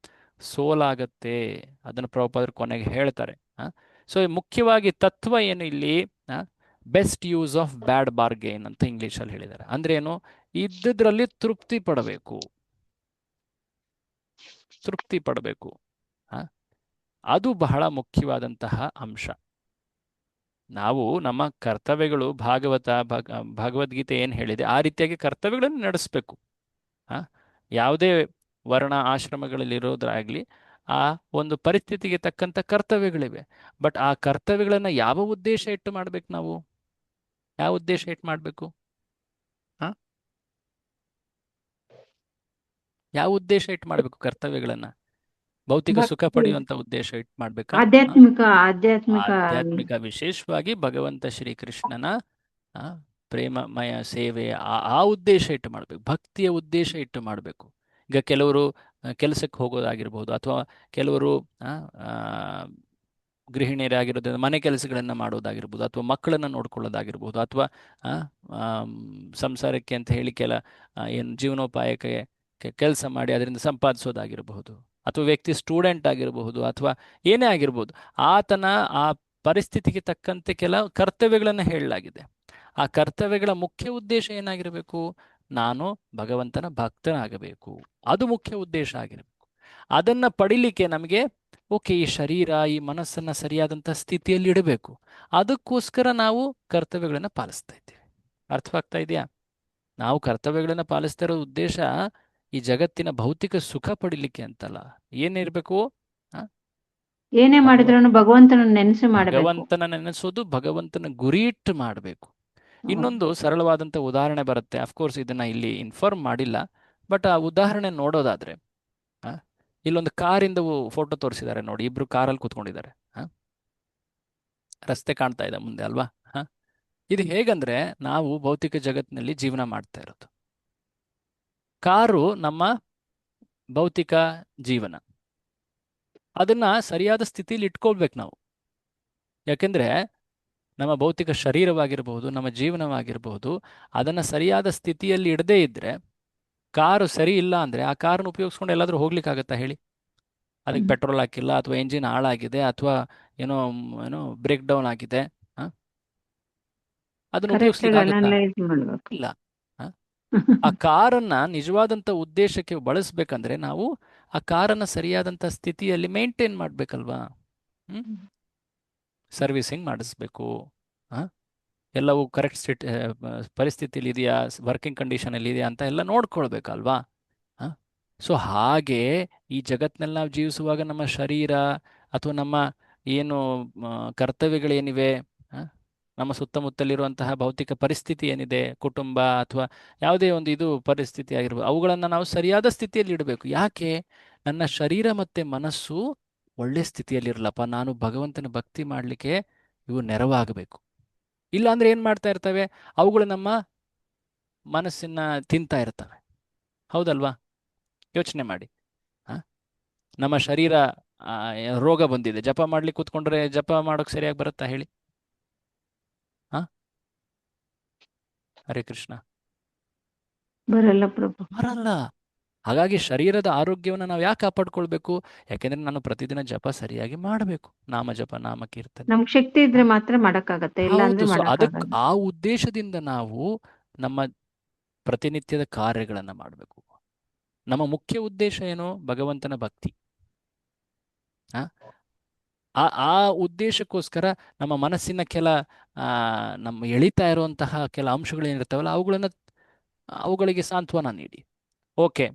ಸೋಲಾಗತ್ತೆ. ಅದನ್ನು ಪ್ರಭುಪಾದರು ಕೊನೆಗೆ ಹೇಳ್ತಾರೆ. ಸೊ ಮುಖ್ಯವಾಗಿ ತತ್ವ ಏನು ಇಲ್ಲಿ? Best use of bad bargain ಅಂತ ಇಂಗ್ಲಿಷಲ್ಲಿ ಹೇಳಿದ್ದಾರೆ. ಅಂದ್ರೆ ಏನು? ಇದ್ದದ್ರಲ್ಲಿ ತೃಪ್ತಿ ಪಡಬೇಕು. ತೃಪ್ತಿ ಪಡಬೇಕು. ಅದು ಬಹಳ ಮುಖ್ಯವಾದಂತಹ ಅಂಶ. ನಾವು ನಮ್ಮ ಕರ್ತವ್ಯಗಳು, ಭಗವದ್ಗೀತೆ ಏನು ಹೇಳಿದೆ ಆ ರೀತಿಯಾಗಿ ಕರ್ತವ್ಯಗಳನ್ನು ನಡೆಸಬೇಕು. ಯಾವುದೇ ವರ್ಣ ಆಶ್ರಮಗಳಲ್ಲಿರೋದಾಗ್ಲಿ ಆ ಒಂದು ಪರಿಸ್ಥಿತಿಗೆ ತಕ್ಕಂಥ ಕರ್ತವ್ಯಗಳಿವೆ. ಬಟ್ ಆ ಕರ್ತವ್ಯಗಳನ್ನು ಯಾವ ಉದ್ದೇಶ ಇಟ್ಟು ಮಾಡ್ಬೇಕು? ನಾವು ಯಾವ ಉದ್ದೇಶ ಇಟ್ಟು ಮಾಡಬೇಕು? ಯಾವ ಉದ್ದೇಶ ಇಟ್ಟು ಮಾಡಬೇಕು ಕರ್ತವ್ಯಗಳನ್ನ? ಭೌತಿಕ ಸುಖ ಪಡೆಯುವಂತ ಉದ್ದೇಶ ಇಟ್ಟು ಮಾಡ್ಬೇಕಾ? ಆಧ್ಯಾತ್ಮಿಕ, ವಿಶೇಷವಾಗಿ ಭಗವಂತ ಶ್ರೀಕೃಷ್ಣನ ಪ್ರೇಮಮಯ ಸೇವೆ, ಆ ಉದ್ದೇಶ ಇಟ್ಟು ಮಾಡಬೇಕು. ಭಕ್ತಿಯ ಉದ್ದೇಶ ಇಟ್ಟು ಮಾಡಬೇಕು. ಈಗ ಕೆಲವರು ಕೆಲಸಕ್ಕೆ ಹೋಗೋದಾಗಿರ್ಬೋದು, ಅಥವಾ ಕೆಲವರು ಗೃಹಿಣಿಯರಾಗಿರೋದ್ರಿಂದ ಮನೆ ಕೆಲಸಗಳನ್ನು ಮಾಡೋದಾಗಿರ್ಬೋದು, ಅಥವಾ ಮಕ್ಕಳನ್ನು ನೋಡ್ಕೊಳ್ಳೋದಾಗಿರ್ಬೋದು, ಅಥವಾ ಸಂಸಾರಕ್ಕೆ ಅಂತ ಹೇಳಿ ಏನು ಜೀವನೋಪಾಯಕ್ಕೆ ಕೆಲಸ ಮಾಡಿ ಅದರಿಂದ ಸಂಪಾದಿಸೋದಾಗಿರಬಹುದು, ಅಥವಾ ವ್ಯಕ್ತಿ ಸ್ಟೂಡೆಂಟ್ ಆಗಿರಬಹುದು, ಅಥವಾ ಏನೇ ಆಗಿರ್ಬೋದು. ಆತನ ಆ ಪರಿಸ್ಥಿತಿಗೆ ತಕ್ಕಂತೆ ಕೆಲ ಕರ್ತವ್ಯಗಳನ್ನು ಹೇಳಲಾಗಿದೆ. ಆ ಕರ್ತವ್ಯಗಳ ಮುಖ್ಯ ಉದ್ದೇಶ ಏನಾಗಿರಬೇಕು? ನಾನು ಭಗವಂತನ ಭಕ್ತನಾಗಬೇಕು. ಅದು ಮುಖ್ಯ ಉದ್ದೇಶ ಆಗಿರಬೇಕು. ಅದನ್ನು ಪಡಿಲಿಕ್ಕೆ ನಮಗೆ ಈ ಶರೀರ, ಈ ಮನಸ್ಸನ್ನು ಸರಿಯಾದಂಥ ಸ್ಥಿತಿಯಲ್ಲಿ ಇಡಬೇಕು. ಅದಕ್ಕೋಸ್ಕರ ನಾವು ಕರ್ತವ್ಯಗಳನ್ನು ಪಾಲಿಸ್ತಾ ಇದ್ದೇವೆ. ಅರ್ಥವಾಗ್ತಾ ಇದೆಯಾ? ನಾವು ಕರ್ತವ್ಯಗಳನ್ನು ಪಾಲಿಸ್ತಾ ಇರೋ ಉದ್ದೇಶ ಈ ಜಗತ್ತಿನ ಭೌತಿಕ ಸುಖ ಪಡಿಲಿಕ್ಕೆ ಅಂತಲ್ಲ. ಏನಿರ್ಬೇಕು? ಏನೇ ಮಾಡಿದ್ರು ಭಗವಂತನ ನೆನೆಸೋದು, ಭಗವಂತನ ಗುರಿ ಇಟ್ಟು ಮಾಡಬೇಕು. ಇನ್ನೊಂದು ಸರಳವಾದಂಥ ಉದಾಹರಣೆ ಬರುತ್ತೆ. ಅಫ್ಕೋರ್ಸ್ ಇದನ್ನ ಇಲ್ಲಿ ಇನ್ಫಾರ್ಮ್ ಮಾಡಿಲ್ಲ, ಬಟ್ ಆ ಉದಾಹರಣೆ ನೋಡೋದಾದ್ರೆ, ಇಲ್ಲೊಂದು ಕಾರಿಂದ ಫೋಟೋ ತೋರಿಸಿದ್ದಾರೆ ನೋಡಿ. ಇಬ್ರು ಕಾರಲ್ಲಿ ಕೂತ್ಕೊಂಡಿದ್ದಾರೆ. ರಸ್ತೆ ಕಾಣ್ತಾ ಇದೆ ಮುಂದೆ ಅಲ್ವಾ? ಇದು ಹೇಗಂದ್ರೆ, ನಾವು ಭೌತಿಕ ಜಗತ್ತಿನಲ್ಲಿ ಜೀವನ ಮಾಡ್ತಾ ಇರೋದು. ಕಾರು ನಮ್ಮ ಭೌತಿಕ ಜೀವನ. ಅದನ್ನ ಸರಿಯಾದ ಸ್ಥಿತಿಯಲ್ಲಿ ಇಟ್ಕೊಳ್ಬೇಕು ನಾವು. ಯಾಕೆಂದ್ರೆ ನಮ್ಮ ಭೌತಿಕ ಶರೀರವಾಗಿರಬಹುದು, ನಮ್ಮ ಜೀವನವಾಗಿರಬಹುದು, ಅದನ್ನ ಸರಿಯಾದ ಸ್ಥಿತಿಯಲ್ಲಿ ಇಡದೇ ಇದ್ರೆ, ಕಾರು ಸರಿ ಇಲ್ಲ ಅಂದ್ರೆ ಆ ಕಾರನ್ನು ಉಪಯೋಗಿಸ್ಕೊಂಡು ಎಲ್ಲಾದ್ರೂ ಹೋಗ್ಲಿಕ್ಕಾಗತ್ತಾ ಹೇಳಿ? ಅದಕ್ಕೆ ಪೆಟ್ರೋಲ್ ಹಾಕಿಲ್ಲ, ಅಥವಾ ಎಂಜಿನ್ ಹಾಳಾಗಿದೆ, ಅಥವಾ ಏನೋ ಬ್ರೇಕ್ ಡೌನ್ ಆಗಿದೆ, ಅದನ್ನು ಉಪಯೋಗಿಸ್ಲಿಕ್ಕೆ ಇಲ್ಲ. ಆ ಕಾರನ್ನ ನಿಜವಾದಂಥ ಉದ್ದೇಶಕ್ಕೆ ಬಳಸ್ಬೇಕಂದ್ರೆ ನಾವು ಆ ಕಾರನ್ನ ಸರಿಯಾದಂಥ ಸ್ಥಿತಿಯಲ್ಲಿ ಮೇಂಟೈನ್ ಮಾಡ್ಬೇಕಲ್ವಾ? ಸರ್ವಿಸಿಂಗ್ ಮಾಡಿಸ್ಬೇಕು. ಎಲ್ಲವೂ ಕರೆಕ್ಟ್ ಪರಿಸ್ಥಿತಿಯಲ್ಲಿ ಇದೆಯಾ, ವರ್ಕಿಂಗ್ ಕಂಡೀಷನಲ್ಲಿ ಇದೆಯಾ ಅಂತ ಎಲ್ಲ ನೋಡ್ಕೊಳ್ಬೇಕಲ್ವಾ? ಸೊ ಹಾಗೆ ಈ ಜಗತ್ತಿನಲ್ಲಿ ನಾವು ಜೀವಿಸುವಾಗ ನಮ್ಮ ಶರೀರ ಅಥವಾ ನಮ್ಮ ಏನು ಕರ್ತವ್ಯಗಳೇನಿವೆ, ಆ, ನಮ್ಮ ಸುತ್ತಮುತ್ತಲಿರುವಂತಹ ಭೌತಿಕ ಪರಿಸ್ಥಿತಿ ಏನಿದೆ, ಕುಟುಂಬ ಅಥವಾ ಯಾವುದೇ ಒಂದು ಇದು ಪರಿಸ್ಥಿತಿ ಆಗಿರ್ಬೋದು, ಅವುಗಳನ್ನು ನಾವು ಸರಿಯಾದ ಸ್ಥಿತಿಯಲ್ಲಿ ಇಡಬೇಕು. ಯಾಕೆ? ನನ್ನ ಶರೀರ ಮತ್ತು ಮನಸ್ಸು ಒಳ್ಳೆ ಸ್ಥಿತಿಯಲ್ಲಿರಲಪ್ಪ, ನಾನು ಭಗವಂತನ ಭಕ್ತಿ ಮಾಡಲಿಕ್ಕೆ ಇವು ನೆರವಾಗಬೇಕು. ಇಲ್ಲ ಅಂದ್ರೆ ಏನು ಮಾಡ್ತಾ ಇರ್ತವೆ? ಅವುಗಳು ನಮ್ಮ ಮನಸ್ಸನ್ನ ತಿಂತಾ ಇರ್ತವೆ. ಹೌದಲ್ವಾ? ಯೋಚನೆ ಮಾಡಿ. ಆ? ನಮ್ಮ ಶರೀರ ರೋಗ ಬಂದಿದೆ, ಜಪ ಮಾಡ್ಲಿಕ್ಕೆ ಕೂತ್ಕೊಂಡ್ರೆ ಜಪ ಮಾಡೋಕೆ ಸರಿಯಾಗಿ ಬರುತ್ತಾ ಹೇಳಿ? ಹರೇ ಕೃಷ್ಣ. ಬರಲ್ಲ ಪ್ರಭು. ಬರಲ್ಲ. ಹಾಗಾಗಿ ಶರೀರದ ಆರೋಗ್ಯವನ್ನು ನಾವು ಯಾಕೆ ಕಾಪಾಡ್ಕೊಳ್ಬೇಕು? ಯಾಕೆಂದ್ರೆ ನಾನು ಪ್ರತಿದಿನ ಜಪ ಸರಿಯಾಗಿ ಮಾಡಬೇಕು, ನಾಮ ಜಪ, ನಾಮ ಕೀರ್ತನೆ. ನಮ್ಗ್ ಶಕ್ತಿ ಇದ್ರೆ ಮಾತ್ರ ಮಾಡಕ್ಕಾಗತ್ತೆ, ಇಲ್ಲ ಅಂದ್ರೆ ಹೌದು. ಸೊ ಅದಕ್ಕೆ ಮಾಡಕ್ಕಾಗಲ್ಲ. ಆ ಉದ್ದೇಶದಿಂದ ನಾವು ನಮ್ಮ ಪ್ರತಿನಿತ್ಯದ ಕಾರ್ಯಗಳನ್ನ ಮಾಡಬೇಕು. ನಮ್ಮ ಮುಖ್ಯ ಉದ್ದೇಶ ಏನು? ಭಗವಂತನ ಭಕ್ತಿ. ಆ ಉದ್ದೇಶಕ್ಕೋಸ್ಕರ ನಮ್ಮ ಮನಸ್ಸಿನ ಕೆಲ ನಮ್ಮ ಎಳಿತಾ ಇರುವಂತಹ ಕೆಲ ಅಂಶಗಳೇನಿರ್ತಾವಲ್ಲ ಅವುಗಳಿಗೆ ಸಾಂತ್ವನ ನೀಡಿ. ಓಕೆ,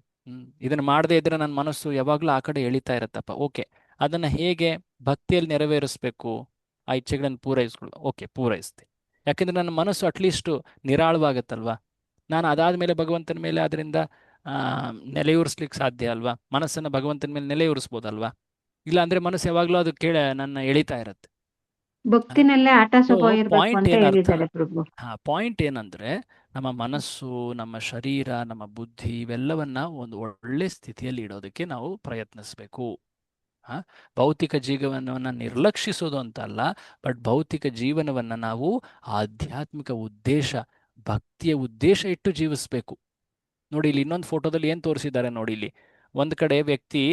ಇದನ್ನು ಮಾಡದೇ ಇದ್ರೆ ನನ್ನ ಮನಸ್ಸು ಯಾವಾಗಲೂ ಆ ಕಡೆ ಎಳಿತಾ ಇರುತ್ತಪ್ಪ. ಓಕೆ, ಅದನ್ನು ಹೇಗೆ ಭಕ್ತಿಯಲ್ಲಿ ನೆರವೇರಿಸಬೇಕು? ಆ ಇಚ್ಛೆಗಳನ್ನು ಪೂರೈಸ್ಕೊಳ್ಳು. ಓಕೆ, ಪೂರೈಸ್ತೆ. ಯಾಕೆಂದ್ರೆ ನನ್ನ ಮನಸ್ಸು ಅಟ್ಲೀಸ್ಟು ನಿರಾಳವಾಗತ್ತಲ್ವಾ? ನಾನು ಅದಾದಮೇಲೆ ಭಗವಂತನ ಮೇಲೆ ಅದರಿಂದ ನೆಲೆಯೂರಿಸ್ಲಿಕ್ಕೆ ಸಾಧ್ಯ ಅಲ್ವಾ? ಮನಸ್ಸನ್ನು ಭಗವಂತನ ಮೇಲೆ ನೆಲೆಯೂರಿಸ್ಬೋದಲ್ವಾ? ಇಲ್ಲ ಅಂದ್ರೆ ಮನಸ್ಸು ಯಾವಾಗಲೂ ಅದು ನನ್ನ ಎಳಿತಾ ಇರುತ್ತೆ. ಭಕ್ತಿನಲ್ಲೇ ಆಟ ಸ್ವಭಾವ ಇರ್ಬೇಕು ಪಾಯಿಂಟ್ ಅಂತ ಏನರ್ಥ? ಹೇಳಿದ್ದಾರೆ ಪ್ರಭು. ಪಾಯಿಂಟ್ ಏನಂದ್ರೆ ನಮ್ಮ ಮನಸ್ಸು, ನಮ್ಮ ಶರೀರ, ನಮ್ಮ ಬುದ್ಧಿ ಇವೆಲ್ಲವನ್ನ ಒಂದು ಒಳ್ಳೆ ಸ್ಥಿತಿಯಲ್ಲಿ ಇಡೋದಕ್ಕೆ ನಾವು ಪ್ರಯತ್ನಿಸ್ಬೇಕು. ಭೌತಿಕ ಜೀವನವನ್ನ ನಿರ್ಲಕ್ಷಿಸೋದು ಅಂತ ಅಲ್ಲ, ಬಟ್ ಭೌತಿಕ ಜೀವನವನ್ನ ನಾವು ಆಧ್ಯಾತ್ಮಿಕ ಉದ್ದೇಶ, ಭಕ್ತಿಯ ಉದ್ದೇಶ ಇಟ್ಟು ಜೀವಿಸ್ಬೇಕು. ನೋಡಿ, ಇಲ್ಲಿ ಇನ್ನೊಂದು ಫೋಟೋದಲ್ಲಿ ಏನ್ ತೋರಿಸಿದ್ದಾರೆ ನೋಡಿ. ಇಲ್ಲಿ ಒಂದ್ ಕಡೆ ವ್ಯಕ್ತಿ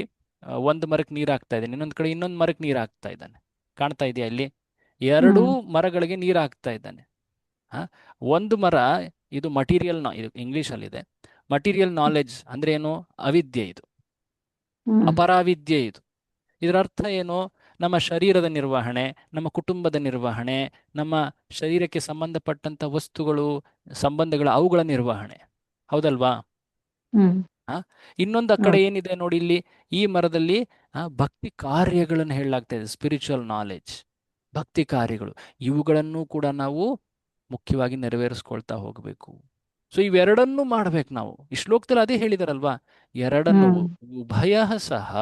ಒಂದು ಮರಕ್ಕೆ ನೀರು ಹಾಕ್ತಾ ಇದ್ದಾನೆ, ಇನ್ನೊಂದು ಕಡೆ ಇನ್ನೊಂದು ಮರಕ್ಕೆ ನೀರು ಹಾಕ್ತಾ ಇದ್ದಾನೆ. ಕಾಣ್ತಾ ಇದೆಯಾ? ಇಲ್ಲಿ ಎರಡೂ ಮರಗಳಿಗೆ ನೀರು ಹಾಕ್ತಾ ಇದ್ದಾನೆ. ಒಂದು ಮರ, ಇದು ಮಟೀರಿಯಲ್, ಇದು ಇಂಗ್ಲಿಷ್ ಅಲ್ಲಿ ಇದೆ. ಮಟೀರಿಯಲ್ ನಾಲೆಡ್ಜ್ ಅಂದ್ರೆ ಏನು? ಅವಿದ್ಯೆ ಇದು, ಅಪರಾವಿದ್ಯೆ ಇದು. ಇದರ ಅರ್ಥ ಏನು? ನಮ್ಮ ಶರೀರದ ನಿರ್ವಹಣೆ, ನಮ್ಮ ಕುಟುಂಬದ ನಿರ್ವಹಣೆ, ನಮ್ಮ ಶರೀರಕ್ಕೆ ಸಂಬಂಧಪಟ್ಟಂತ ವಸ್ತುಗಳು, ಸಂಬಂಧಗಳು, ಅವುಗಳ ನಿರ್ವಹಣೆ. ಹೌದಲ್ವಾ? ಇನ್ನೊಂದು ಆ ಕಡೆ ಏನಿದೆ ನೋಡಿ, ಇಲ್ಲಿ ಈ ಮರದಲ್ಲಿ ಭಕ್ತಿ ಕಾರ್ಯಗಳನ್ನು ಹೇಳಲಾಗ್ತಾ ಇದೆ. ಸ್ಪಿರಿಚುವಲ್ ನಾಲೆಡ್ಜ್, ಭಕ್ತಿ ಕಾರ್ಯಗಳು, ಇವುಗಳನ್ನು ಕೂಡ ನಾವು ಮುಖ್ಯವಾಗಿ ನೆರವೇರಿಸ್ಕೊಳ್ತಾ ಹೋಗಬೇಕು. ಸೊ ಇವೆರಡನ್ನೂ ಮಾಡ್ಬೇಕು ನಾವು. ಈ ಶ್ಲೋಕದಲ್ಲಿ ಅದೇ ಹೇಳಿದಾರಲ್ವಾ, ಎರಡನ್ನು, ಉಭಯ ಸಹ.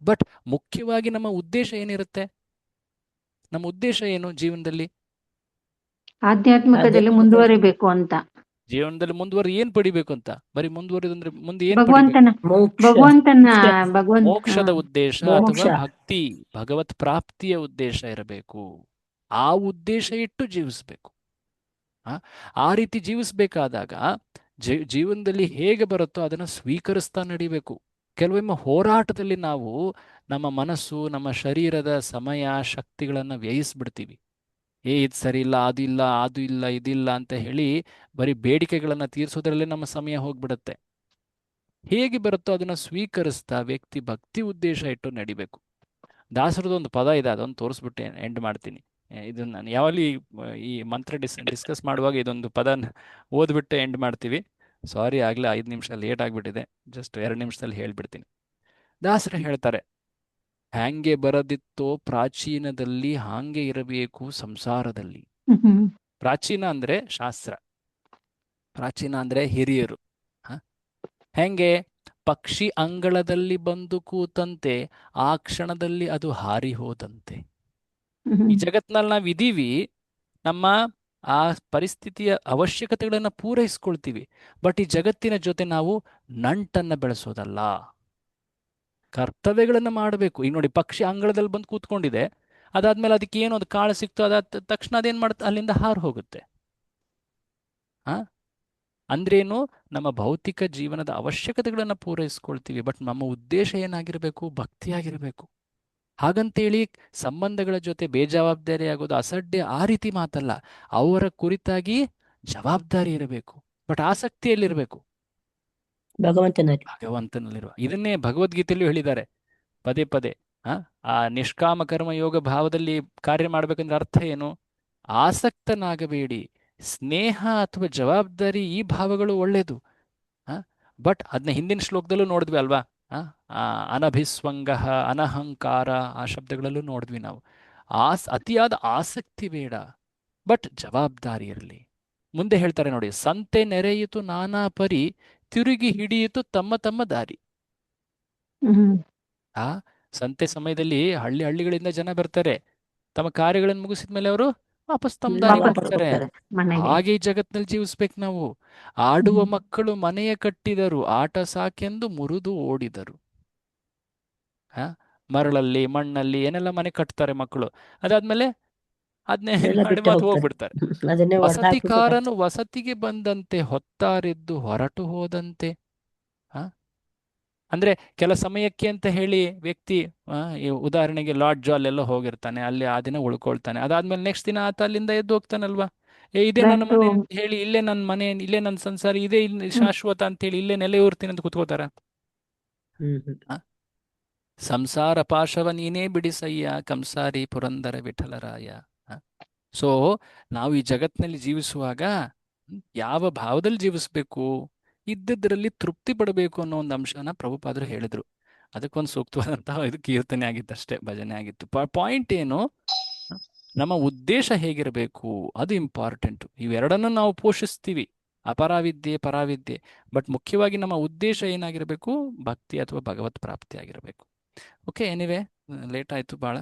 ಬಟ್ ಮುಖ್ಯವಾಗಿ ನಮ್ಮ ಉದ್ದೇಶ ಏನಿರುತ್ತೆ? ನಮ್ಮ ಉದ್ದೇಶ ಏನು ಜೀವನದಲ್ಲಿ? ಆಧ್ಯಾತ್ಮಿಕದಲ್ಲಿ ಮುಂದುವರಿಬೇಕು ಅಂತ. ಜೀವನದಲ್ಲಿ ಏನ್ ಪಡಿಬೇಕು ಅಂತ? ಬರೀ ಮುಂದುವರಿದಂದ್ರೆ ಮುಂದೆ ಏನ್ ಭಗವಂತನ ಮೋಕ್ಷದ ಉದ್ದೇಶ ಅಥವಾ ಭಕ್ತಿ, ಭಗವತ್ ಪ್ರಾಪ್ತಿಯ ಉದ್ದೇಶ ಇರಬೇಕು. ಆ ಉದ್ದೇಶ ಇಟ್ಟು ಜೀವಿಸ್ಬೇಕು. ಆ ರೀತಿ ಜೀವಿಸ್ಬೇಕಾದಾಗ ಜೀವನದಲ್ಲಿ ಹೇಗೆ ಬರುತ್ತೋ ಅದನ್ನು ಸ್ವೀಕರಿಸ್ತಾ ನಡಿಬೇಕು. ಕೆಲವೊಮ್ಮೆ ಹೋರಾಟದಲ್ಲಿ ನಾವು ನಮ್ಮ ಮನಸ್ಸು, ನಮ್ಮ ಶರೀರದ ಸಮಯ, ಶಕ್ತಿಗಳನ್ನು ವ್ಯಯಿಸ್ಬಿಡ್ತೀವಿ. ಇದು ಸರಿ ಇಲ್ಲ, ಅದಿಲ್ಲ, ಅದು ಇಲ್ಲ, ಇದಿಲ್ಲ ಅಂತ ಹೇಳಿ ಬರೀ ಬೇಡಿಕೆಗಳನ್ನು ತೀರಿಸೋದ್ರಲ್ಲೇ ನಮ್ಮ ಸಮಯ ಹೋಗ್ಬಿಡುತ್ತೆ. ಹೇಗೆ ಬರುತ್ತೋ ಅದನ್ನು ಸ್ವೀಕರಿಸ್ತಾ ವ್ಯಕ್ತಿ ಭಕ್ತಿ ಉದ್ದೇಶ ಇಟ್ಟು ನಡಿಬೇಕು. ದಾಸರದೊಂದು ಪದ ಇದೆ, ಅದೊಂದು ತೋರಿಸ್ಬಿಟ್ಟು ಎಂಡ್ ಮಾಡ್ತೀನಿ. ಇದು ನಾನು ಯಾವಲ್ಲಿ ಈ ಮಂತ್ರ ಡಿಸ್ಕಸ್ ಮಾಡುವಾಗ ಇದೊಂದು ಪದ ಓದ್ಬಿಟ್ಟು ಎಂಡ್ ಮಾಡ್ತೀವಿ. ಸಾರಿ, ಆಗಲೇ 5 ನಿಮಿಷ ಲೇಟ್ ಆಗಿಬಿಟ್ಟಿದೆ. ಜಸ್ಟ್ 2 ನಿಮಿಷದಲ್ಲಿ ಹೇಳ್ಬಿಡ್ತೀನಿ. ದಾಸರು ಹೇಳ್ತಾರೆ, ಹ್ಯಾಂಗೆ ಬರದಿತ್ತೋ ಪ್ರಾಚೀನದಲ್ಲಿ ಹಾಂಗೆ ಇರಬೇಕು ಸಂಸಾರದಲ್ಲಿ. ಪ್ರಾಚೀನ ಅಂದ್ರೆ ಶಾಸ್ತ್ರ, ಪ್ರಾಚೀನ ಅಂದ್ರೆ ಹಿರಿಯರು. ಹೆಂಗೆ? ಪಕ್ಷಿ ಅಂಗಳದಲ್ಲಿ ಬಂದು ಕೂತಂತೆ ಆ ಕ್ಷಣದಲ್ಲಿ ಅದು ಹಾರಿ ಹೋದಂತೆ. ಈ ಜಗತ್ನಲ್ಲಿ ನಾವು ಇದೀವಿ, ನಮ್ಮ ಆ ಪರಿಸ್ಥಿತಿಯ ಅವಶ್ಯಕತೆಗಳನ್ನ ಪೂರೈಸ್ಕೊಳ್ತೀವಿ. ಬಟ್ ಈ ಜಗತ್ತಿನ ಜೊತೆ ನಾವು ನಂಟನ್ನ ಬೆಳೆಸೋದಲ್ಲ, ಕರ್ತವ್ಯಗಳನ್ನ ಮಾಡಬೇಕು. ಈಗ ನೋಡಿ, ಪಕ್ಷಿ ಅಂಗಳದಲ್ಲಿ ಬಂದು ಕೂತ್ಕೊಂಡಿದೆ, ಅದಾದ್ಮೇಲೆ ಅದಕ್ಕೆ ಏನೋ ಒಂದು ಕಾಳು ಸಿಕ್ತು, ಅದಾದ ತಕ್ಷಣ ಅದೇನ್ ಮಾಡುತ್ತೆ? ಅಲ್ಲಿಂದ ಹಾರು ಹೋಗುತ್ತೆ. ಅಂದ್ರೇನು? ನಮ್ಮ ಭೌತಿಕ ಜೀವನದ ಅವಶ್ಯಕತೆಗಳನ್ನ ಪೂರೈಸ್ಕೊಳ್ತೀವಿ, ಬಟ್ ನಮ್ಮ ಉದ್ದೇಶ ಏನಾಗಿರ್ಬೇಕು? ಭಕ್ತಿಯಾಗಿರ್ಬೇಕು. ಹಾಗಂತೇಳಿ ಸಂಬಂಧಗಳ ಜೊತೆ ಬೇಜವಾಬ್ದಾರಿ ಆಗೋದು, ಅಸಡ್ಡೆ, ಆ ರೀತಿ ಮಾತಲ್ಲ. ಅವರ ಕುರಿತಾಗಿ ಜವಾಬ್ದಾರಿ ಇರಬೇಕು, ಬಟ್ ಆಸಕ್ತಿಯಲ್ಲಿರಬೇಕು ಭಗವಂತನಲ್ಲಿರುವ. ಇದನ್ನೇ ಭಗವದ್ಗೀತೆಯಲ್ಲೂ ಹೇಳಿದ್ದಾರೆ ಪದೇ ಪದೇ. ಆ ನಿಷ್ಕಾಮ ಕರ್ಮ ಯೋಗ ಭಾವದಲ್ಲಿ ಕಾರ್ಯ ಮಾಡ್ಬೇಕಂದ್ರೆ ಅರ್ಥ ಏನು? ಆಸಕ್ತನಾಗಬೇಡಿ. ಸ್ನೇಹ ಅಥವಾ ಜವಾಬ್ದಾರಿ, ಈ ಭಾವಗಳು ಒಳ್ಳೆಯದು. ಬಟ್ ಅದನ್ನ ಹಿಂದಿನ ಶ್ಲೋಕದಲ್ಲೂ ನೋಡಿದ್ವಿ ಅಲ್ವಾ? ಆ, ಆ, ಅನಭಿಸ್ವಂಗ, ಅನಹಂಕಾರ, ಆ ಶಬ್ದಗಳಲ್ಲೂ ನೋಡಿದ್ವಿ ನಾವು. ಅತಿಯಾದ ಆಸಕ್ತಿ ಬೇಡ, ಬಟ್ ಜವಾಬ್ದಾರಿ ಇರಲಿ. ಮುಂದೆ ಹೇಳ್ತಾರೆ ನೋಡಿ, ಸಂತೆ ನೆರೆಯಿತು ನಾನಾ ಪರಿ, ತಿರುಗಿ ಹಿಡಿಯಿತು ತಮ್ಮ ತಮ್ಮ ದಾರಿ. ಹ್ಮ್ ಆ ಸಂತೆ ಸಮಯದಲ್ಲಿ ಹಳ್ಳಿಗಳಿಂದ ಜನ ಬರ್ತಾರೆ, ತಮ್ಮ ಕಾರ್ಯಗಳನ್ನು ಮುಗಿಸಿದ್ಮೇಲೆ ಅವರು ವಾಪಸ್ ತಮ್ಮ ದಾರಿ ವಾಪಸ್ ಹೋಗ್ತಾರೆ. ಹೋಗ್ತಾರೆ ಮನೆಗೆ. ಹಾಗೆ ಈ ಜಗತ್ನಲ್ಲಿ ಜೀವಿಸ್ಬೇಕು ನಾವು. ಆಡುವ ಮಕ್ಕಳು ಮನೆಯ ಕಟ್ಟಿದರು, ಆಟ ಸಾಕೆಂದು ಮುರಿದು ಓಡಿದರು. ಆ ಮರಳಲ್ಲಿ ಮಣ್ಣಲ್ಲಿ ಏನೆಲ್ಲ ಮನೆ ಕಟ್ತಾರೆ ಮಕ್ಕಳು, ಅದಾದ್ಮೇಲೆ ಅದನ್ನೇ ಅದೆಲ್ಲ ಮಾಡಿ ಬಿಟ್ಟೆ ಮತ್ತೆ ಹೋಗ್ತಾರೆ. ಹೋಗ್ಬಿಡ್ತಾರೆ. ಅದನ್ನೇ ಹೊಡೆದಾಕ್ಬಿಟ್ಟು ವಸತಿಕಾರನು ವಸತಿಗೆ ಬಂದಂತೆ, ಹೊತ್ತಾರೆದ್ದು ಹೊರಟು ಹೋದಂತೆ. ಆ ಅಂದ್ರೆ ಕೆಲ ಸಮಯಕ್ಕೆ ಅಂತ ಹೇಳಿ ವ್ಯಕ್ತಿ, ಈ ಉದಾಹರಣೆಗೆ ಲಾಡ್ಜ್ ಅಲ್ಲೆಲ್ಲ ಹೋಗಿರ್ತಾನೆ, ಅಲ್ಲಿ ಆ ದಿನ ಉಳ್ಕೊಳ್ತಾನೆ, ಅದಾದ್ಮೇಲೆ ನೆಕ್ಸ್ಟ್ ದಿನ ಆತ ಅಲ್ಲಿಂದ ಎದ್ದು ಹೋಗ್ತಾನಲ್ವಾ. ಇದೇ ನನ್ನ Back to ಮನೆ ಅಂತ ಹೇಳಿ, ಇಲ್ಲೇ ನನ್ನ ಮನೆ, ಇಲ್ಲೇ ನನ್ನ ಸಂಸಾರ, ಇದೇ ಇಲ್ಲಿ ಶಾಶ್ವತ ಅಂತ ಹೇಳಿ ಇಲ್ಲೇ ನೆಲೆ ಊರ್ತೀನಿ ಅಂತ ಕೂತ್ಕೋತಾರ. ಸಂಸಾರ ಪಾಶವ ನೀನೇ ಬಿಡಿಸಯ್ಯ, ಕಂಸಾರಿ ಪುರಂದರ ವಿಠಲರಾಯ. ಸೊ ನಾವು ಈ ಜಗತ್ತಿನಲ್ಲಿ ಜೀವಿಸುವಾಗ ಯಾವ ಭಾವದಲ್ಲಿ ಜೀವಿಸ್ಬೇಕು, ಇದ್ದದ್ರಲ್ಲಿ ತೃಪ್ತಿ ಪಡಬೇಕು ಅನ್ನೋ ಒಂದು ಅಂಶನ ಪ್ರಭುಪಾದರು ಹೇಳಿದ್ರು. ಅದಕ್ಕೊಂದು ಸೂಕ್ತವಾದಂತಹ ಇದು ಕೀರ್ತನೆ ಆಗಿತ್ತಷ್ಟೇ, ಭಜನೆ ಆಗಿತ್ತು. ಪಾಯಿಂಟ್ ಏನು, ನಮ್ಮ ಉದ್ದೇಶ ಹೇಗಿರಬೇಕು ಅದು ಇಂಪಾರ್ಟೆಂಟು. ಇವೆರಡನ್ನು ನಾವು ಪೋಷಿಸ್ತೀವಿ, ಅಪರಾವಿದ್ಯೆ ಪರಾವಿದ್ಯೆ, ಬಟ್ ಮುಖ್ಯವಾಗಿ ನಮ್ಮ ಉದ್ದೇಶ ಏನಾಗಿರಬೇಕು, ಭಕ್ತಿ ಅಥವಾ ಭಗವತ್ ಪ್ರಾಪ್ತಿ ಆಗಿರಬೇಕು. ಓಕೆ, ಎನಿವೆ ಲೇಟ್ ಆಯಿತು ಭಾಳ.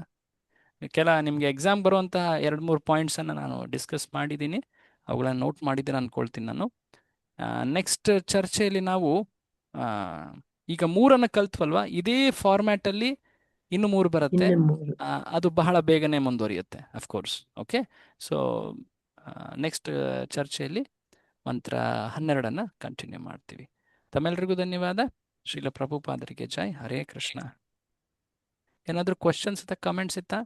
ನಿಮಗೆ ಎಕ್ಸಾಮ್ ಬರುವಂತಹ 2-3 ಪಾಯಿಂಟ್ಸನ್ನು ನಾನು ಡಿಸ್ಕಸ್ ಮಾಡಿದ್ದೀನಿ, ಅವುಗಳನ್ನು ನೋಟ್ ಮಾಡಿದ್ದೀನಿ ಅನ್ಕೊಳ್ತೀನಿ ನಾನು. ನೆಕ್ಸ್ಟ್ ಚರ್ಚೆಯಲ್ಲಿ ನಾವು ಈಗ 3 ಕಲ್ತ್ವಲ್ವಾ, ಇದೇ ಫಾರ್ಮ್ಯಾಟಲ್ಲಿ ಇನ್ನು 3 ಬರುತ್ತೆ. ಅದು ಬಹಳ ಬೇಗನೆ ಮುಂದುವರಿಯುತ್ತೆ ಅಫ್ಕೋರ್ಸ್. ಓಕೆ, ಸೊ ನೆಕ್ಸ್ಟ್ ಚರ್ಚೆಯಲ್ಲಿ ಮಂತ್ರ 12 ಕಂಟಿನ್ಯೂ ಮಾಡ್ತೀವಿ. ತಮ್ಮೆಲ್ಲರಿಗೂ ಧನ್ಯವಾದ. ಶ್ರೀಲ ಪ್ರಭುಪಾದರಿಗೆ ಜೈ. ಹರೇ ಕೃಷ್ಣ. ಏನಾದರೂ ಕ್ವಶನ್ಸ್ ಅಥವಾ ಕಮೆಂಟ್ಸ್ ಇತ್ತಾ?